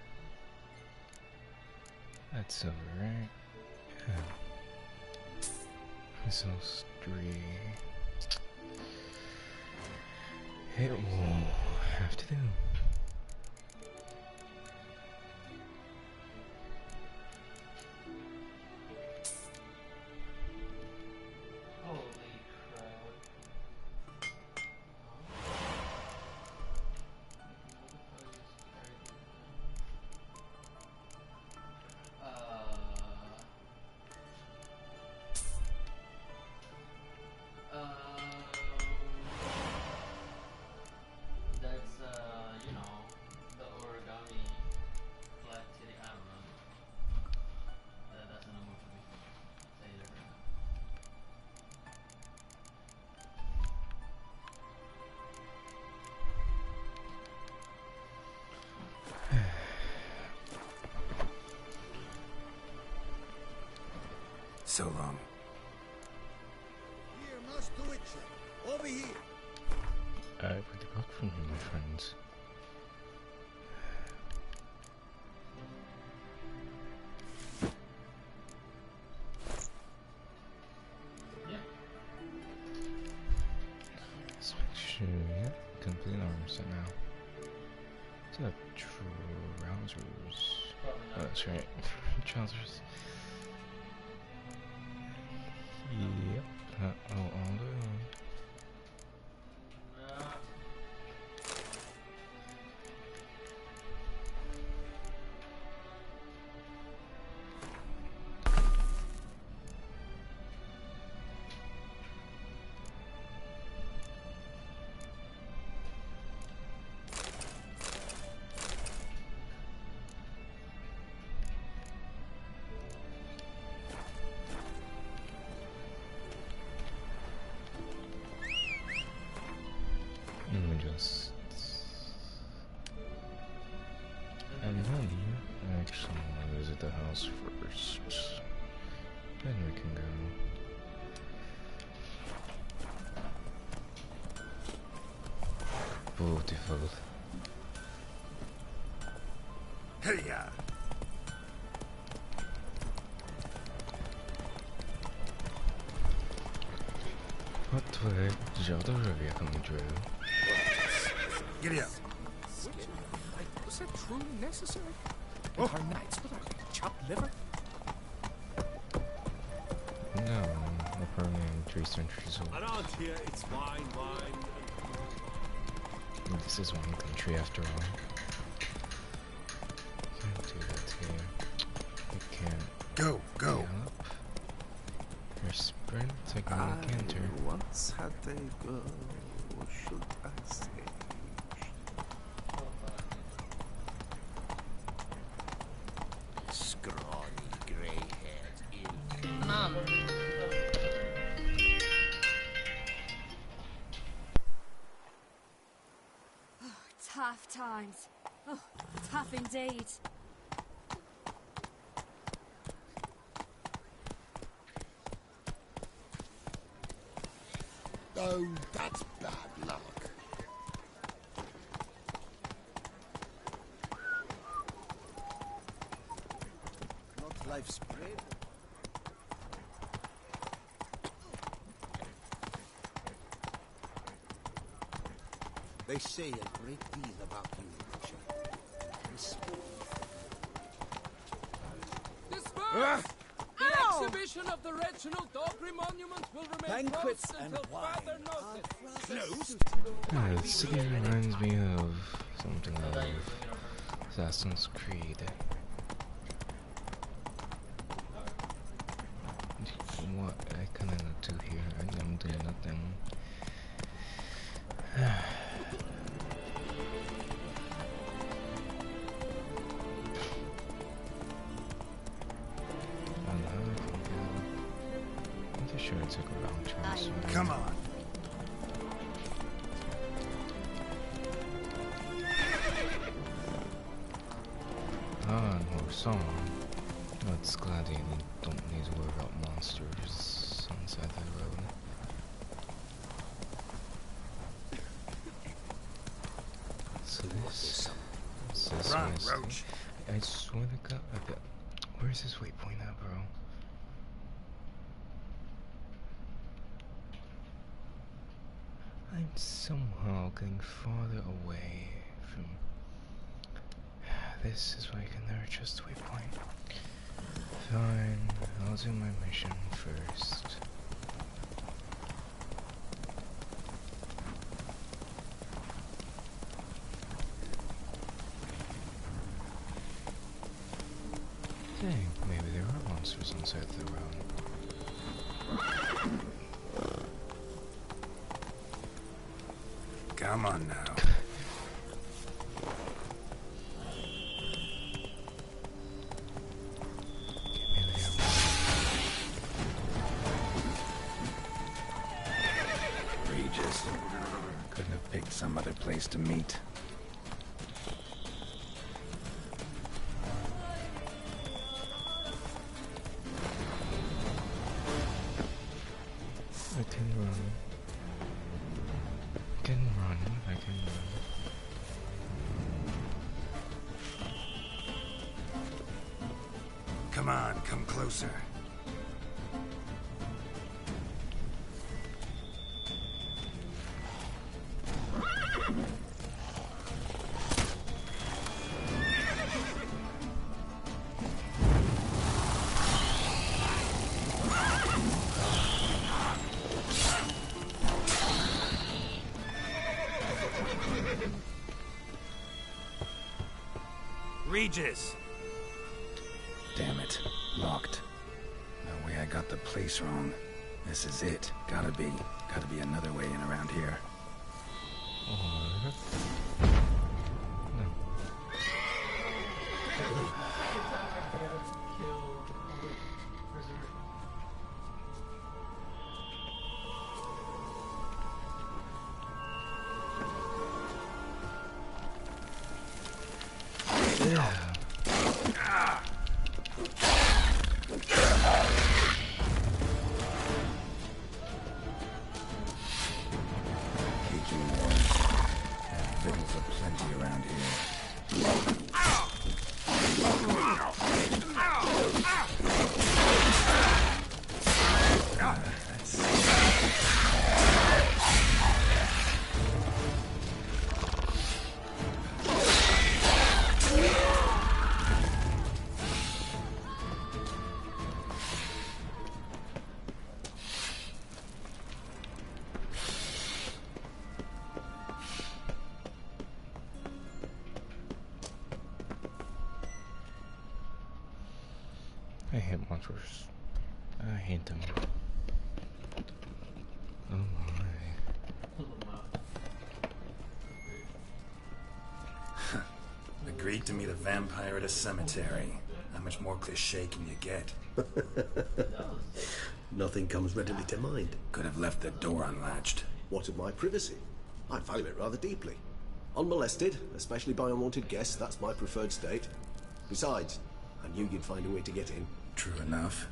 [SPEAKER 3] That's silver, right? Yeah. This sells 3. It will have to do.
[SPEAKER 4] Holy crap. That's, yeah.
[SPEAKER 1] So long.
[SPEAKER 7] Here, Master Witcher. Over here.
[SPEAKER 3] What the got from you, my friends? Let's make sure, yeah, complete armor set now. What's up, trousers? Oh, that's right, trousers. Yep, all day long. Actually, I'll visit the house first. Then we can go. Beautiful.
[SPEAKER 7] Hey-ya!
[SPEAKER 3] What way? Zelda Rivia coming through.
[SPEAKER 7] Giddy up.
[SPEAKER 10] Was that truly necessary? Our knights with our chopped liver?
[SPEAKER 3] No, apparently I'm 3 centuries old.
[SPEAKER 14] Around here, it's wine.
[SPEAKER 3] This is one country after all. Can't do that here. We can't.
[SPEAKER 7] Go.
[SPEAKER 3] Gallop. Or sprint, I can canter.
[SPEAKER 12] Once had a girl, should I say?
[SPEAKER 7] Scrawny, grey-haired ill.
[SPEAKER 9] Mom.
[SPEAKER 19] Tough times. Oh, tough indeed.
[SPEAKER 7] Oh, that's bad luck. Not life spread. They say a great deal about you, Witcher.
[SPEAKER 10] Disperse! The exhibition of the Reginald Dogry Monument will remain
[SPEAKER 7] Banquets
[SPEAKER 10] closed
[SPEAKER 7] and
[SPEAKER 10] until
[SPEAKER 7] wine
[SPEAKER 10] further notice.
[SPEAKER 7] Closed?
[SPEAKER 3] The city reminds me of something of Assassin's Creed. What I kinda do here, I'm doing nothing. I'm sure it took a long time. So
[SPEAKER 7] Come on.
[SPEAKER 3] And more song. It's glad you don't need to worry about monsters on the side of the road. So this
[SPEAKER 7] Run,
[SPEAKER 3] was
[SPEAKER 7] Roach.
[SPEAKER 3] I swear to God, where's this waypoint at, bro? I'm somehow getting farther away from. This is why I can never trust waypoint. Fine, I'll do my mission first. Dang, maybe there are monsters on the side of the road.
[SPEAKER 1] Come on now. Regis. Couldn't have picked some other place to meet.
[SPEAKER 3] I can.
[SPEAKER 1] Come on, come closer. Regis! Damn it. Locked. No way I got the place wrong. This is it. Gotta be another way in around here.
[SPEAKER 3] I hate monsters. I hate them. Oh my.
[SPEAKER 1] Agreed to meet a vampire at a cemetery. How much more cliché can you get?
[SPEAKER 20] Nothing comes readily to mind.
[SPEAKER 1] Could have left the door unlatched.
[SPEAKER 20] What of my privacy? I value it rather deeply. Unmolested, especially by unwanted guests, that's my preferred state. Besides, I knew you'd find a way to get in.
[SPEAKER 1] True enough.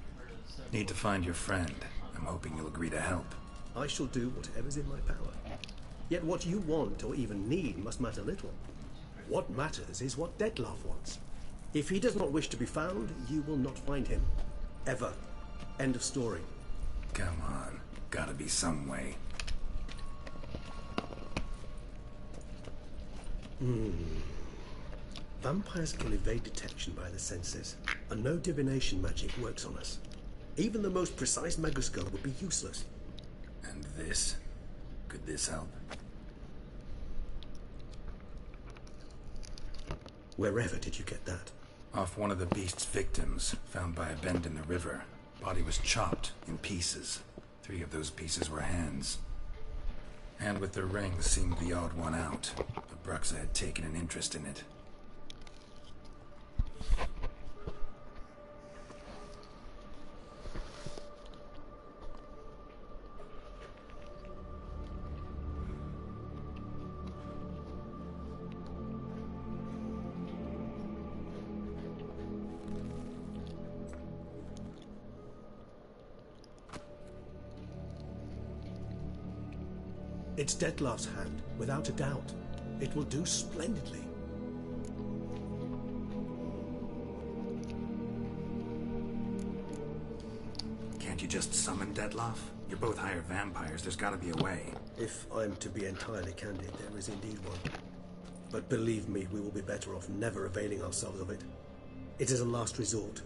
[SPEAKER 1] Need to find your friend. I'm hoping you'll agree to help.
[SPEAKER 20] I shall do whatever's in my power. Yet what you want or even need must matter little. What matters is what Detlef wants. If he does not wish to be found, you will not find him. Ever. End of story.
[SPEAKER 1] Come on. Gotta be some way.
[SPEAKER 20] Vampires can evade detection by the senses, and no divination magic works on us. Even the most precise megoscope would be useless.
[SPEAKER 1] And this? Could this help?
[SPEAKER 20] Wherever did you get that?
[SPEAKER 1] Off one of the beast's victims, found by a bend in the river. Body was chopped in pieces. 3 of those pieces were hands. And with the ring seemed the odd one out, but Bruxa had taken an interest in it.
[SPEAKER 20] It's Detlef's hand, without a doubt. It will do splendidly.
[SPEAKER 1] Can't you just summon Detlef? You're both hired vampires. There's gotta be a way.
[SPEAKER 20] If I'm to be entirely candid, there is indeed one. But believe me, we will be better off never availing ourselves of it. It is a last resort.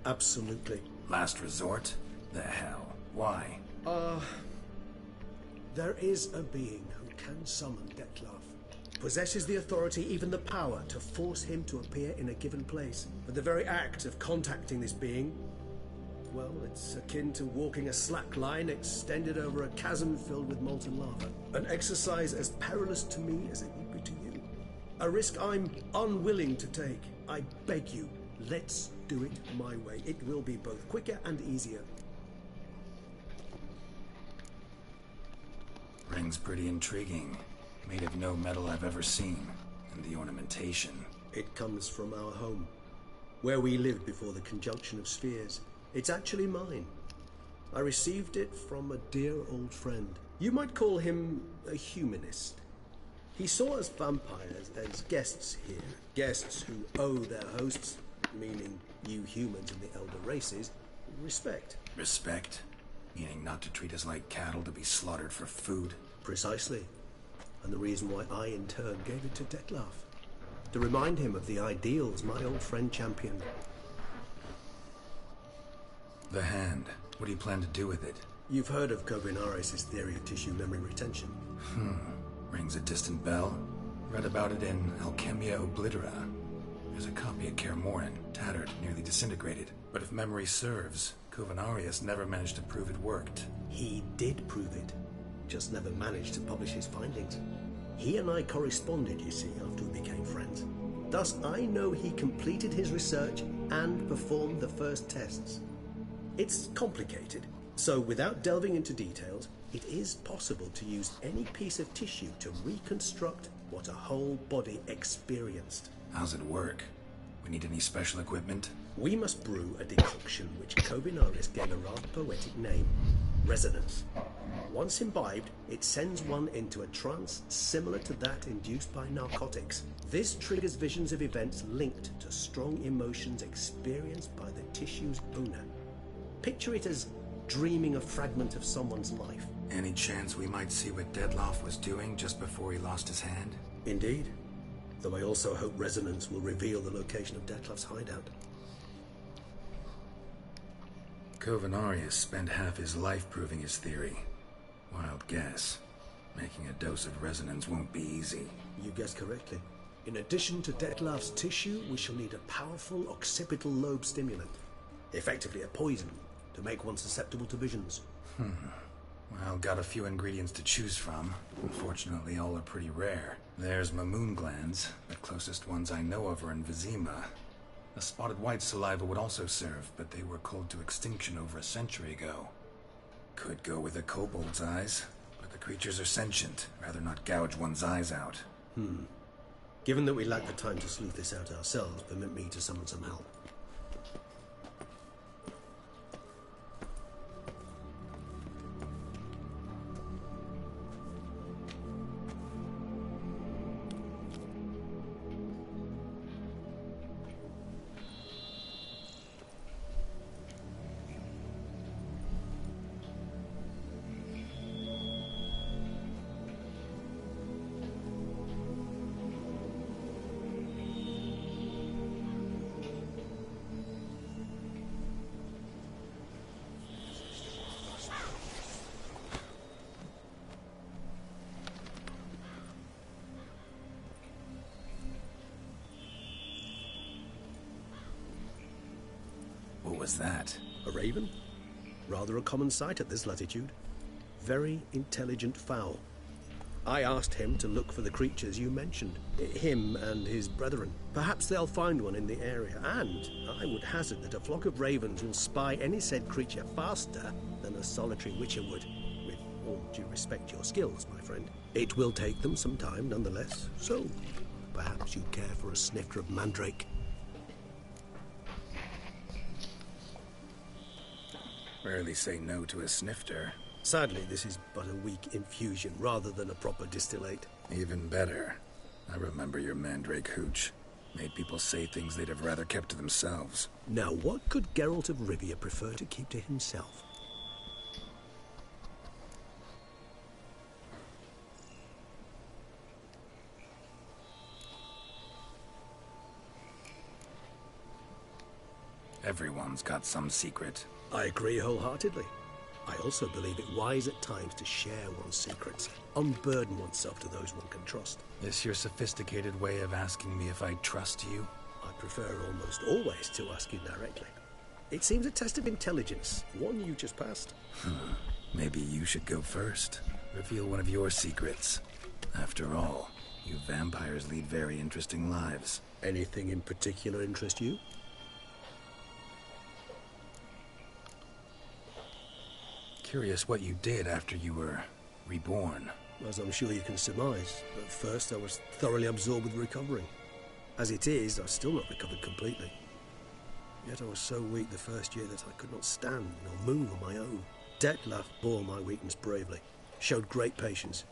[SPEAKER 20] Absolutely.
[SPEAKER 1] Last resort? The hell? Why?
[SPEAKER 20] There is a being who can summon Detlef. Possesses the authority, even the power, to force him to appear in a given place. But the very act of contacting this being, well, it's akin to walking a slack line extended over a chasm filled with molten lava. An exercise as perilous to me as it would be to you. A risk I'm unwilling to take. I beg you, let's do it my way. It will be both quicker and easier.
[SPEAKER 1] Ring's pretty intriguing. Made of no metal I've ever seen. And the ornamentation.
[SPEAKER 20] It comes from our home, where we lived before the conjunction of spheres. It's actually mine. I received it from a dear old friend. You might call him a humanist. He saw us vampires as guests here. Guests who owe their hosts, meaning you humans and the elder races, respect.
[SPEAKER 1] Respect? Meaning not to treat us like cattle to be slaughtered for food?
[SPEAKER 20] Precisely. And the reason why I, in turn, gave it to Detlef. To remind him of the ideals my old friend championed.
[SPEAKER 1] The hand. What do you plan to do with it?
[SPEAKER 20] You've heard of Kovinaris' theory of tissue memory retention.
[SPEAKER 1] Rings a distant bell. Read about it in Alchemia Oblitera. There's a copy at Kaer Morhen, tattered, nearly disintegrated. But if memory serves, Kovinaris never managed to prove it worked.
[SPEAKER 20] He did prove it, just never managed to publish his findings. He and I corresponded, you see, after we became friends. Thus, I know he completed his research and performed the first tests. It's complicated, so without delving into details, it is possible to use any piece of tissue to reconstruct what a whole body experienced.
[SPEAKER 1] How's it work? We need any special equipment?
[SPEAKER 20] We must brew a decoction which Kovinaris gave a rather poetic name, resonance. Once imbibed, it sends one into a trance similar to that induced by narcotics. This triggers visions of events linked to strong emotions experienced by the tissue's owner. Picture it as dreaming a fragment of someone's life.
[SPEAKER 1] Any chance we might see what Detlef was doing just before he lost his hand?
[SPEAKER 20] Indeed. Though I also hope resonance will reveal the location of Detlef's hideout.
[SPEAKER 1] Kovinaris spent half his life proving his theory. Wild guess. Making a dose of resonance won't be easy.
[SPEAKER 20] You guessed correctly. In addition to Detlef's tissue, we shall need a powerful occipital lobe stimulant. Effectively a poison, to make one susceptible to visions.
[SPEAKER 1] Well, got a few ingredients to choose from. Unfortunately, all are pretty rare. There's Mamoon glands. The closest ones I know of are in Vizima. A spotted white saliva would also serve, but they were culled to extinction over a century ago. Could go with a kobold's eyes, but the creatures are sentient. Rather not gouge one's eyes out.
[SPEAKER 20] Given that we lack the time to sleuth this out ourselves, permit me to summon some help.
[SPEAKER 1] What was that?
[SPEAKER 20] A raven? Rather a common sight at this latitude. Very intelligent fowl. I asked him to look for the creatures you mentioned. Him and his brethren. Perhaps they'll find one in the area, and I would hazard that a flock of ravens will spy any said creature faster than a solitary witcher would. With all due respect to your skills, my friend. It will take them some time, nonetheless, so perhaps you'd care for a snifter of mandrake.
[SPEAKER 1] Rarely say no to a snifter.
[SPEAKER 20] Sadly, this is but a weak infusion rather than a proper distillate.
[SPEAKER 1] Even better. I remember your mandrake hooch. Made people say things they'd have rather kept to themselves.
[SPEAKER 20] Now, what could Geralt of Rivia prefer to keep to himself?
[SPEAKER 1] Everyone's got some secret.
[SPEAKER 20] I agree wholeheartedly. I also believe it wise at times to share one's secrets, unburden oneself to those one can trust.
[SPEAKER 1] This your sophisticated way of asking me if I trust you?
[SPEAKER 20] I prefer almost always to ask you directly. It seems a test of intelligence, one you just passed.
[SPEAKER 1] Maybe you should go first. Reveal one of your secrets. After all, you vampires lead very interesting lives.
[SPEAKER 20] Anything in particular interest you?
[SPEAKER 1] Curious what you did after you were reborn.
[SPEAKER 20] As I'm sure you can surmise, at first I was thoroughly absorbed with recovering. As it is, I've still not recovered completely. Yet I was so weak the first year that I could not stand nor move on my own. Detlef bore my weakness bravely, showed great patience.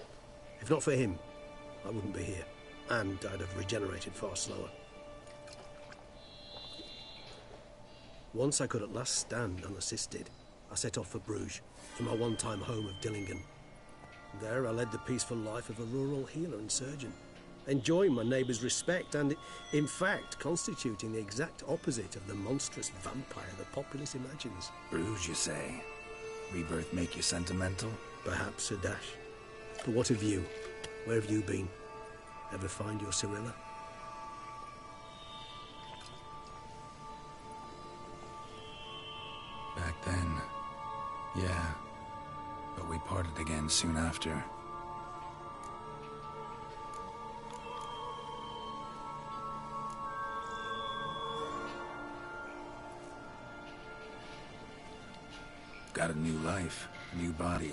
[SPEAKER 20] If not for him, I wouldn't be here. And I'd have regenerated far slower. Once I could at last stand unassisted, I set off for Bruges, for my one-time home of Dillingen. There I led the peaceful life of a rural healer and surgeon, enjoying my neighbours' respect and, in fact, constituting the exact opposite of the monstrous vampire the populace imagines.
[SPEAKER 1] Bruges, you say? Rebirth make you sentimental?
[SPEAKER 20] Perhaps a dash. But what of you? Where have you been? Ever find your Cyrilla?
[SPEAKER 1] Back then, yeah. But we parted again soon after. Got a new life, a new body.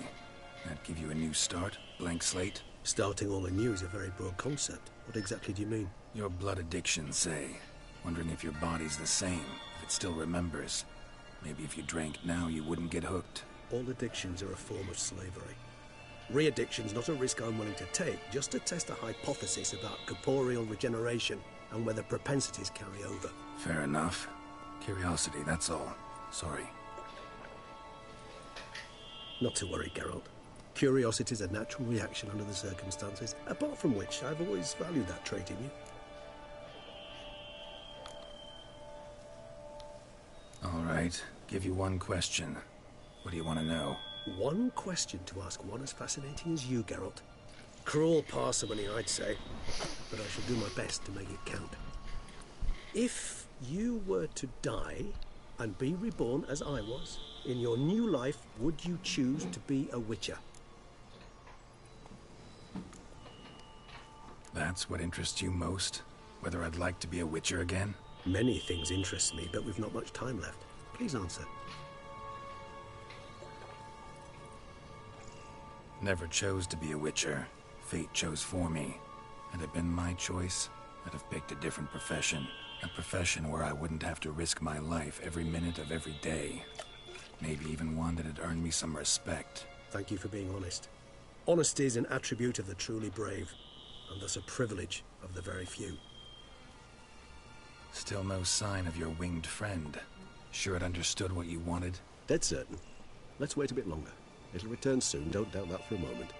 [SPEAKER 1] That give you a new start? Blank slate?
[SPEAKER 20] Starting all anew is a very broad concept. What exactly do you mean?
[SPEAKER 1] Your blood addiction, say. Wondering if your body's the same, if it still remembers. Maybe if you drank now, you wouldn't get hooked.
[SPEAKER 20] All addictions are a form of slavery. Re-addiction's not a risk I'm willing to take, just to test a hypothesis about corporeal regeneration and whether propensities carry over.
[SPEAKER 1] Fair enough. Curiosity, that's all. Sorry.
[SPEAKER 20] Not to worry, Geralt. Curiosity's a natural reaction under the circumstances, apart from which I've always valued that trait in you.
[SPEAKER 1] All right. Give you one question. What do you want to know?
[SPEAKER 20] One question to ask one as fascinating as you, Geralt. Cruel parsimony, I'd say, but I shall do my best to make it count. If you were to die and be reborn as I was, in your new life, would you choose to be a witcher?
[SPEAKER 1] That's what interests you most? Whether I'd like to be a witcher again?
[SPEAKER 20] Many things interest me, but we've not much time left. Please answer.
[SPEAKER 1] Never chose to be a witcher. Fate chose for me. Had it been my choice, I'd have picked a different profession. A profession where I wouldn't have to risk my life every minute of every day. Maybe even one that had earned me some respect.
[SPEAKER 20] Thank you for being honest. Honesty is an attribute of the truly brave, and thus a privilege of the very few.
[SPEAKER 1] Still no sign of your winged friend. Sure it understood what you wanted?
[SPEAKER 20] Dead certain. Let's wait a bit longer. It'll return soon, don't doubt that for a moment.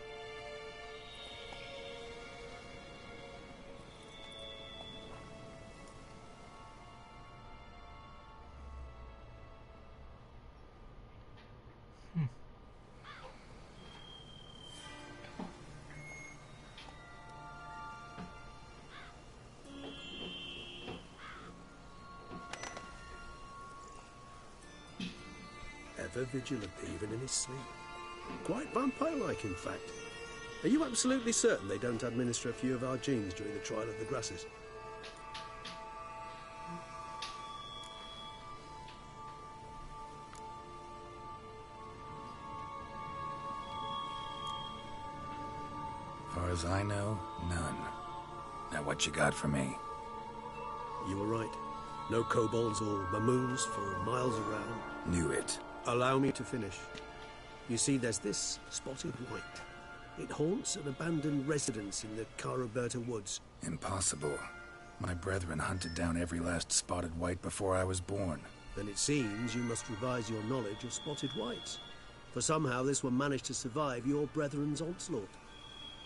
[SPEAKER 20] Ever vigilant, even in his sleep. Quite vampire-like, in fact. Are you absolutely certain they don't administer a few of our genes during the trial of the grasses?
[SPEAKER 1] Far as I know, none. Now what you got for me?
[SPEAKER 20] You were right. No kobolds or mamoons for miles around.
[SPEAKER 1] Knew it.
[SPEAKER 20] Allow me to finish. You see, there's this spotted white. It haunts an abandoned residence in the Caraberta woods.
[SPEAKER 1] Impossible. My brethren hunted down every last spotted white before I was born.
[SPEAKER 20] Then it seems you must revise your knowledge of spotted whites. For somehow this one managed to survive your brethren's onslaught.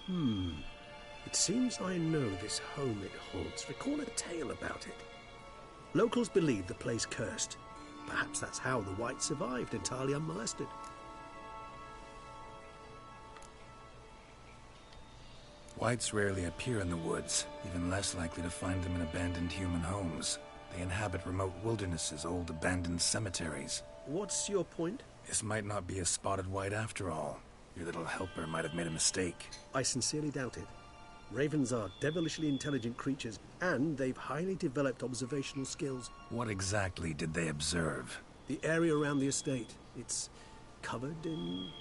[SPEAKER 20] It seems I know this home it haunts. Recall a tale about it. Locals believe the place cursed. Perhaps that's how the whites survived entirely unmolested.
[SPEAKER 1] Whites rarely appear in the woods, even less likely to find them in abandoned human homes. They inhabit remote wildernesses, old abandoned cemeteries.
[SPEAKER 20] What's your point?
[SPEAKER 1] This might not be a spotted white after all. Your little helper might have made a mistake.
[SPEAKER 20] I sincerely doubt it. Ravens are devilishly intelligent creatures, and they've highly developed observational skills.
[SPEAKER 1] What exactly did they observe?
[SPEAKER 20] The area around the estate. It's covered in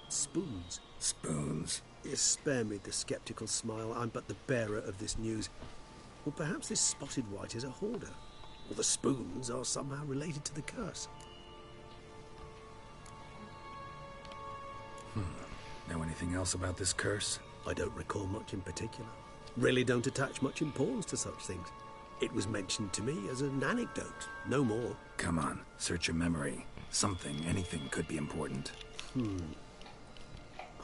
[SPEAKER 20] spoons.
[SPEAKER 1] Spoons?
[SPEAKER 20] Yes, spare me the skeptical smile. I'm but the bearer of this news. Or perhaps this spotted white is a hoarder. Or the spoons are somehow related to the curse.
[SPEAKER 1] Know anything else about this curse?
[SPEAKER 20] I don't recall much in particular. Really don't attach much importance to such things. It was mentioned to me as an anecdote, no more.
[SPEAKER 1] Come on, search your memory. Something, anything could be important.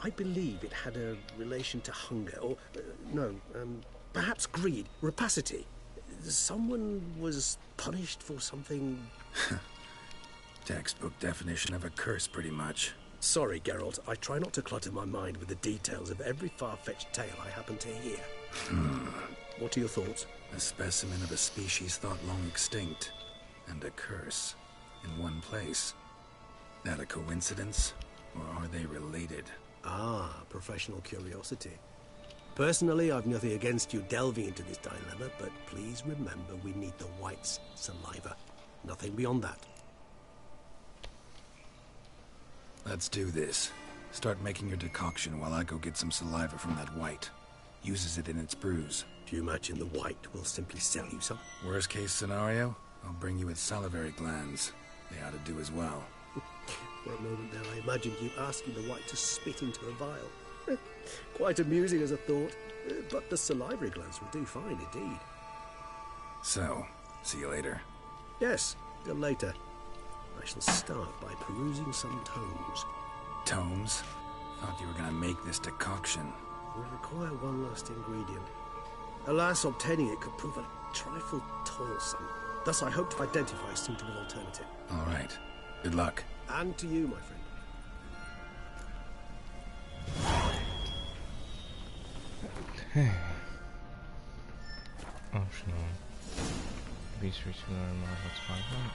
[SPEAKER 20] I believe it had a relation to hunger, or, perhaps greed, rapacity. Someone was punished for something...
[SPEAKER 1] Textbook definition of a curse, pretty much.
[SPEAKER 20] Sorry, Geralt, I try not to clutter my mind with the details of every far-fetched tale I happen to hear. What are your thoughts?
[SPEAKER 1] A specimen of a species thought long extinct, and a curse in one place. That a coincidence, or are they related?
[SPEAKER 20] Ah, professional curiosity. Personally, I've nothing against you delving into this dilemma, but please remember we need the white's saliva. Nothing beyond that.
[SPEAKER 1] Let's do this. Start making your decoction while I go get some saliva from that white. Uses it in its brews.
[SPEAKER 20] Do you imagine the white will simply sell you some?
[SPEAKER 1] Worst case scenario, I'll bring you its salivary glands. They ought to do as well.
[SPEAKER 20] For a moment there, I imagined you asking the white to spit into a vial. Quite amusing as a thought, but the salivary glands will do fine indeed.
[SPEAKER 1] So, see you later.
[SPEAKER 20] Yes, till later. I shall start by perusing some tomes.
[SPEAKER 1] Tomes? Thought you were gonna make this decoction.
[SPEAKER 20] We require one last ingredient. Alas, obtaining it could prove a trifle toilsome. Thus, I hope to identify a suitable alternative.
[SPEAKER 1] All right. Good luck.
[SPEAKER 20] And to you, my friend.
[SPEAKER 3] Okay. Optional. Research to learn more what's going on.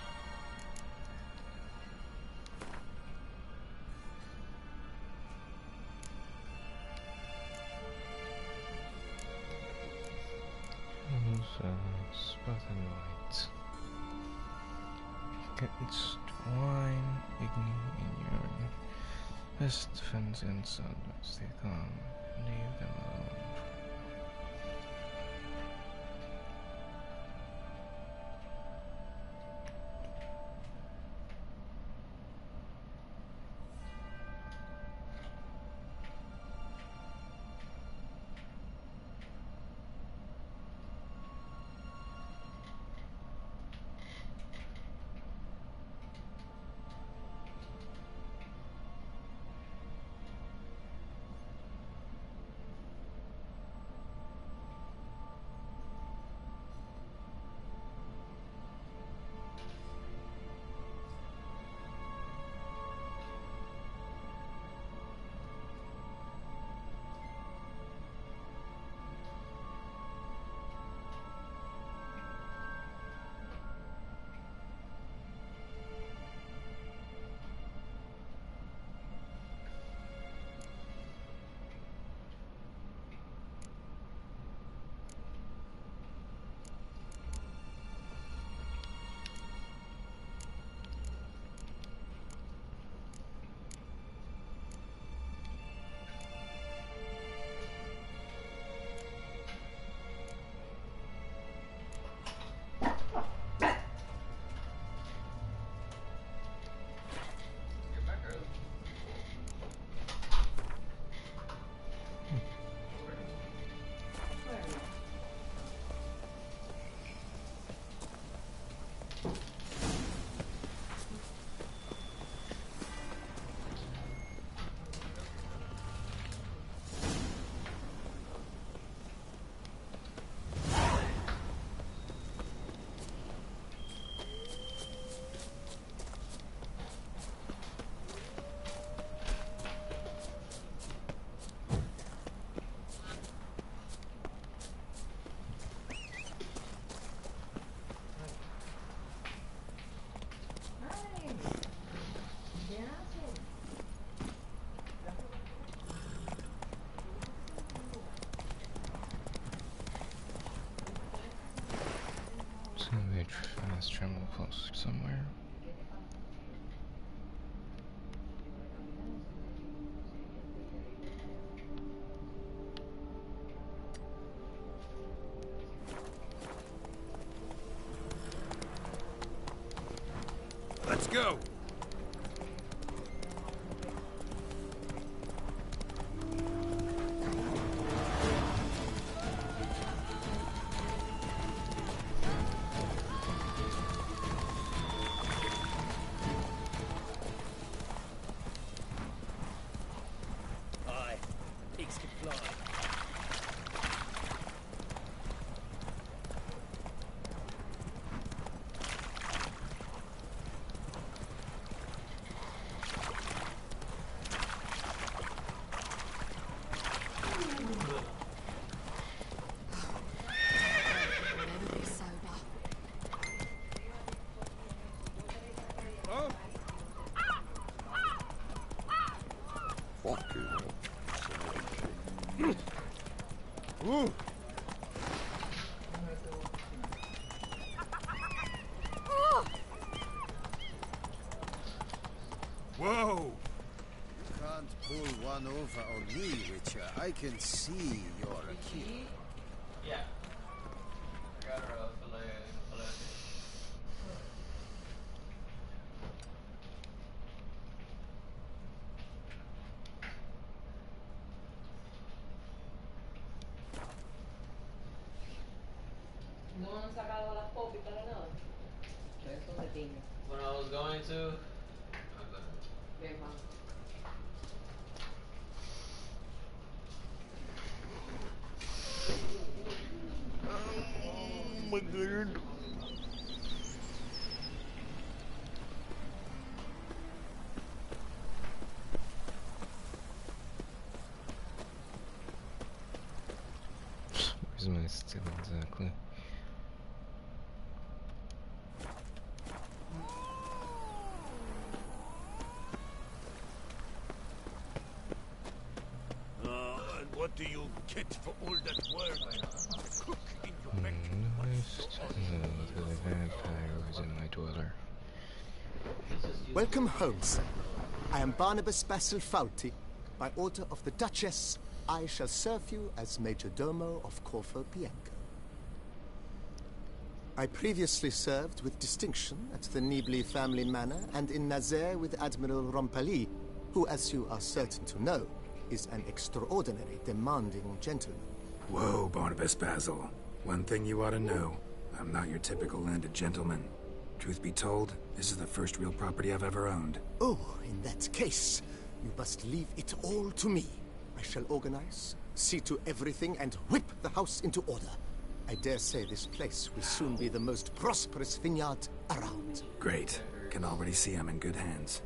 [SPEAKER 3] Spot and light. Against wine, igni, and urine. Best defense against others. They come. Leave them alone. Fast travel close somewhere.
[SPEAKER 2] Let's go. Whoa!
[SPEAKER 8] You can't pull one over on me, Witcher. I can see you're a kid.
[SPEAKER 4] Yeah. I got her a fillet.
[SPEAKER 21] No han sacado las popis para nada. Ustedes son de piña.
[SPEAKER 4] When I was going to.
[SPEAKER 21] Bien, man.
[SPEAKER 12] Oh my god.
[SPEAKER 3] Where's my still exactly?
[SPEAKER 2] And what do you get for all that work? Cook in your back.
[SPEAKER 3] The vampire was in my dweller.
[SPEAKER 22] Welcome home, sir. I am Barnabas Basil Fauti. By order of the Duchess, I shall serve you as Major Domo of Corfu Bianco. I previously served with distinction at the Nibli family manor and in Nazaire with Admiral Rompali, who, as you are certain to know, is an extraordinary, demanding gentleman.
[SPEAKER 1] Whoa, Barnabas Basil. One thing you ought to know. I'm not your typical landed gentleman. Truth be told, this is the first real property I've ever owned.
[SPEAKER 22] Oh, in that case, you must leave it all to me. I shall organize, see to everything, and whip the house into order. I dare say this place will soon be the most prosperous vineyard around.
[SPEAKER 1] Great. Can already see I'm in good hands.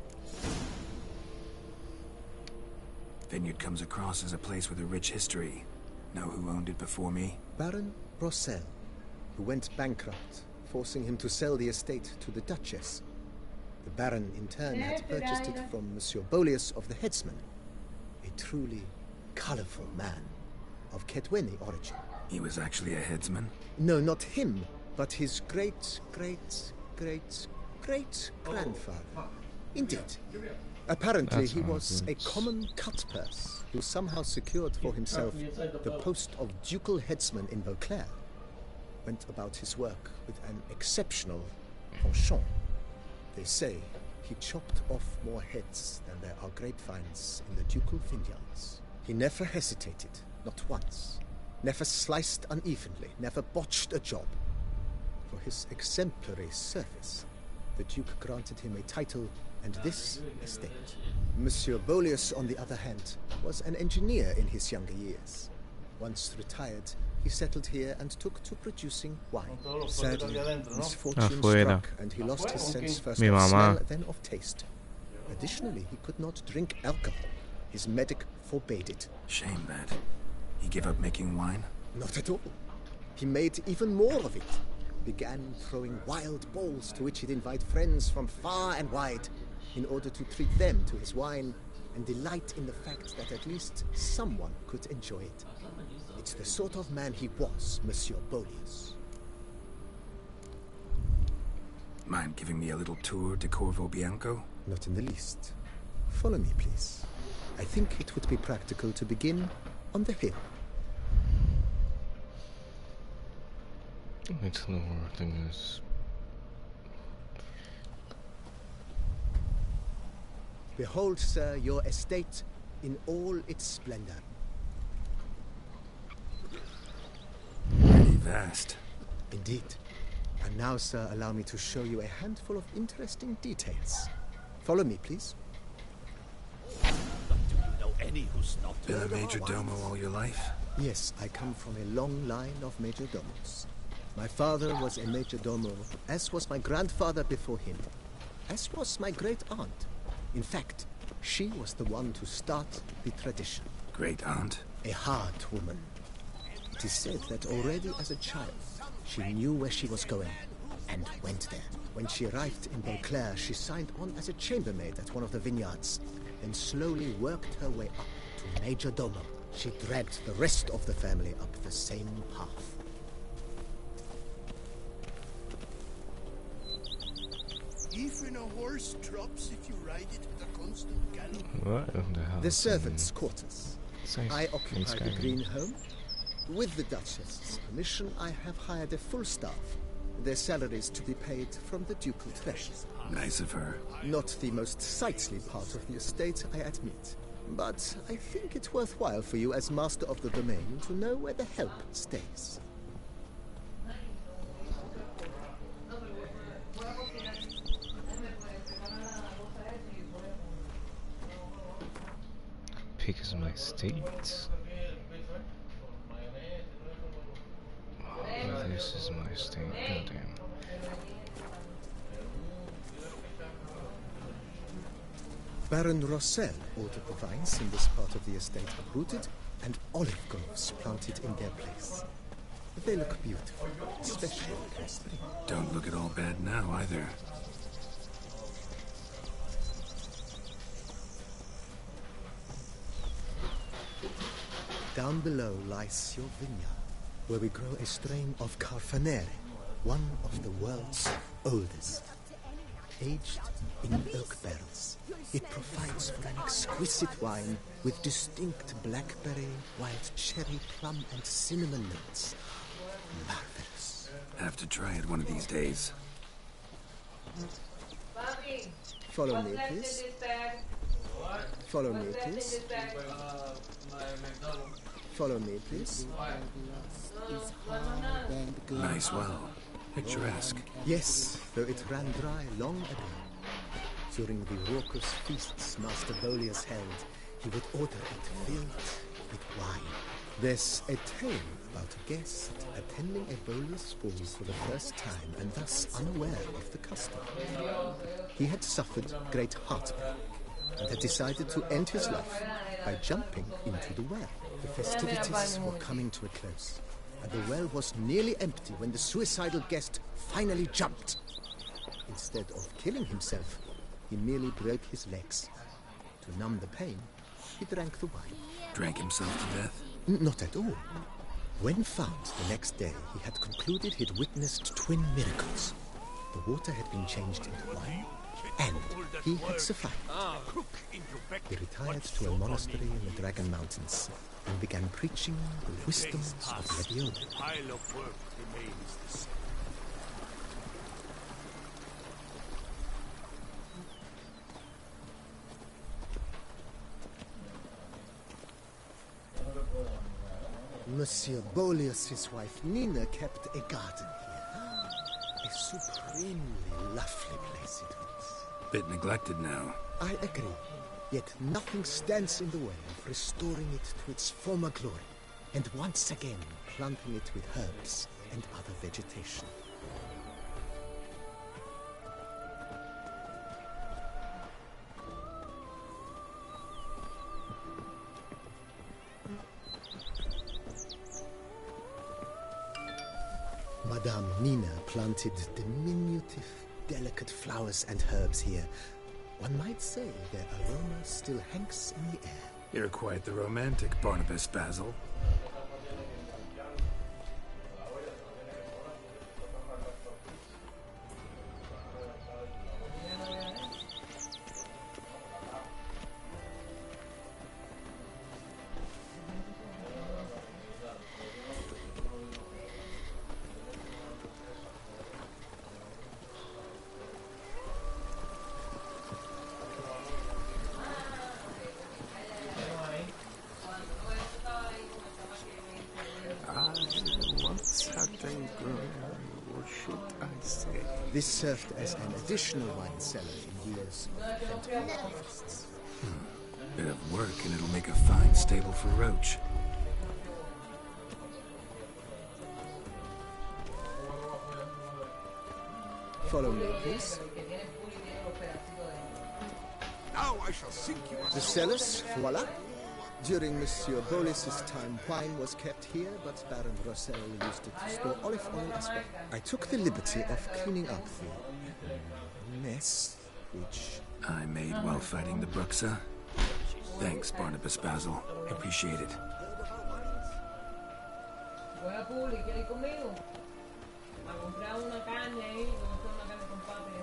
[SPEAKER 1] Vineyard comes across as a place with a rich history. Know who owned it before me?
[SPEAKER 22] Baron Rossel, who went bankrupt, forcing him to sell the estate to the Duchess. The Baron, in turn, had purchased it from Monsieur Bolius of the Headsman, a truly colorful man of Ketweni origin.
[SPEAKER 1] He was actually a headsman?
[SPEAKER 22] No, not him, but his great-great-great-great-grandfather. Indeed. Apparently,
[SPEAKER 3] That's
[SPEAKER 22] he was a
[SPEAKER 3] nonsense.
[SPEAKER 22] common cutpurse who somehow secured for himself the post of ducal headsman in Beauclair. Went about his work with an exceptional penchant. They say he chopped off more heads than there are grapevines in the ducal vineyards. He never hesitated, not once. Never sliced unevenly, never botched a job. For his exemplary service, the Duke granted him a title and this estate. Monsieur Bolius, on the other hand, was an engineer in his younger years. Once retired, he settled here and took to producing wine. Sadly, misfortune struck, and he lost his sense first
[SPEAKER 3] Mi
[SPEAKER 22] of
[SPEAKER 3] mamá.
[SPEAKER 22] smell, then of taste. Additionally, he could not drink alcohol. His medic forbade it.
[SPEAKER 1] Shame that. He gave up making wine?
[SPEAKER 22] Not at all. He made even more of it. Began throwing wild balls to which he'd invite friends from far and wide in order to treat them to his wine and delight in the fact that at least someone could enjoy it. It's the sort of man he was, Monsieur Bolius.
[SPEAKER 1] Mind giving me a little tour to Corvo Bianco?
[SPEAKER 22] Not in the least. Follow me, please. I think it would be practical to begin on the hill.
[SPEAKER 3] It's the more thing is.
[SPEAKER 22] Behold, sir, your estate in all its splendor.
[SPEAKER 1] Pretty vast.
[SPEAKER 22] Indeed. And now, sir, allow me to show you a handful of interesting details. Follow me, please.
[SPEAKER 7] Do you know any who's not
[SPEAKER 1] Been a
[SPEAKER 7] heard of our
[SPEAKER 1] major domo
[SPEAKER 7] wines?
[SPEAKER 1] all your life?
[SPEAKER 22] Yes, I come from a long line of major domos. My father was a major domo, as was my grandfather before him, as was my great aunt. In fact, she was the one to start the tradition.
[SPEAKER 1] Great aunt?
[SPEAKER 22] A hard woman. It is said that already as a child, she knew where she was going and went there. When she arrived in Beauclair, she signed on as a chambermaid at one of the vineyards, then slowly worked her way up to major domo. She dragged the rest of the family up the same path.
[SPEAKER 7] If we know
[SPEAKER 11] a horse drops if you ride it at a constant gallop.
[SPEAKER 3] What in the hell?
[SPEAKER 22] The servants' quarters. I occupy the
[SPEAKER 3] Skyrim.
[SPEAKER 22] green home. With the Duchess's permission, I have hired a full staff. Their salaries to be paid from the ducal treasures.
[SPEAKER 1] Nice of her.
[SPEAKER 22] Not the most sightly part of the estate, I admit. But I think it's worthwhile for you as master of the domain to know where the help stays.
[SPEAKER 3] Because of my state. Oh, this is my state. Goddamn.
[SPEAKER 22] Baron Rossel ordered the vines in this part of the estate uprooted and olive groves planted in their place. They look beautiful, especially in spring.
[SPEAKER 1] Don't look at all bad now, either.
[SPEAKER 22] Down below lies your vineyard, where we grow a strain of Carfanere, one of the world's oldest. Aged in oak barrels, it provides for an exquisite wine with distinct blackberry, wild cherry, plum, and cinnamon notes. Marvelous.
[SPEAKER 1] Have to try it one of these days.
[SPEAKER 22] Follow me, please. Follow me, please. Follow me, please.
[SPEAKER 1] Nice well. Picturesque.
[SPEAKER 22] Yes, though it ran dry long ago. During the raucous feasts Master Bolius held, he would order it filled with wine. There's a tale about a guest attending a Bolius ball for the first time and thus unaware of the custom. He had suffered great heartburn and had decided to end his life by jumping into the well. The festivities were coming to a close, and the well was nearly empty when the suicidal guest finally jumped. Instead of killing himself, he merely broke his legs. To numb the pain, he drank the wine.
[SPEAKER 1] Drank himself to death?
[SPEAKER 22] Not at all. When found the next day, he had concluded he'd witnessed twin miracles. The water had been changed into wine, and he had survived. He retired to a monastery in the Dragon Mountains and began preaching the wisdoms of Mediola.
[SPEAKER 11] Pile of work remains the same.
[SPEAKER 22] Monsieur Bolius' wife Nina kept a garden here. A supremely lovely place it was.
[SPEAKER 1] Bit neglected now.
[SPEAKER 22] I agree. Yet nothing stands in the way of restoring it to its former glory, and once again planting it with herbs and other vegetation. Madame Nina planted diminutive, delicate flowers and herbs here. One might say their aroma still hangs in the air.
[SPEAKER 1] You're quite the romantic, Barnabas Basil.
[SPEAKER 22] This served as an additional wine cellar in years of plentiful harvests.
[SPEAKER 1] Bit of work and it'll make a fine stable for Roach.
[SPEAKER 22] Follow me, please.
[SPEAKER 11] Now I shall sink you.
[SPEAKER 22] The cellars, voila. During Monsieur Bolis's time, wine was kept here, but Baron Rossel used it to store olive oil as well. I took the liberty of cleaning up the mess, which
[SPEAKER 1] I made while fighting the Bruxa. Thanks, Barnabas Basil. Appreciate it.
[SPEAKER 21] Voy a Publi, ¿quieres ir conmigo? A comprar una caña ahí, voy a comprar una caña con pata y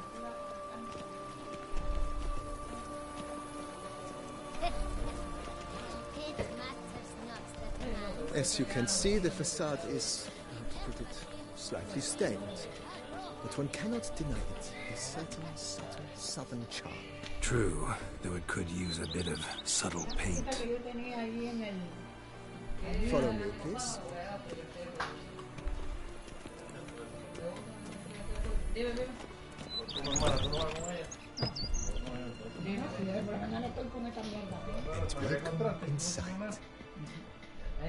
[SPEAKER 22] As you can see, the facade is, how to put it, slightly stained. But one cannot deny it. A certain subtle southern charm.
[SPEAKER 1] True, though it could use a bit of subtle paint.
[SPEAKER 22] Follow me, please. And welcome inside. On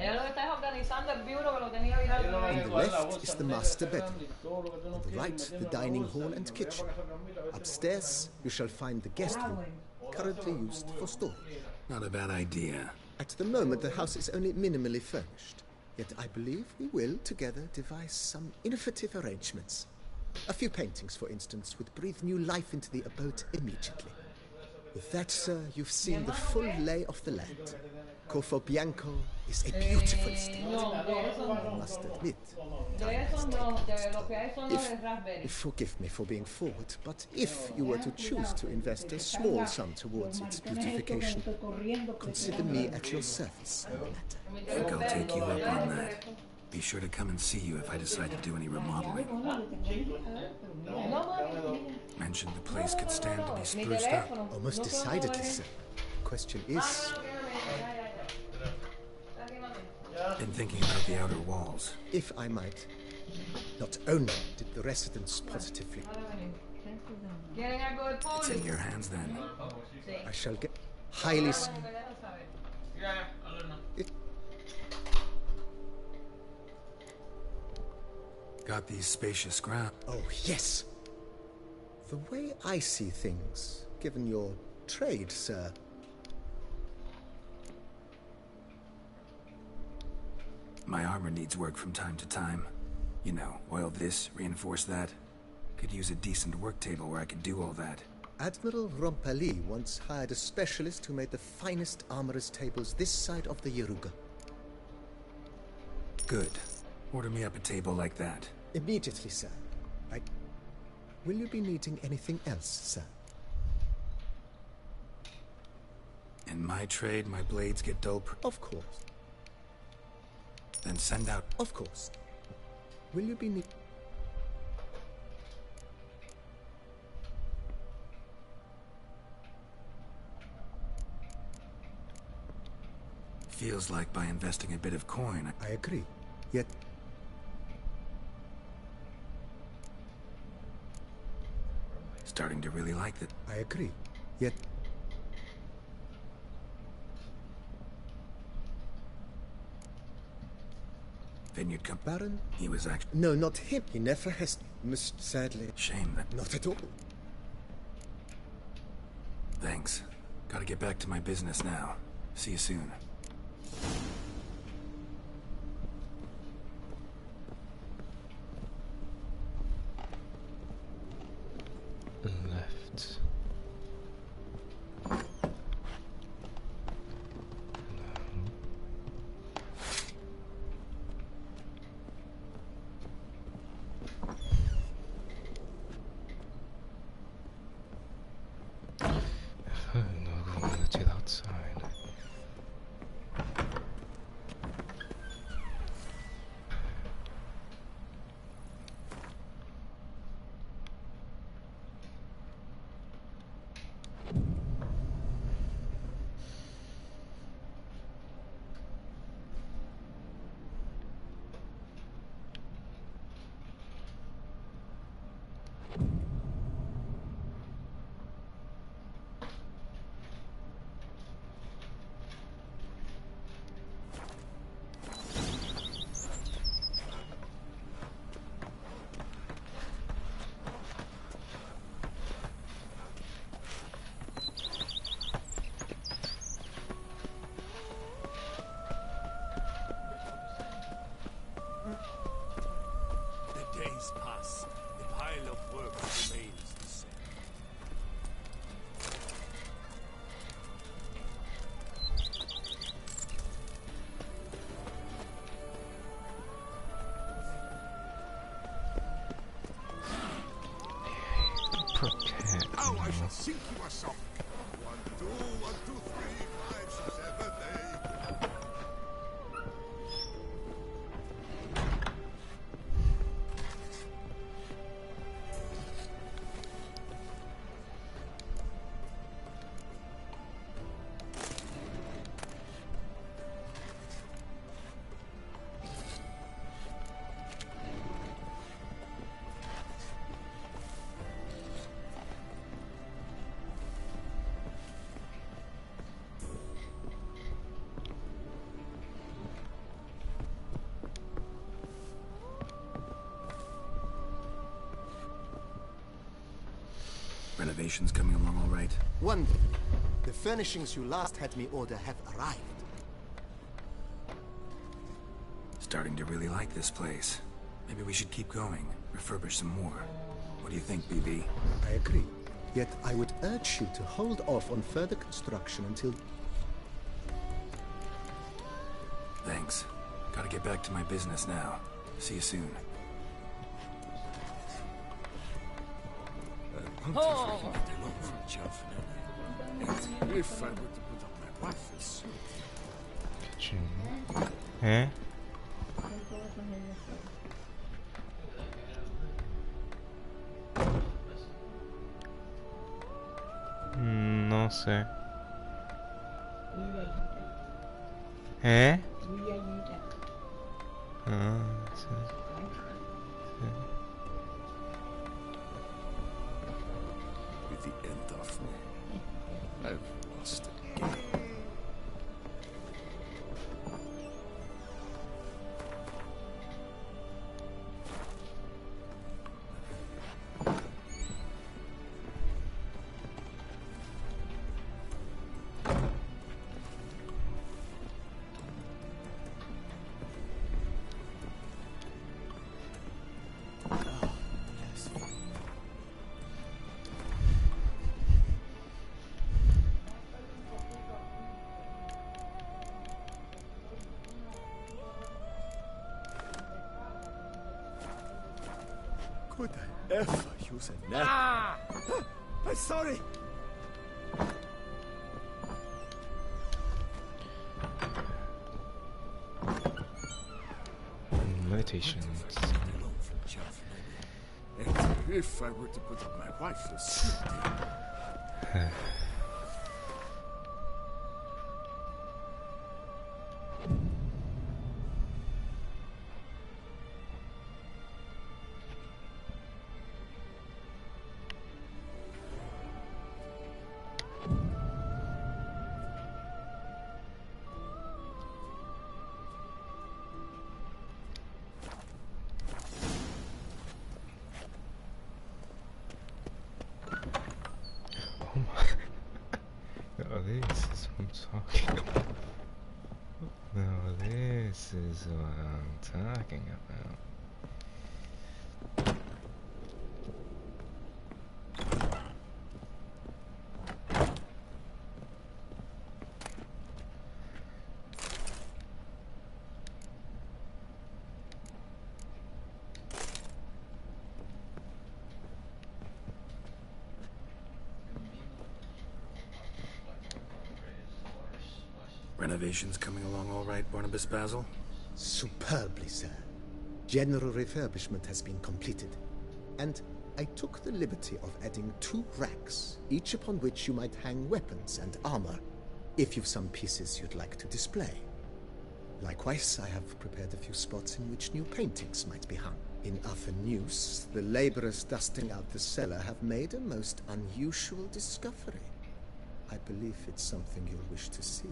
[SPEAKER 22] the left is the master bedroom. On the right, the dining hall and kitchen. Upstairs, you shall find the guest room, currently used for storage.
[SPEAKER 1] Not a bad idea.
[SPEAKER 22] At the moment, the house is only minimally furnished. Yet I believe we will, together, devise some innovative arrangements. A few paintings, for instance, would breathe new life into the abode immediately. With that, sir, you've seen the full lay of the land. Corvo Bianco is a beautiful estate, I must admit. Forgive me for being forward, but if you were to choose to invest a small sum towards its beautification, consider me at your service in the matter.
[SPEAKER 1] I think I'll take you up on that. Be sure to come and see you if I decide to do any remodeling. Mentioned the place could stand to be spruced up.
[SPEAKER 22] Almost decidedly, sir. The question is...
[SPEAKER 1] Been thinking about the outer walls.
[SPEAKER 22] If I might. Not only did the residents positively...
[SPEAKER 1] It's in your hands then.
[SPEAKER 22] I shall get highly...
[SPEAKER 1] Got these spacious grounds.
[SPEAKER 22] Oh, yes. The way I see things, given your trade, sir...
[SPEAKER 1] My armor needs work from time to time. You know, oil this, reinforce that. Could use a decent work table where I could do all that.
[SPEAKER 22] Admiral Rompali once hired a specialist who made the finest armorer's tables this side of the Yaruga.
[SPEAKER 1] Good. Order me up a table like that.
[SPEAKER 22] Immediately, sir. Will you be needing anything else, sir?
[SPEAKER 1] In my trade, my blades get dull.
[SPEAKER 22] Of course.
[SPEAKER 1] Then send out...
[SPEAKER 22] Of course. Will you be
[SPEAKER 1] Feels like by investing a bit of coin...
[SPEAKER 22] I agree. Yet...
[SPEAKER 1] Starting to really like that.
[SPEAKER 22] I agree. Yet...
[SPEAKER 1] Vineyard Cup
[SPEAKER 22] Baron?
[SPEAKER 1] He was actually...
[SPEAKER 22] No, not him. He never has... Most sadly...
[SPEAKER 1] Shame that...
[SPEAKER 22] Not at all.
[SPEAKER 1] Thanks. Gotta get back to my business now. See you soon.
[SPEAKER 3] Left. No, let's get outside.
[SPEAKER 11] Days pass, the pile of work remains the same.
[SPEAKER 3] Oh,
[SPEAKER 11] I shall sink you a song. 1, 2, 1, 2, 3, 5, 6, 7, 8.
[SPEAKER 1] Renovations coming along all right?
[SPEAKER 22] Wonderful. The furnishings you last had me order have arrived.
[SPEAKER 1] Starting to really like this place. Maybe we should keep going, refurbish some more. What do you think, BB?
[SPEAKER 22] I agree. Yet I would urge you to hold off on further construction until...
[SPEAKER 1] Thanks. Gotta get back to my business now. See you soon.
[SPEAKER 2] Oh. If I were to put up my rifles.
[SPEAKER 3] Eh? No sé. ¿Eh? Ah, sí.
[SPEAKER 2] With the end of me, I've lost again. Could I ever use a net? Ah! I'm sorry!
[SPEAKER 3] Meditation.
[SPEAKER 2] And if I were to put up my rifles...
[SPEAKER 3] Oh, this is what I'm talking about. No, this is what I'm talking about.
[SPEAKER 1] Renovations coming along all right, Barnabas Basil?
[SPEAKER 22] Superbly, sir. General refurbishment has been completed. And I took the liberty of adding 2 racks, each upon which you might hang weapons and armor, if you've some pieces you'd like to display. Likewise, I have prepared a few spots in which new paintings might be hung. In other news, the laborers dusting out the cellar have made a most unusual discovery. I believe it's something you'll wish to see.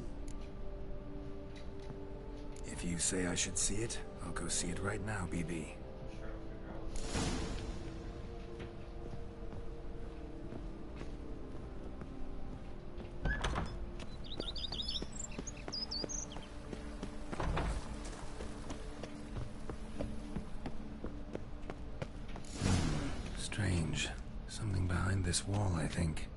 [SPEAKER 1] If you say I should see it, I'll go see it right now, BB. Strange. Something behind this wall, I think.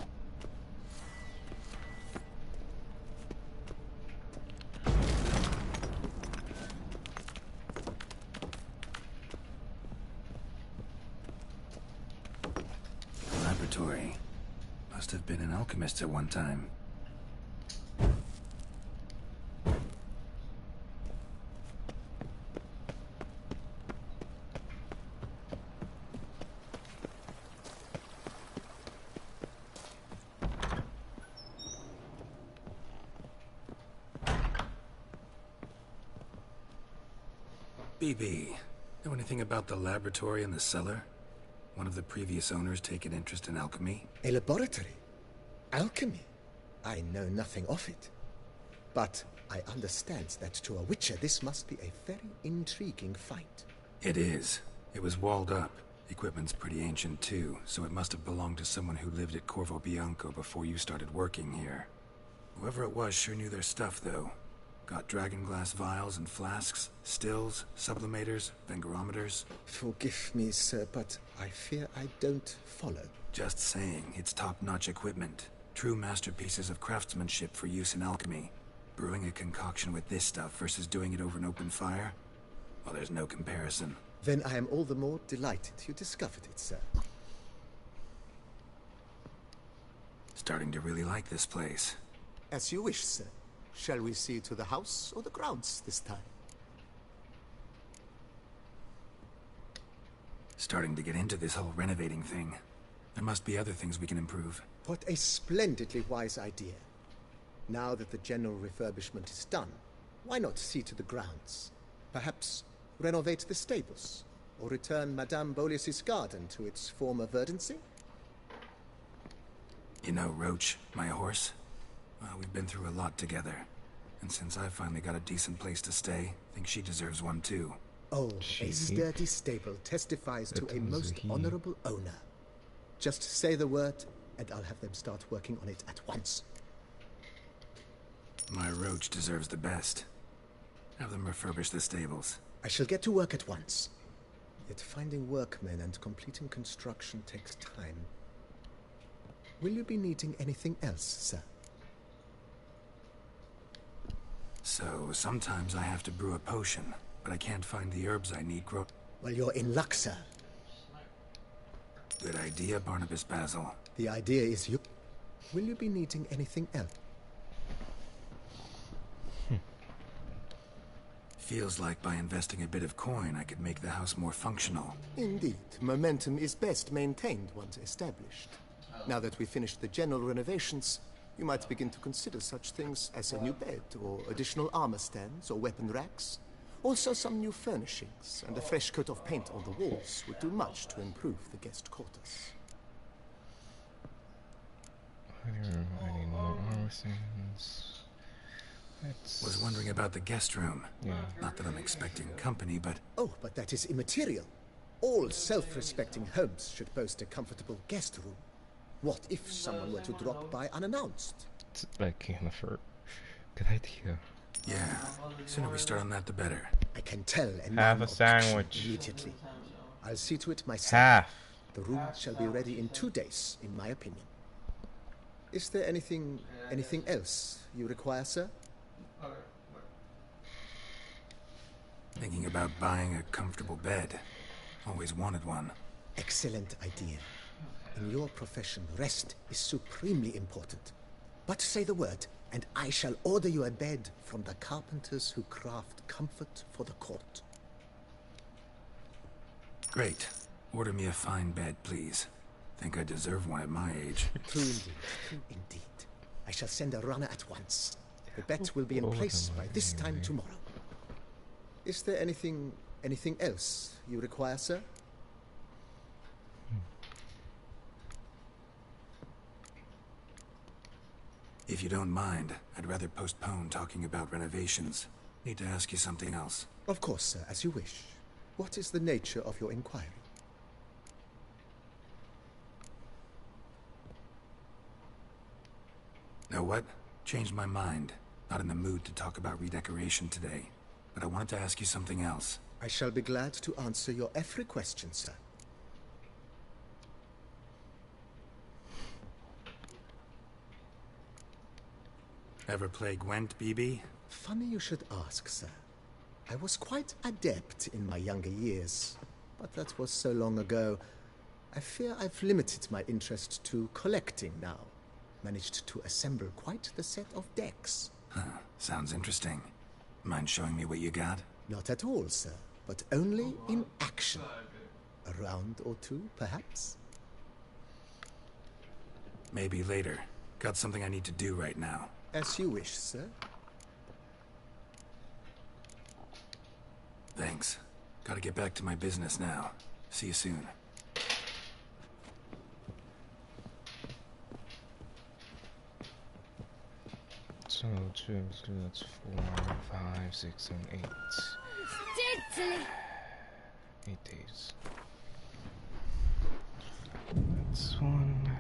[SPEAKER 1] Laboratory. Must have been an alchemist at one time. BB, know anything about the laboratory in the cellar? One of the previous owners take an interest in alchemy?
[SPEAKER 22] A laboratory? Alchemy? I know nothing of it. But I understand that to a witcher this must be a very intriguing fight.
[SPEAKER 1] It is. It was walled up. Equipment's pretty ancient too, so it must have belonged to someone who lived at Corvo Bianco before you started working here. Whoever it was sure knew their stuff, though. Got dragon glass vials and flasks, stills, sublimators, vengerometers.
[SPEAKER 22] Forgive me, sir, but I fear I don't follow.
[SPEAKER 1] Just saying, it's top-notch equipment. True masterpieces of craftsmanship for use in alchemy. Brewing a concoction with this stuff versus doing it over an open fire? Well, there's no comparison.
[SPEAKER 22] Then I am all the more delighted you discovered it, sir.
[SPEAKER 1] Starting to really like this place.
[SPEAKER 22] As you wish, sir. Shall we see to the house or the grounds this time?
[SPEAKER 1] Starting to get into this whole renovating thing. There must be other things we can improve.
[SPEAKER 22] What a splendidly wise idea. Now that the general refurbishment is done, why not see to the grounds? Perhaps renovate the stables, or return Madame Boleus's garden to its former verdancy?
[SPEAKER 1] You know, Roach, my horse? Well, we've been through a lot together. And since I finally got a decent place to stay, I think she deserves one too.
[SPEAKER 22] Oh, a sturdy stable testifies to a most honorable owner. Just say the word, and I'll have them start working on it at once.
[SPEAKER 1] My Roach deserves the best. Have them refurbish the stables.
[SPEAKER 22] I shall get to work at once. Yet finding workmen and completing construction takes time. Will you be needing anything else, sir?
[SPEAKER 1] So, sometimes I have to brew a potion, but I can't find the herbs I need grow.
[SPEAKER 22] Well, you're in luck, sir.
[SPEAKER 1] Good idea, Barnabas Basil.
[SPEAKER 22] The idea is you... Will you be needing anything else?
[SPEAKER 1] Feels like by investing a bit of coin, I could make the house more functional.
[SPEAKER 22] Indeed. Momentum is best maintained once established. Now that we've finished the general renovations, you might begin to consider such things as a new bed, or additional armor stands, or weapon racks. Also some new furnishings, and a fresh coat of paint on the walls would do much to improve the guest quarters.
[SPEAKER 3] I need more armor stands.
[SPEAKER 1] Was wondering about the guest room.
[SPEAKER 3] Yeah.
[SPEAKER 1] Not that I'm expecting company, but...
[SPEAKER 22] Oh, but that is immaterial. All self-respecting homes should boast a comfortable guest room. What if someone were to drop by unannounced?
[SPEAKER 3] It's like Jennifer. Good idea.
[SPEAKER 1] Yeah, the sooner we start on that, the better.
[SPEAKER 22] I can tell and
[SPEAKER 3] have a sandwich
[SPEAKER 22] immediately. I'll see to it myself.
[SPEAKER 3] Half.
[SPEAKER 22] The room shall be ready in 2 days, in my opinion. Is there anything else you require, sir?
[SPEAKER 1] Thinking about buying a comfortable bed. Always wanted one.
[SPEAKER 22] Excellent idea. In your profession, rest is supremely important. But say the word, and I shall order you a bed from the carpenters who craft comfort for the court.
[SPEAKER 1] Great. Order me a fine bed, please. Think I deserve one at my age.
[SPEAKER 22] True indeed, true indeed. I shall send a runner at once. The bet will be in place by this time tomorrow. Is there anything else you require, sir?
[SPEAKER 1] If you don't mind, I'd rather postpone talking about renovations. Need to ask you something else.
[SPEAKER 22] Of course, sir, as you wish. What is the nature of your inquiry?
[SPEAKER 1] Know what? Changed my mind. Not in the mood to talk about redecoration today. But I wanted to ask you something else.
[SPEAKER 22] I shall be glad to answer your every question, sir.
[SPEAKER 1] Ever play Gwent, BB?
[SPEAKER 22] Funny you should ask, sir. I was quite adept in my younger years, but that was so long ago. I fear I've limited my interest to collecting now. Managed to assemble quite the set of decks.
[SPEAKER 1] Huh, sounds interesting. Mind showing me what you got?
[SPEAKER 22] Not at all, sir, but only in action. A round or two, perhaps?
[SPEAKER 1] Maybe later. Got something I need to do right now.
[SPEAKER 22] As you wish, sir.
[SPEAKER 1] Thanks. Gotta get back to my business now. See you soon.
[SPEAKER 3] So, 2, that's 4, 5, 6, 7, 8.
[SPEAKER 17] Diddly.
[SPEAKER 3] 8 days. That's one.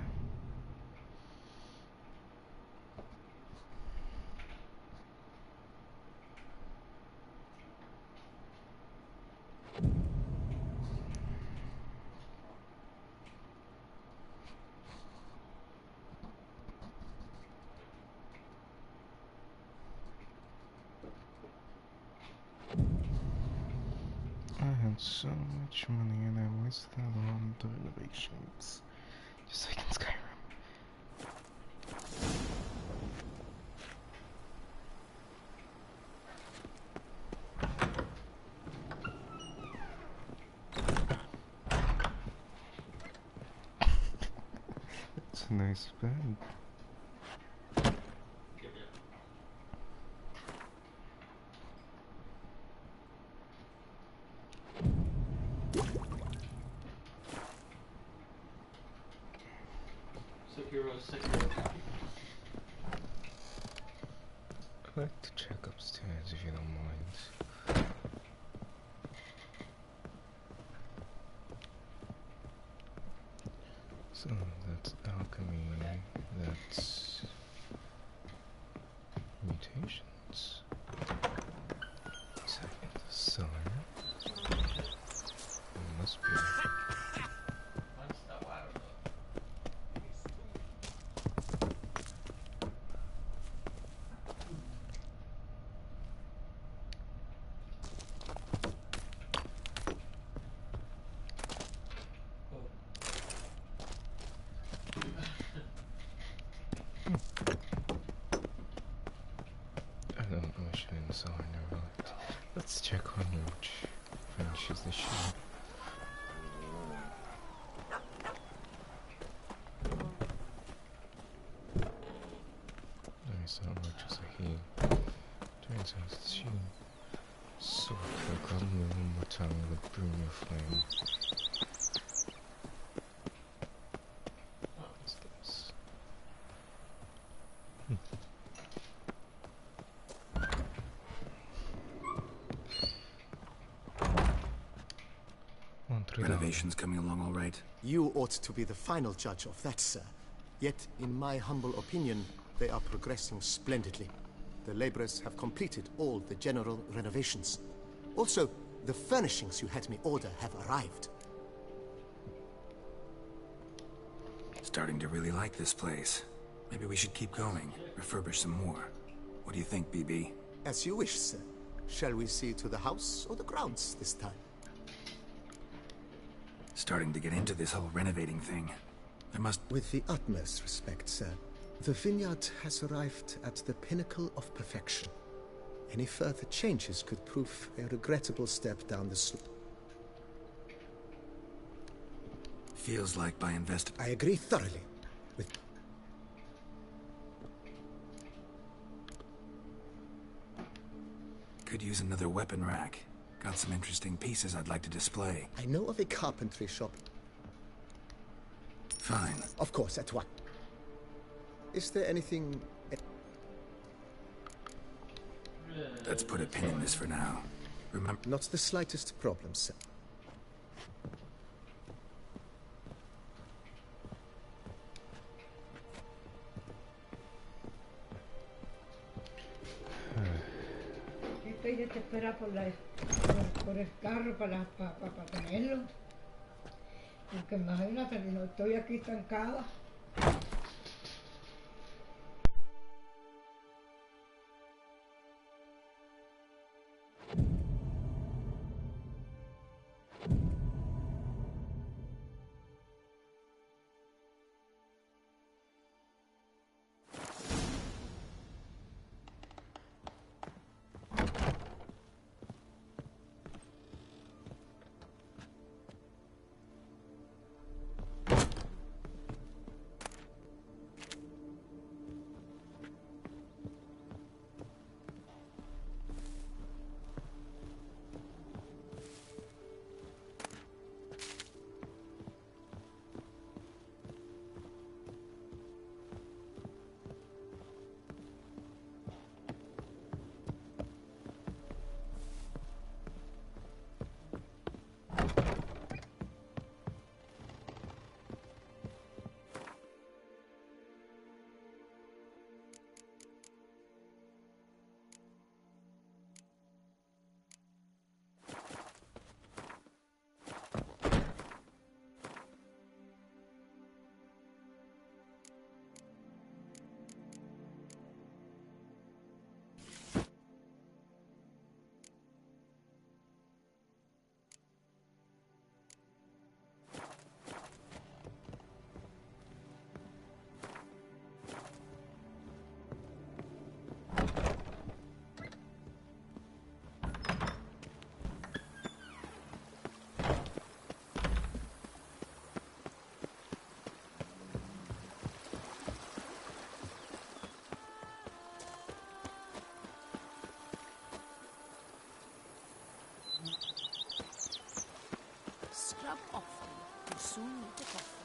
[SPEAKER 3] I had so much money and I wasted it on the renovations. Just like in Skyrim. It's a nice bed. I'd like to check upstairs if you don't mind. So that's alchemy, that's mutations. Second cellar. It must be. I don't know which one so I never looked. Let's check on which finishes the shoe. Nice, how much is a heel? Turns out it's shoe. So quick, I'll move one more time with Broom of Flame. What's this?
[SPEAKER 1] Renovations coming along all right?
[SPEAKER 22] You ought to be the final judge of that, sir. Yet, in my humble opinion, they are progressing splendidly. The laborers have completed all the general renovations. Also, the furnishings you had me order have arrived.
[SPEAKER 1] Starting to really like this place. Maybe we should keep going, refurbish some more. What do you think, BB?
[SPEAKER 22] As you wish, sir. Shall we see to the house or the grounds this time?
[SPEAKER 1] Starting to get into this whole renovating thing. I must...
[SPEAKER 22] With the utmost respect, sir, the vineyard has arrived at the pinnacle of perfection. Any further changes could prove a regrettable step down the slope.
[SPEAKER 1] Feels like by
[SPEAKER 22] I agree thoroughly with...
[SPEAKER 1] Could use another weapon rack. Got some interesting pieces I'd like to display.
[SPEAKER 22] I know of a carpentry shop.
[SPEAKER 1] Fine.
[SPEAKER 22] Of course, at what? Is there anything...
[SPEAKER 1] Let's put a pin in this for now. Remember...
[SPEAKER 22] Not the slightest problem, sir.
[SPEAKER 5] Ella te espera por el carro para tenerlo. Porque imagínate, no estoy aquí estancada.
[SPEAKER 19] soon meet the coffin.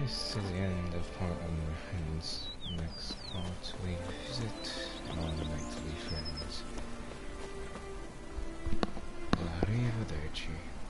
[SPEAKER 3] This is the end of part 1, my friends. Next part we visit non-knightly friends. Arrivederci.